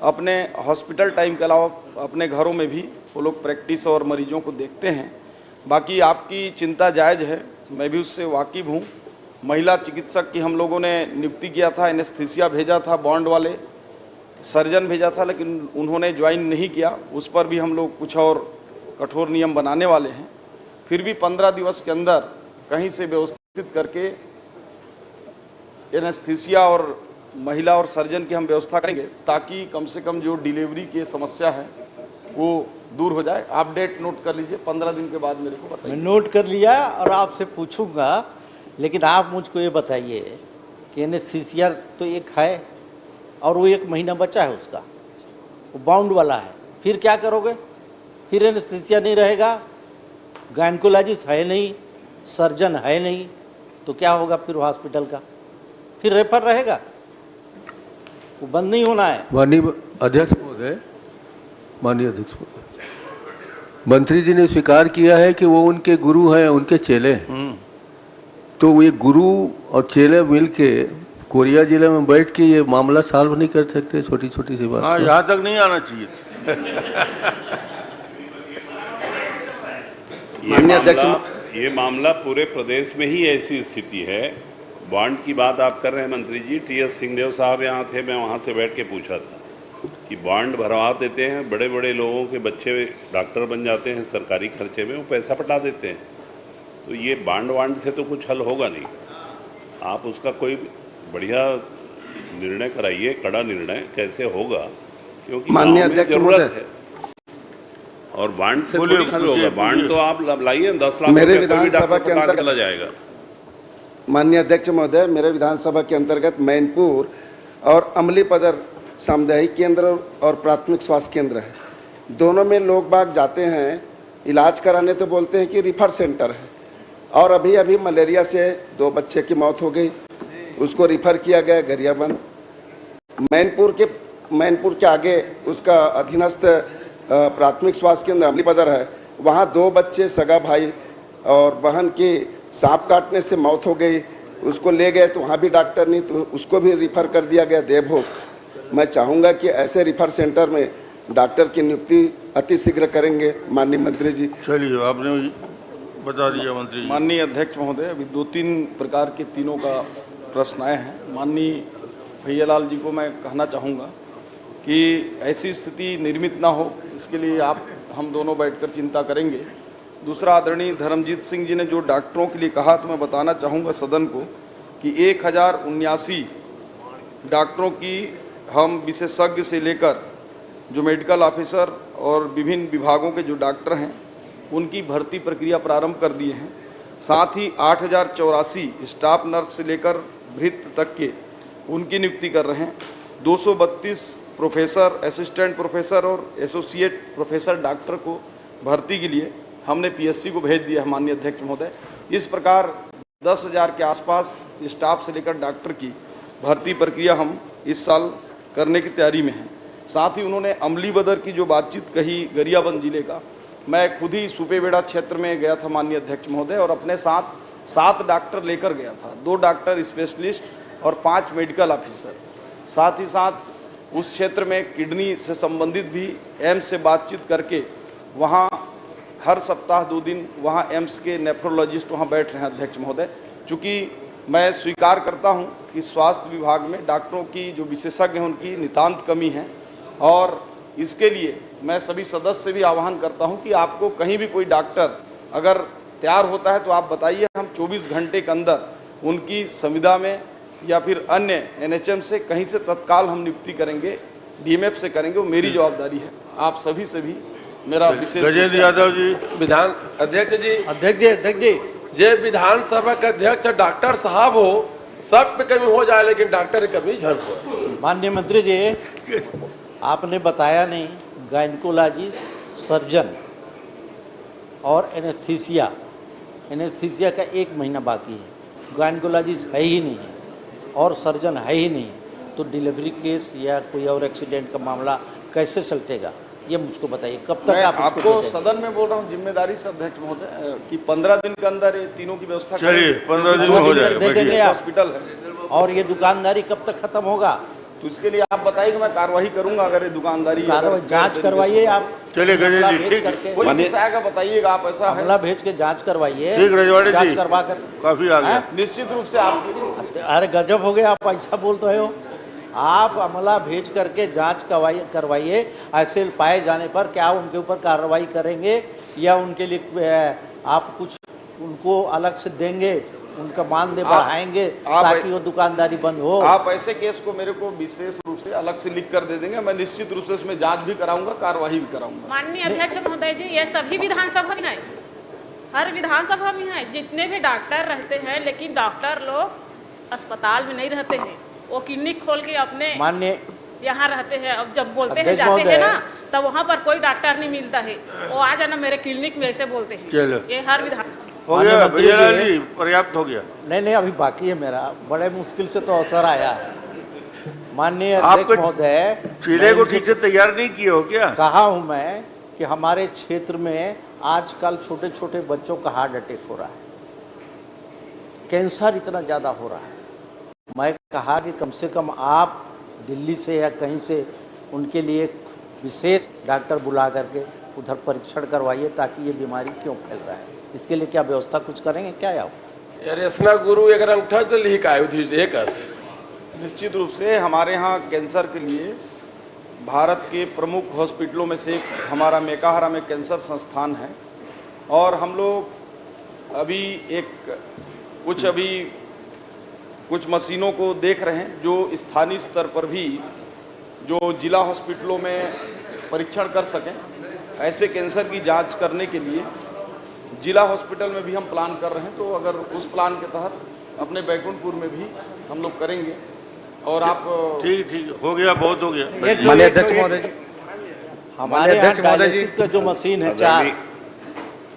अपने हॉस्पिटल टाइम के अलावा अपने घरों में भी वो लोग प्रैक्टिस और मरीजों को देखते हैं। बाकी आपकी चिंता जायज़ है, मैं भी उससे वाकिफ़ हूँ। महिला चिकित्सक की हम लोगों ने नियुक्ति किया था, एनेस्थीसिया भेजा था, बॉन्ड वाले सर्जन भेजा था, लेकिन उन्होंने ज्वाइन नहीं किया। उस पर भी हम लोग कुछ और कठोर नियम बनाने वाले हैं। फिर भी 15 दिवस के अंदर कहीं से व्यवस्थित करके एनेस्थीसिया और महिला और सर्जन की हम व्यवस्था करेंगे, ताकि कम से कम जो डिलीवरी की समस्या है वो दूर हो जाए। आप डेट नोट कर लीजिए, 15 दिन के बाद मेरे को बताइए। मैं नोट कर लिया और आपसे पूछूंगा, लेकिन आप मुझको ये बताइए कि एनेस्थीसिया तो एक है और वो 1 महीना बचा है उसका, वो बाउंड वाला है, फिर क्या करोगे? फिर एनेस्थीसिया नहीं रहेगा, गायनकोलॉजिस्ट है नहीं, सर्जन है नहीं, तो क्या होगा फिर हॉस्पिटल का? फिर रेफर रहेगा, वो बंद नहीं होना है। माननीय अध्यक्ष महोदय, मंत्री जी ने स्वीकार किया है कि वो उनके गुरु हैं, उनके चेले हैं। तो ये गुरु और चेले मिलके कोरिया जिले में बैठ के ये मामला सॉल्व नहीं कर सकते? छोटी छोटी सी बात। हाँ, यहाँ तक नहीं आना चाहिए। ये मामला पूरे प्रदेश में ही ऐसी स्थिति है। बॉन्ड की बात आप कर रहे हैं मंत्री जी, टीएस सिंहदेव साहब यहाँ थे, मैं वहाँ से बैठ के पूछा था कि बॉन्ड भरवा देते हैं, बड़े बड़े लोगों के बच्चे डॉक्टर बन जाते हैं सरकारी खर्चे में, वो पैसा पटा देते हैं। तो ये बॉन्ड वांड से तो कुछ हल होगा नहीं। आप उसका कोई बढ़िया निर्णय कराइए, कड़ा निर्णय कैसे होगा, क्योंकि माननीय अध्यक्ष जरूरत है और बॉन्ड से कोई हल होगा। बॉन्ड तो आप लाइए 10 लाख मेरे विधानसभा के अंतर्गत चला जाएगा। माननीय अध्यक्ष महोदय, मेरे विधानसभा के अंतर्गत मैनपुर और अमलीपदर सामुदायिक केंद्र और प्राथमिक स्वास्थ्य केंद्र है। दोनों में लोग बाग जाते हैं इलाज कराने, तो बोलते हैं कि रिफर सेंटर है। और अभी अभी मलेरिया से 2 बच्चे की मौत हो गई, उसको रिफर किया गया गरियाबंद। मैनपुर के आगे उसका अधीनस्थ प्राथमिक स्वास्थ्य केंद्र अमलीपदर है, वहाँ 2 बच्चे सगा भाई और बहन की सांप काटने से मौत हो गई। उसको ले गए तो वहाँ भी डॉक्टर नहीं, तो उसको भी रिफर कर दिया गया देवभोग। मैं चाहूँगा कि ऐसे रिफर सेंटर में डॉक्टर की नियुक्ति अति शीघ्र करेंगे माननीय मंत्री जी। चलिए, आपने बता दिया मंत्री जी। माननीय अध्यक्ष महोदय, अभी 2-3 प्रकार के तीनों का प्रश्न आए हैं। माननीय भैयालाल जी को मैं कहना चाहूँगा कि ऐसी स्थिति निर्मित ना हो, इसके लिए हम दोनों बैठकर चिंता करेंगे। दूसरा, आदरणीय धर्मजीत सिंह जी ने जो डॉक्टरों के लिए कहा, तो मैं बताना चाहूँगा सदन को कि 1079 डॉक्टरों की हम विशेषज्ञ से लेकर जो मेडिकल ऑफिसर और विभिन्न विभागों के जो डॉक्टर हैं उनकी भर्ती प्रक्रिया प्रारंभ कर दिए हैं। साथ ही 8084 स्टाफ नर्स से लेकर भृत्य तक के उनकी नियुक्ति कर रहे हैं। 232 प्रोफेसर, असिस्टेंट प्रोफेसर और एसोसिएट प्रोफेसर डॉक्टर को भर्ती के लिए हमने पीएससी को भेज दिया है माननीय अध्यक्ष महोदय। इस प्रकार 10,000 के आसपास स्टाफ से लेकर डॉक्टर की भर्ती प्रक्रिया हम इस साल करने की तैयारी में हैं। साथ ही उन्होंने अमली बदर की जो बातचीत कही गरियाबंद जिले का, मैं खुद ही सुपेबेड़ा क्षेत्र में गया था माननीय अध्यक्ष महोदय और अपने साथ 7 डॉक्टर लेकर गया था, 2 डॉक्टर स्पेशलिस्ट और 5 मेडिकल ऑफिसर। साथ ही साथ उस क्षेत्र में किडनी से संबंधित भी एम्स से बातचीत करके वहाँ हर सप्ताह 2 दिन वहाँ एम्स के नेफ्रोलॉजिस्ट वहाँ बैठ रहे हैं अध्यक्ष महोदय। चूँकि मैं स्वीकार करता हूँ कि स्वास्थ्य विभाग में डॉक्टरों की जो विशेषज्ञ हैं उनकी नितांत कमी है और इसके लिए मैं सभी सदस्य से भी आह्वान करता हूं कि आपको कहीं भी कोई डॉक्टर अगर तैयार होता है तो आप बताइए, हम 24 घंटे के अंदर उनकी संविदा में या फिर अन्य एनएचएम से कहीं से तत्काल हम नियुक्ति करेंगे, डीएमएफ से करेंगे, वो मेरी जवाबदारी है। आप सभी से भी मेरा विशेष गजेंद्र यादव जी। विधान अध्यक्ष जी जे विधानसभा के अध्यक्ष डॉक्टर साहब हो, सब पे कमी हो जाए लेकिन डॉक्टर की कमी झन हो। माननीय मंत्री जी, आपने बताया नहीं, गायनकोलॉजी, सर्जन और एनेस्थीसिया का 1 महीना बाकी है, गायनकोलॉजिस्ट है ही नहीं है और सर्जन है ही नहीं, तो डिलीवरी केस या कोई और एक्सीडेंट का मामला कैसे चलतेगा, ये मुझको बताइए। कब तक आप आपको सदन में बोल रहा हूँ जिम्मेदारी से अध्यक्ष महोदय कि 15 दिन के अंदर ये तीनों की व्यवस्था चलिए 15 दिन हो जाएगा। हॉस्पिटल है और ये दुकानदारी कब तक खत्म होगा, तो इसके लिए आप बताइए कि मैं कार्रवाई करूंगा। अगर ये दुकानदारी जांच करवाइए आप। चलिए गजेंद्र जी, ठीक कोई विषय का बताइएगा आप, ऐसा है अमला भेज के जांच करवाइए। ठीक रजवाड़ी जी, जांच करवा कर काफी आ गया। निश्चित रूप से आप, अरे गजब हो गया, आप ऐसा बोल रहे हो। आप अमला भेज करके जांच करवाइए, ऐसे पाए जाने पर क्या उनके ऊपर कार्रवाई करेंगे या उनके लिए आप कुछ उनको अलग से देंगे, उनका मानदेय बढ़ाएंगे ताकि वो दुकानदारी बंद हो। आप ऐसे केस को मेरे को विशेष रूप से अलग से लिख कर दे देंगे, मैं निश्चित रूप से उसमें जांच भी कराऊंगा, कार्यवाही भी कराऊंगा। माननीय अध्यक्ष महोदय जी, ये सभी विधानसभा में है, हर विधानसभा में है, जितने भी डॉक्टर रहते हैं, लेकिन डॉक्टर लोग अस्पताल में नहीं रहते हैं, वो क्लिनिक खोल के अपने माननीय यहाँ रहते हैं। अब जब बोलते हैं जाते हैं ना, तब वहाँ पर कोई डॉक्टर नहीं मिलता है, वो आ जाना मेरे क्लिनिक में, ऐसे बोलते हैं। चलो, ये हर विधान हो गया भैयालाल जी, पर्याप्त हो गया। नहीं, अभी बाकी है मेरा, बड़े मुश्किल से तो अवसर आया है। माननीय अध्यक्ष महोदय, चीले को ठीक से तैयार नहीं किए हो क्या? कहा हूं मैं कि हमारे क्षेत्र में आजकल छोटे छोटे बच्चों का हार्ट अटैक हो रहा है, कैंसर इतना ज़्यादा हो रहा है। मैं कहा कि कम से कम आप दिल्ली से या कहीं से उनके लिए विशेष डॉक्टर बुला करके उधर परीक्षण करवाइए ताकि ये बीमारी क्यों फैल रहा है, इसके लिए क्या व्यवस्था कुछ करेंगे क्या? यार गुरु एक अंगठा तो लिख आए निश्चित रूप से हमारे यहाँ कैंसर के लिए भारत के प्रमुख हॉस्पिटलों में से एक हमारा मेकाहारा में कैंसर संस्थान है और हम लोग अभी कुछ मशीनों को देख रहे हैं जो स्थानीय स्तर पर भी जो जिला हॉस्पिटलों में परीक्षण कर सकें। ऐसे कैंसर की जांच करने के लिए जिला हॉस्पिटल में भी हम प्लान कर रहे हैं, तो अगर उस प्लान के तहत अपने बैकुंठपुर में भी हम लोग करेंगे। और आप ठीक हो गया, बहुत हो गया। माननीय अध्यक्ष महोदय जी, हमारे यहाँ डायलिसिस का जो मशीन है 4,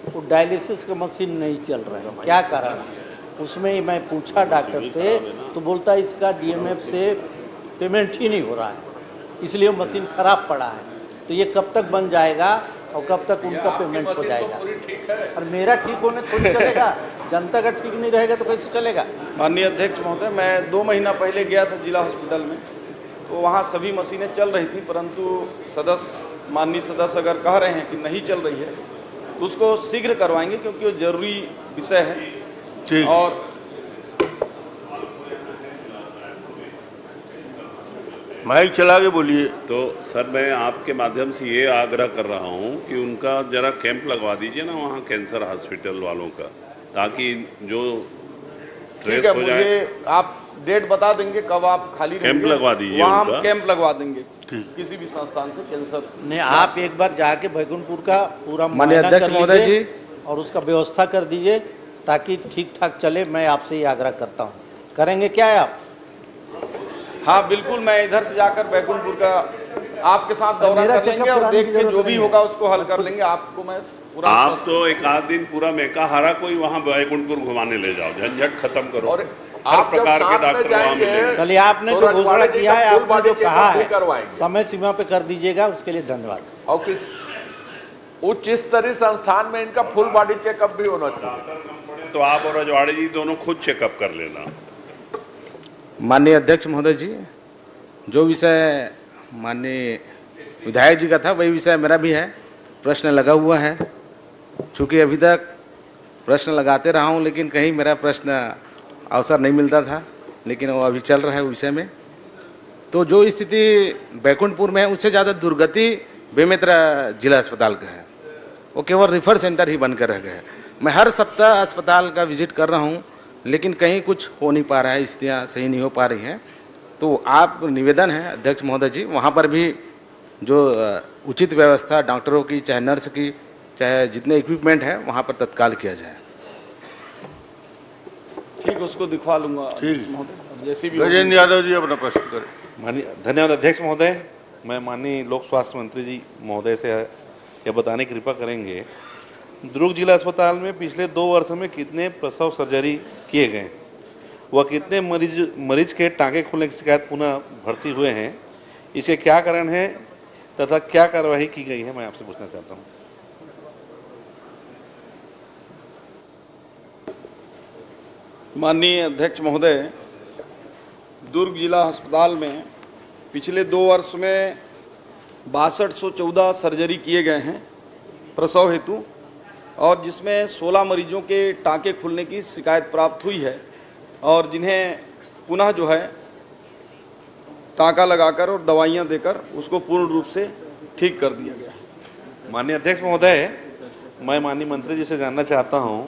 वो डायलिसिस का मशीन नहीं चल रहा है, क्या कारण है? उसमें मैं पूछा डॉक्टर से तो बोलता है इसका डीएमएफ से पेमेंट ही नहीं हो रहा है, इसलिए मशीन खराब पड़ा है। तो ये कब तक बन जाएगा और कब तक उनका पेमेंट हो जाएगा? और मेरा ठीक होने थोड़ी चलेगा, जनता का ठीक नहीं रहेगा तो कैसे चलेगा? माननीय अध्यक्ष महोदय, मैं 2 महीना पहले गया था जिला हॉस्पिटल में, तो वहाँ सभी मशीनें चल रही थी, परंतु माननीय सदस्य अगर कह रहे हैं कि नहीं चल रही है तो उसको शीघ्र करवाएंगे क्योंकि वो जरूरी विषय है। और माइक चला के बोलिए। तो सर, मैं आपके माध्यम से ये आग्रह कर रहा हूँ कि उनका जरा कैंप लगवा दीजिए ना वहाँ कैंसर हॉस्पिटल वालों का, ताकि जो ट्रेस हो जाए। मुझे आप डेट बता देंगे कब आप खाली कैंप लगवा दीजिए, वहाँ हम कैंप लगवा देंगे किसी भी संस्थान से कैंसर। नहीं, आप एक बार जाके बैकुंठपुर का पूरा मुआयना कर लीजिए और उसका व्यवस्था कर दीजिए ताकि ठीक ठाक चले। मैं आपसे ये आग्रह करता हूँ, करेंगे क्या है आप? हाँ बिल्कुल, मैं इधर से जाकर बैकुंठपुर का आपके साथ दौरा कर लेंगे और देख के जो भी होगा उसको हल कर लेंगे। आपको मैं पूरा आप तो एक आध दिन पूरा मेकाहारा कोई वहाँ बैकुंठपुर घुमाने ले जाओ, झंझट खत्म करो। और हर प्रकार के डॉक्टर वहाँ मिलेंगे। चलिए, आपने जो घोषणा किया है, आपने जो कहा है, समय सीमा पे कर दीजिएगा, उसके लिए धन्यवाद। और किस उच्च स्तरीय संस्थान में इनका फुल बॉडी चेकअप भी होना चाहिए। तो आप और रजवाड़े जी दोनों खुद चेकअप कर लेना। माननीय अध्यक्ष महोदय जी, जो विषय माननीय विधायक जी का था वही विषय मेरा भी है। प्रश्न लगा हुआ है, चूँकि अभी तक प्रश्न लगाते रहा हूँ लेकिन कहीं मेरा प्रश्न अवसर नहीं मिलता था, लेकिन वो अभी चल रहा है विषय में। तो जो स्थिति बैकुंठपुर में है उससे ज़्यादा दुर्गति बेमेतरा जिला अस्पताल का है। वो केवल रेफर सेंटर ही बनकर रह गया है। मैं हर सप्ताह अस्पताल का विजिट कर रहा हूँ लेकिन कहीं कुछ हो नहीं पा रहा है, स्थितियाँ सही नहीं हो पा रही हैं। तो आप निवेदन है अध्यक्ष महोदय जी, वहाँ पर भी जो उचित व्यवस्था डॉक्टरों की, चाहे नर्स की, चाहे जितने इक्विपमेंट है वहाँ पर तत्काल किया जाए। ठीक, उसको दिखवा लूंगा। ठीक महोदय, जैसे भी गजेंद्र यादव जी अपना प्रश्न करें। माननीय धन्यवाद अध्यक्ष महोदय। मैं माननीय लोक स्वास्थ्य मंत्री जी महोदय से यह बताने की कृपा करेंगे, दुर्ग जिला अस्पताल में पिछले 2 वर्षों में कितने प्रसव सर्जरी किए गए, वह कितने मरीज के टाँके खुलने की शिकायत पुनः भर्ती हुए हैं, इसके क्या कारण है तथा क्या कार्रवाई की गई है, मैं आपसे पूछना चाहता हूँ। माननीय अध्यक्ष महोदय, दुर्ग जिला अस्पताल में पिछले 2 वर्ष में 6214 सर्जरी किए गए हैं प्रसव हेतु, और जिसमें 16 मरीजों के टाँके खुलने की शिकायत प्राप्त हुई है और जिन्हें पुनः जो है टाँका लगाकर और दवाइयाँ देकर उसको पूर्ण रूप से ठीक कर दिया गया। माननीय अध्यक्ष महोदय, मैं माननीय मंत्री जी से जानना चाहता हूँ,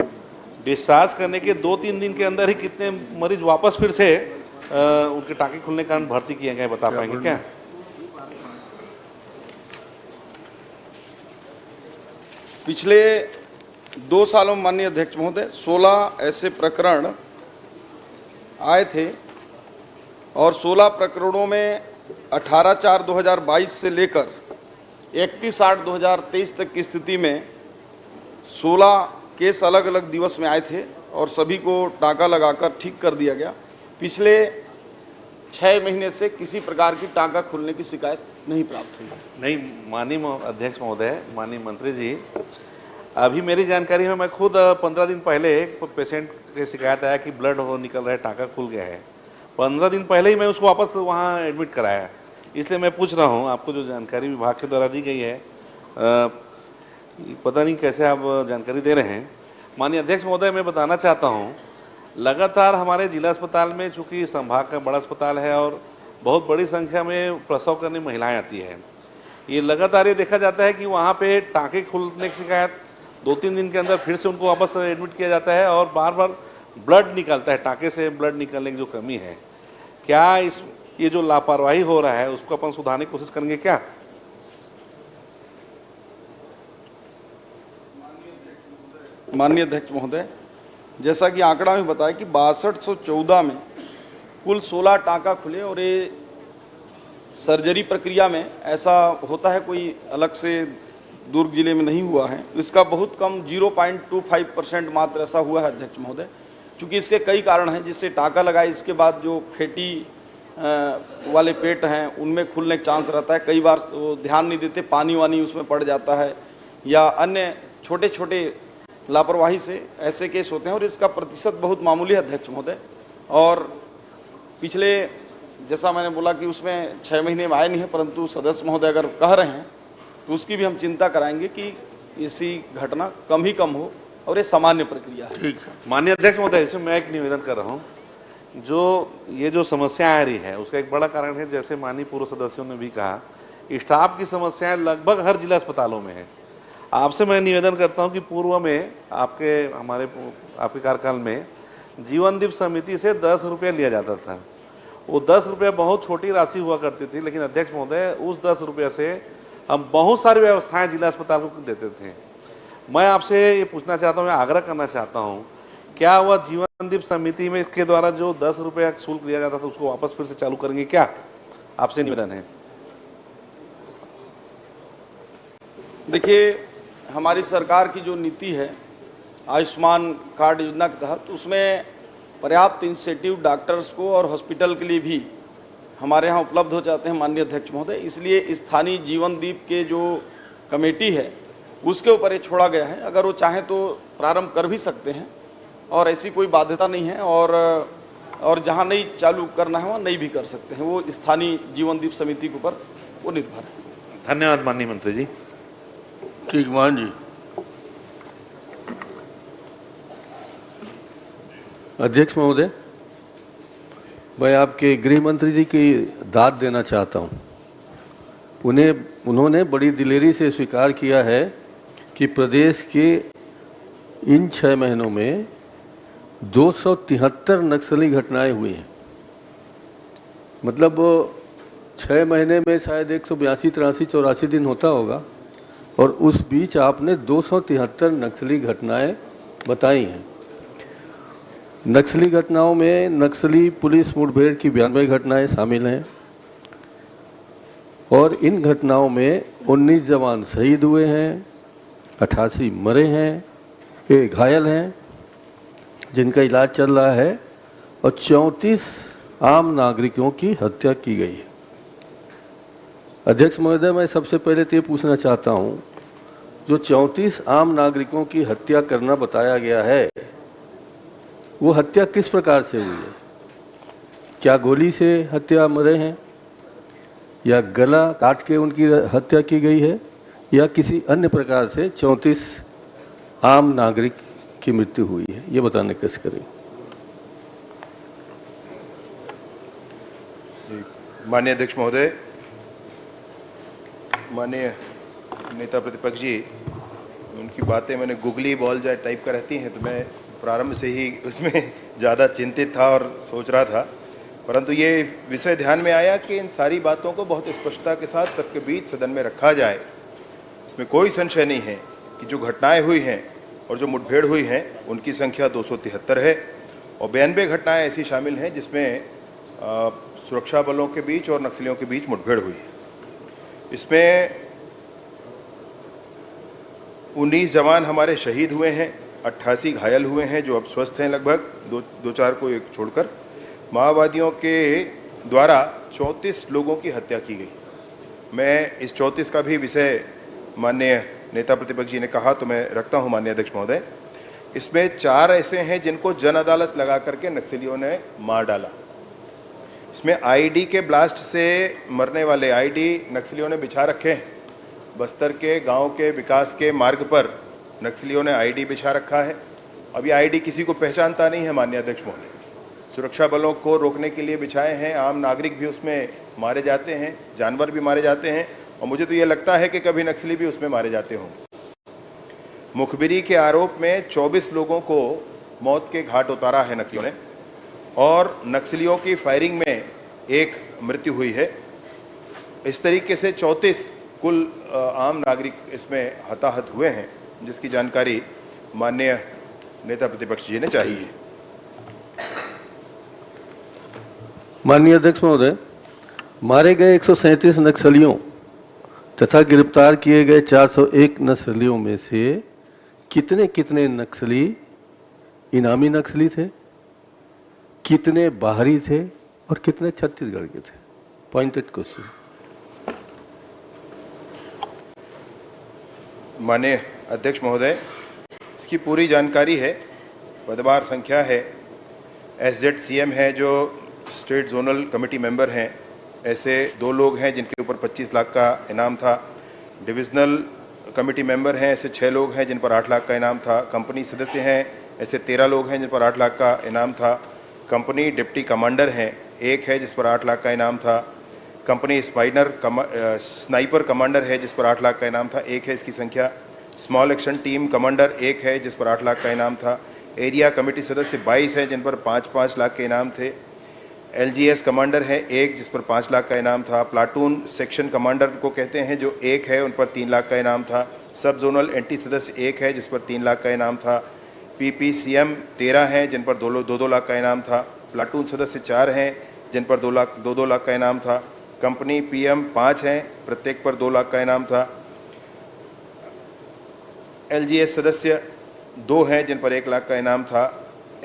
डिस्चार्ज करने के 2-3 दिन के अंदर ही कितने मरीज वापस फिर से उनके टाँके खुलने के कारण भर्ती किए गए, बता पाएंगे क्या? पिछले 2 सालों में माननीय अध्यक्ष महोदय 16 ऐसे प्रकरण आए थे और 16 प्रकरणों में 18/4/2022 से लेकर 31/8/2023 तक की स्थिति में 16 केस अलग अलग दिवस में आए थे और सभी को टाँका लगाकर ठीक कर दिया गया। पिछले 6 महीने से किसी प्रकार की टाँका खुलने की शिकायत नहीं प्राप्त हुई। नहीं माननीय अध्यक्ष महोदय, माननीय मंत्री जी, अभी मेरी जानकारी में मैं खुद 15 दिन पहले एक पेशेंट की शिकायत आया कि ब्लड हो निकल रहा है, टाँका खुल गया है। 15 दिन पहले ही मैं उसको वापस वहाँ एडमिट कराया, इसलिए मैं पूछ रहा हूँ, आपको जो जानकारी विभाग के द्वारा दी गई है पता नहीं कैसे आप जानकारी दे रहे हैं। माननीय अध्यक्ष महोदय, मैं बताना चाहता हूँ, लगातार हमारे जिला अस्पताल में, चूँकि संभाग का बड़ा अस्पताल है और बहुत बड़ी संख्या में प्रसव करने महिलाएं आती हैं, ये लगातार ये देखा जाता है कि वहाँ पे टाँके खुलने की शिकायत 2-3 दिन के अंदर फिर से उनको वापस एडमिट किया जाता है और बार बार ब्लड निकलता है, टाँके से ब्लड निकलने की जो कमी है, क्या ये जो लापरवाही हो रहा है उसको अपन सुधारने की कोशिश करेंगे क्या? माननीय अध्यक्ष महोदय, जैसा कि आंकड़ा में बताया कि 6214 में कुल 16 टाँका खुले और ये सर्जरी प्रक्रिया में ऐसा होता है कोई अलग से दुर्ग जिले में नहीं हुआ है। इसका बहुत कम 0.25% मात्र ऐसा हुआ है अध्यक्ष महोदय, क्योंकि इसके कई कारण हैं। जिससे टाँका लगाए इसके बाद जो फैटी वाले पेट हैं उनमें खुलने का चांस रहता है। कई बार वो ध्यान नहीं देते, पानी वानी उसमें पड़ जाता है या अन्य छोटे छोटे लापरवाही से ऐसे केस होते हैं और इसका प्रतिशत बहुत मामूली है अध्यक्ष महोदय। और पिछले जैसा मैंने बोला कि उसमें 6 महीने में आए नहीं है, परंतु सदस्य महोदय अगर कह रहे हैं तो उसकी भी हम चिंता कराएंगे कि ऐसी घटना कम ही कम हो और ये सामान्य प्रक्रिया है। ठीक, माननीय अध्यक्ष महोदय, इसमें मैं एक निवेदन कर रहा हूँ, ये जो समस्या आ रही है उसका एक बड़ा कारण है, जैसे माननीय पूर्व सदस्यों ने भी कहा, स्टाफ की समस्याएं लगभग हर जिला अस्पतालों में है। आपसे मैं निवेदन करता हूं कि पूर्व में आपके कार्यकाल में जीवन दीप समिति से 10 रुपये लिया जाता था। वो 10 रुपये बहुत छोटी राशि हुआ करती थी, लेकिन अध्यक्ष महोदय उस 10 रुपये से हम बहुत सारी व्यवस्थाएं जिला अस्पताल को देते थे। मैं आपसे ये पूछना चाहता हूँ, आग्रह करना चाहता हूँ क्या वह जीवन दीप समिति में के द्वारा जो 10 रुपये का शुल्क लिया जाता था उसको वापस फिर से चालू करेंगे क्या? आपसे निवेदन है। देखिए, हमारी सरकार की जो नीति है आयुष्मान कार्ड योजना के तहत, उसमें पर्याप्त इंसेंटिव डॉक्टर्स को और हॉस्पिटल के लिए भी हमारे यहाँ उपलब्ध हो जाते हैं माननीय अध्यक्ष महोदय। इसलिए स्थानीय जीवन दीप के जो कमेटी है उसके ऊपर ये छोड़ा गया है। अगर वो चाहें तो प्रारंभ कर भी सकते हैं और ऐसी कोई बाध्यता नहीं है, और जहाँ नहीं चालू करना है वहाँ नहीं भी कर सकते हैं। वो स्थानीय जीवन दीप समिति के ऊपर वो निर्भर है। धन्यवाद माननीय मंत्री जी। ठीक मान जी। अध्यक्ष महोदय, मैं आपके गृह मंत्री जी की दाद देना चाहता हूं। उन्होंने बड़ी दिलेरी से स्वीकार किया है कि प्रदेश के इन 6 महीनों में 273 नक्सली घटनाएं हुई हैं। मतलब 6 महीने में शायद 182, 83, 84 दिन होता होगा, और उस बीच आपने 273 नक्सली घटनाएं बताई हैं। नक्सली घटनाओं में नक्सली पुलिस मुठभेड़ की 92 घटनाएं शामिल हैं, और इन घटनाओं में 19 जवान शहीद हुए हैं, 88 मरे हैं, 1 घायल हैं जिनका इलाज चल रहा है, और 34 आम नागरिकों की हत्या की गई है। अध्यक्ष महोदय, मैं सबसे पहले तो ये पूछना चाहता हूँ, जो 34 आम नागरिकों की हत्या करना बताया गया है, वो हत्या किस प्रकार से हुई है? क्या गोली से हत्या मरे हैं, या गला काट के उनकी हत्या की गई है, या किसी अन्य प्रकार से 34 आम नागरिक की मृत्यु हुई है? ये बताने कैसे करें? माननीय अध्यक्ष महोदय, माननीय नेता प्रतिपक्ष जी, उनकी बातें मैंने गुगली बॉल जाए टाइप कर रहती हैं, तो मैं प्रारंभ से ही उसमें ज़्यादा चिंतित था और सोच रहा था, परंतु ये विषय ध्यान में आया कि इन सारी बातों को बहुत स्पष्टता के साथ सबके बीच सदन में रखा जाए। इसमें कोई संशय नहीं है कि जो घटनाएं हुई हैं और जो मुठभेड़ हुई हैं उनकी संख्या 273 है, और 92 घटनाएं ऐसी शामिल हैं जिसमें सुरक्षा बलों के बीच और नक्सलियों के बीच मुठभेड़ हुई है। इसमें 19 जवान हमारे शहीद हुए हैं, 88 घायल हुए हैं जो अब स्वस्थ हैं, लगभग 2-4 को एक छोड़कर। माओवादियों के द्वारा 34 लोगों की हत्या की गई। मैं इस 34 का भी विषय माननीय नेता प्रतिपक्ष जी ने कहा तो मैं रखता हूं माननीय अध्यक्ष महोदय। इसमें 4 ऐसे हैं जिनको जन अदालत लगा करके नक्सलियों ने मार डाला। इसमें आईडी के ब्लास्ट से मरने वाले आईडी नक्सलियों ने बिछा रखे हैं। बस्तर के गांव के विकास के मार्ग पर नक्सलियों ने आईडी बिछा रखा है। अभी आईडी किसी को पहचानता नहीं है माननीय अध्यक्ष महोदय। सुरक्षा बलों को रोकने के लिए बिछाए हैं, आम नागरिक भी उसमें मारे जाते हैं, जानवर भी मारे जाते हैं, और मुझे तो ये लगता है कि कभी नक्सली भी उसमें मारे जाते होंगे। मुखबिरी के आरोप में 24 लोगों को मौत के घाट उतारा है नक्सलियों ने, और नक्सलियों की फायरिंग में 1 मृत्यु हुई है। इस तरीके से 34 कुल आम नागरिक इसमें हताहत हुए हैं, जिसकी जानकारी माननीय नेता प्रतिपक्ष जी ने चाहिए। माननीय अध्यक्ष महोदय, मारे गए 137 नक्सलियों तथा गिरफ्तार किए गए 401 नक्सलियों में से कितने नक्सली इनामी नक्सली थे, कितने बाहरी थे, और कितने छत्तीसगढ़ के थे? Pointed question. माननीय अध्यक्ष महोदय, इसकी पूरी जानकारी है, पदभार संख्या है, SZCM है जो स्टेट जोनल कमेटी मेंबर हैं, ऐसे 2 लोग हैं जिनके ऊपर 25 लाख का इनाम था। डिविजनल कमेटी मेंबर हैं, ऐसे 6 लोग हैं जिन पर 8 लाख का इनाम था। कंपनी सदस्य हैं, ऐसे 13 लोग हैं जिन पर 8 लाख का इनाम था। कंपनी डिप्टी कमांडर हैं, 1 है जिस पर 8 लाख का इनाम था। कंपनी स्नाइपर कमांडर है जिस पर 8 लाख का इनाम था, 1 है इसकी संख्या। स्मॉल एक्शन टीम कमांडर 1 है जिस पर 8 लाख का इनाम था। एरिया कमेटी सदस्य 22 हैं जिन पर 5-5 लाख के इनाम थे। LGS कमांडर है 1 जिस पर 5 लाख का इनाम था। प्लाटून सेक्शन कमांडर को कहते हैं जो 1 है, उन पर 3 लाख का इनाम था। सब जोनल एंटी सदस्य 1 है जिस पर 3 लाख का इनाम था। PPCM 13 हैं जिन पर 2 लाख का इनाम था। प्लाटून सदस्य 4 हैं जिन पर 2 लाख का इनाम था। कंपनी PM 5 हैं, प्रत्येक पर 2 लाख का इनाम था। LGS सदस्य 2 हैं जिन पर 1 लाख का इनाम था।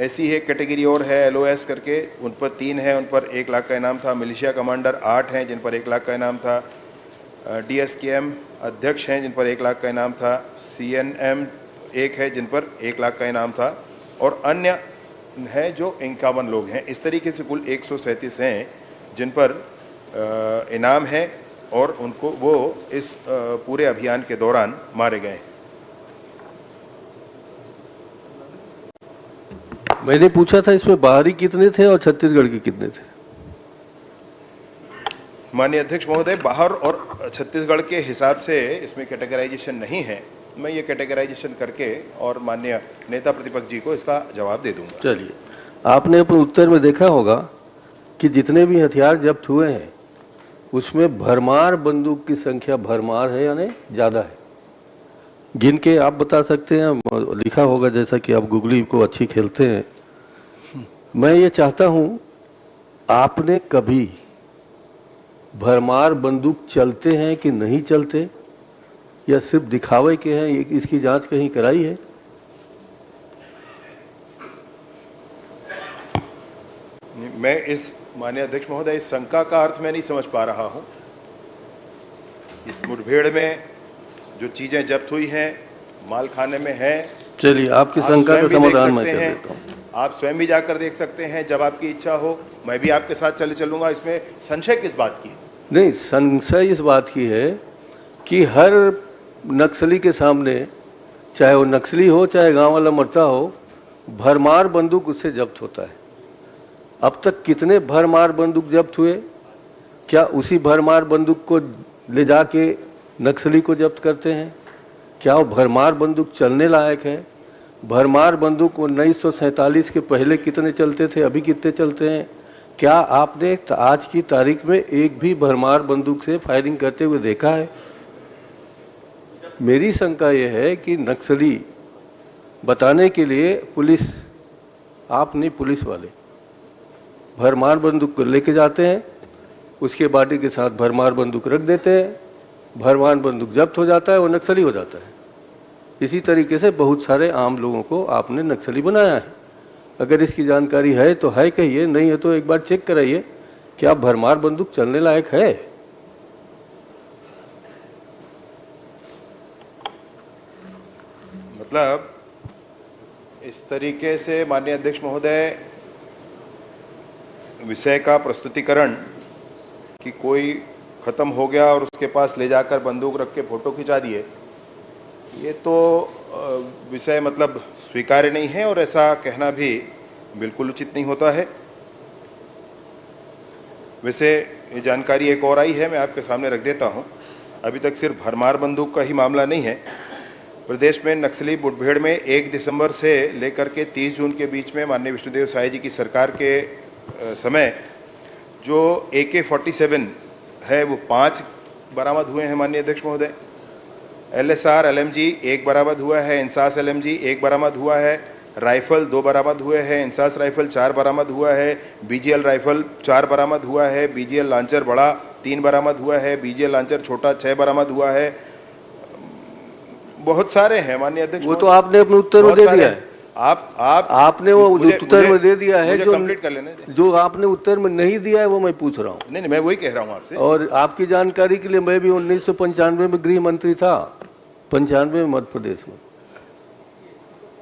ऐसी है कैटेगरी और है LOS करके, उन पर 3 हैं, उन पर 1 लाख का इनाम था। मिलिशिया कमांडर 8 हैं जिन पर 1 लाख का इनाम था। DSKM अध्यक्ष हैं जिन पर 1 लाख का इनाम था। CNM 1 है जिन पर 1 लाख का इनाम था और अन्य हैं जो 51 लोग हैं। इस तरीके से कुल 137 हैं जिन पर इनाम है और उनको वो इस पूरे अभियान के दौरान मारे गए। मैंने पूछा था इसमें बाहरी कितने थे और छत्तीसगढ़ के कितने थे? माननीय अध्यक्ष महोदय, बाहर और छत्तीसगढ़ के हिसाब से इसमें कैटेगराइजेशन नहीं है। मैं ये कैटेगराइजेशन करके और माननीय नेता प्रतिपक्ष जी को इसका जवाब दे दूंगा। चलिए, आपने अपने उत्तर में देखा होगा कि जितने भी हथियार जब्त हुए हैं उसमें भरमार बंदूक की संख्या भरमार है यानी ज़्यादा है। गिन के आप बता सकते हैं, लिखा होगा, जैसा कि आप गूगली को अच्छी खेलते हैं। मैं ये चाहता हूँ, आपने कभी भरमार बंदूक चलते हैं कि नहीं चलते या सिर्फ दिखावे के हैं, इसकी जांच कहीं कराई है? मैं इस माननीय अध्यक्ष महोदय इस शंका का अर्थ मैं नहीं समझ पा रहा हूं। इस मुठभेड़ में जो चीजें जब्त हुई हैं माल खाने में है। चलिए, आपकी शंका का समाधान मैं कर देता हूं। आप स्वयं भी जाकर देख सकते हैं जब आपकी इच्छा हो। मैं भी आपके साथ चलूंगा। इसमें संशय किस बात की? नहीं, संशय इस बात की है कि हर नक्सली के सामने, चाहे वो नक्सली हो चाहे गांव वाला मरता हो, भरमार बंदूक उससे जब्त होता है। अब तक कितने भरमार बंदूक जब्त हुए? क्या उसी भरमार बंदूक को ले जाके नक्सली को जब्त करते हैं? क्या वो भरमार बंदूक चलने लायक है? भरमार बंदूक 1947 के पहले कितने चलते थे, अभी कितने चलते हैं? क्या आपने आज की तारीख में एक भी भरमार बंदूक से फायरिंग करते हुए देखा है? मेरी शंका यह है कि नक्सली बताने के लिए पुलिस, आप नहीं, पुलिस वाले भरमार बंदूक को लेके जाते हैं, उसके बाडी के साथ भरमार बंदूक रख देते हैं, भरमार बंदूक जब्त हो जाता है, वो नक्सली हो जाता है। इसी तरीके से बहुत सारे आम लोगों को आपने नक्सली बनाया है। अगर इसकी जानकारी है तो है कहिए, नहीं है तो एक बार चेक कराइए क्या भरमार बंदूक चलने लायक है। मतलब इस तरीके से माननीय अध्यक्ष महोदय विषय का प्रस्तुतिकरण कि कोई खत्म हो गया और उसके पास ले जाकर बंदूक रख के फोटो खिंचा दिए, ये तो विषय मतलब स्वीकार्य नहीं है और ऐसा कहना भी बिल्कुल उचित नहीं होता है। वैसे ये जानकारी एक और आई है, मैं आपके सामने रख देता हूँ। अभी तक सिर्फ भरमार बंदूक का ही मामला नहीं है। प्रदेश में नक्सली मुठभेड़ में 1 दिसंबर से लेकर के 30 जून के बीच में माननीय विष्णुदेव साय जी की सरकार के समय जो AK-47 है वो 5 बरामद हुए हैं माननीय अध्यक्ष महोदय। LSR LMG 1 बरामद हुआ है, इंसास LMG 1 बरामद हुआ है, राइफल 2 बरामद हुए हैं, इंसास राइफल 4 बरामद हुआ है, BGL राइफल 4 बरामद हुआ है, BGL लांचर बड़ा 3 बरामद हुआ है, BGL लांचर छोटा 6 बरामद हुआ है। बहुत सारे हैं माननीय अध्यक्ष। वो तो आपने अपने उत्तर में दे दिया है। आपने वो उत्तर में दे दिया है, जो कंप्लीट कर लेने दे। जो आपने उत्तर में नहीं दिया है वो मैं पूछ रहा हूँ। नहीं, मैं वही कह रहा हूँ आपसे। और आपकी जानकारी के लिए, मैं भी 1995 में गृह मंत्री था, 95 में मध्य प्रदेश में।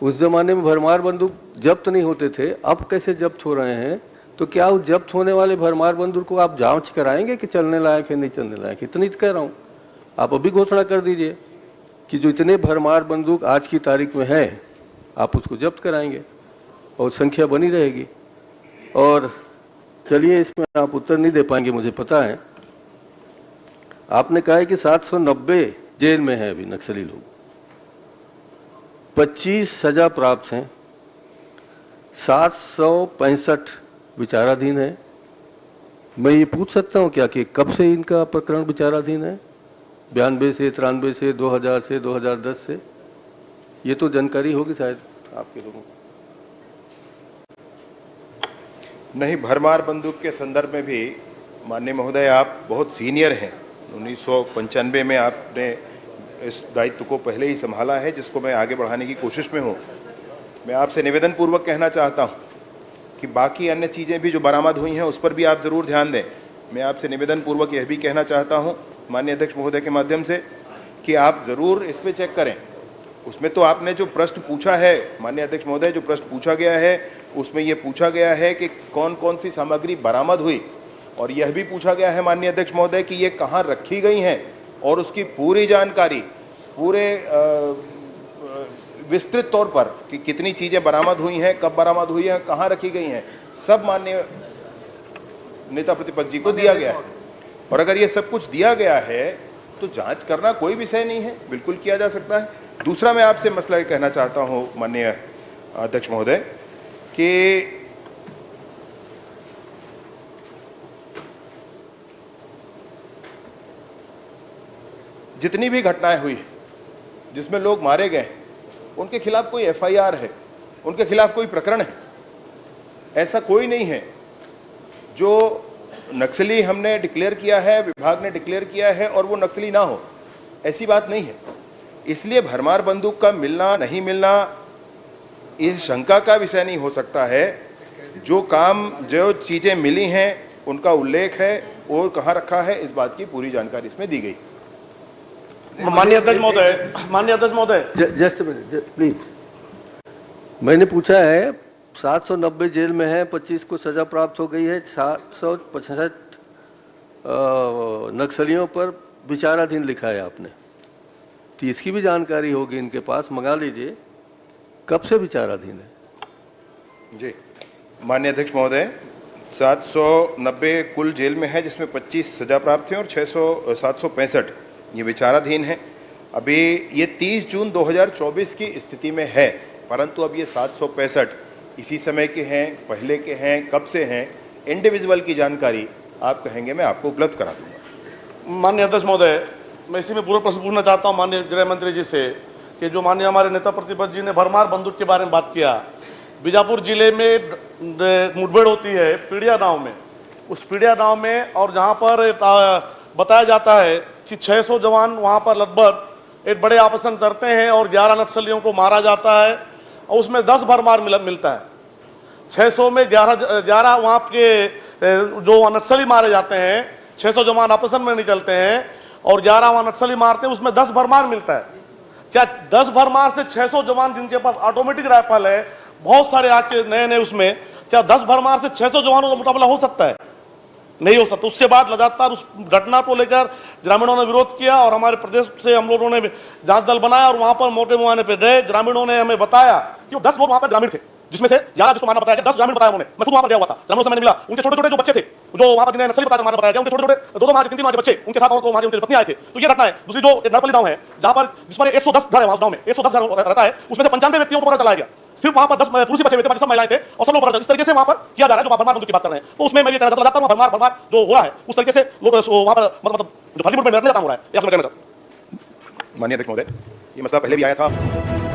उस जमाने में भरमार बंदूक जब्त नहीं होते थे, अब कैसे जब्त हो रहे हैं? तो क्या उस जब्त होने वाले भरमार बंदूक को आप जांच कराएंगे कि चलने लायक है नहीं चलने लायक? इतनी कह रहा हूँ, आप अभी घोषणा कर दीजिए कि जो इतने भरमार बंदूक आज की तारीख में है आप उसको जब्त कराएंगे और संख्या बनी रहेगी। और चलिए, इसमें आप उत्तर नहीं दे पाएंगे मुझे पता है। आपने कहा है कि 790 जेल में है अभी नक्सली लोग, 25 सजा प्राप्त हैं, 765 विचाराधीन है। मैं ये पूछ सकता हूँ क्या कि कब से इनका प्रकरण विचाराधीन है? 92 से, 93 से, 2000 से, 2010 से? ये तो जानकारी होगी शायद। आपके लोगों को नहीं, भरमार बंदूक के संदर्भ में भी माननीय महोदय आप बहुत सीनियर हैं। 1995 में आपने इस दायित्व को पहले ही संभाला है, जिसको मैं आगे बढ़ाने की कोशिश में हूँ। मैं आपसे निवेदन पूर्वक कहना चाहता हूँ कि बाकी अन्य चीज़ें भी जो बरामद हुई हैं उस पर भी आप ज़रूर ध्यान दें। मैं आपसे निवेदन पूर्वक यह भी कहना चाहता हूँ माननीय अध्यक्ष महोदय के माध्यम से कि आप ज़रूर इस पर चेक करें। उसमें तो आपने जो प्रश्न पूछा है माननीय अध्यक्ष महोदय, जो प्रश्न पूछा गया है उसमें यह पूछा गया है कि कौन कौन सी सामग्री बरामद हुई, और यह भी पूछा गया है माननीय अध्यक्ष महोदय कि ये कहाँ रखी गई हैं और उसकी पूरी जानकारी पूरे विस्तृत तौर पर कि कितनी चीज़ें बरामद हुई हैं, कब बरामद हुई हैं, कहाँ रखी गई हैं, सब माननीय नेता प्रतिपक्ष जी को दिया गया है। और अगर ये सब कुछ दिया गया है तो जांच करना कोई विषय नहीं है, बिल्कुल किया जा सकता है। दूसरा मैं आपसे मसला ये कहना चाहता हूँ माननीय अध्यक्ष महोदय कि जितनी भी घटनाएं हुई जिसमें लोग मारे गए उनके खिलाफ कोई एफआईआर है, उनके खिलाफ कोई प्रकरण है, ऐसा कोई नहीं है। जो नक्सली हमने डिक्लेयर किया है, विभाग ने डिक्लेयर किया है और वो नक्सली ना हो, ऐसी बात नहीं है। इसलिए भरमार बंदूक का मिलना नहीं मिलना इस शंका का विषय नहीं हो सकता है। जो काम जो चीज़ें मिली हैं उनका उल्लेख है और कहाँ रखा है, इस बात की पूरी जानकारी इसमें दी गई। माननीय अध्यक्ष महोदय, जस्ट मिनट प्लीज। मैंने पूछा है 790 जेल में है, 25 को सजा प्राप्त हो गई है, 765 नक्सलियों पर विचाराधीन लिखा है आपने, तो इसकी भी जानकारी होगी इनके पास, मंगा लीजिए कब से विचाराधीन है। जी माननीय अध्यक्ष महोदय, 790 कुल जेल में है जिसमें 25 सजा प्राप्त हैं और 765 ये विचाराधीन है। अभी ये 30 जून 2024 की स्थिति में है, परंतु अब ये 765 इसी समय के हैं, पहले के हैं, कब से हैं, इंडिविजुअल की जानकारी आप कहेंगे मैं आपको उपलब्ध करा दूंगा। माननीय अध्यक्ष महोदय, मैं इसी में पूरा प्रश्न पूछना चाहता हूं माननीय गृह मंत्री जी से कि जो माननीय हमारे नेता प्रतिपक्ष जी ने भरमार बंदूक के बारे में बात किया, बीजापुर जिले में मुठभेड़ होती है पीड़िया गांव में, उस पीड़िया गांव में, और जहां पर बताया जाता है कि 600 जवान वहां पर लगभग एक बड़े ऑपरेशन करते हैं और 11 नक्सलियों को मारा जाता है और उसमें 10 भरमार मिलता है। 600 में 11 वहां के जो नक्सली मारे जाते हैं, 600 जवान ऑपरेशन में निकलते हैं और 11 वहां नक्सली मारते हैं, उसमें 10 भरमार मिलता है। क्या 10 भरमार से 600 जवान जिनके पास ऑटोमेटिक राइफल है, बहुत सारे आज के नए उसमें, क्या 10 भरमार से 600 जवानों का मुकाबला हो सकता है? नहीं हो सकता। उसके बाद लगातार उस घटना को लेकर ग्रामीणों ने विरोध किया और हमारे प्रदेश से हम लोगों ने जांच दल बनाया और वहां पर मोटे मुआयने पे गए। ग्रामीणों ने हमें बताया कि वो 10 लोग वहां पर ग्रामीण थे, जिसमें से 11 जिसको मारना बताया गया, 10 ग्रामीण बताया उन्होंने। मैं खुद वहां पर गया हुआ था, ग्रामीणों से मैंने मिला, उनके छोटे छोटे जो बच्चे थे, जो वहां पर जिन्हें नक्सली बताया मारना बताया गया, उनके छोटे छोटे 2-2 माह के 3-3 माह के बच्चे, उनके साथ और को उनकी पत्नी आए थे। तो ये घटना है। दूसरी जो नरपली गांव है, जहां पर जिस पर 110 घर है, वहां गांव में 110 घर रहता है, उसमें से 95 व्यक्तियों को पकड़ चलाया गया। सिर्फ वहां पर 10 पुरुष बचे हुए थे, बाकी सब महिलाएं थे और सब लोग पकड़। इस तरीके से वहां पर किया जा रहा है, जो भरमार बंदूक की बात कर रहे हैं। तो उसमें मैं ये कहना चाहता हूं, भरमार जो हो रहा है उस तरीके से लोग वहां पर मतलब जो बॉलीवुड में लड़ने का काम हो रहा है, ये आप लोग कहना चाहते हैं। माननीय अध्यक्ष महोदय, ये मसला पहले भी आया था।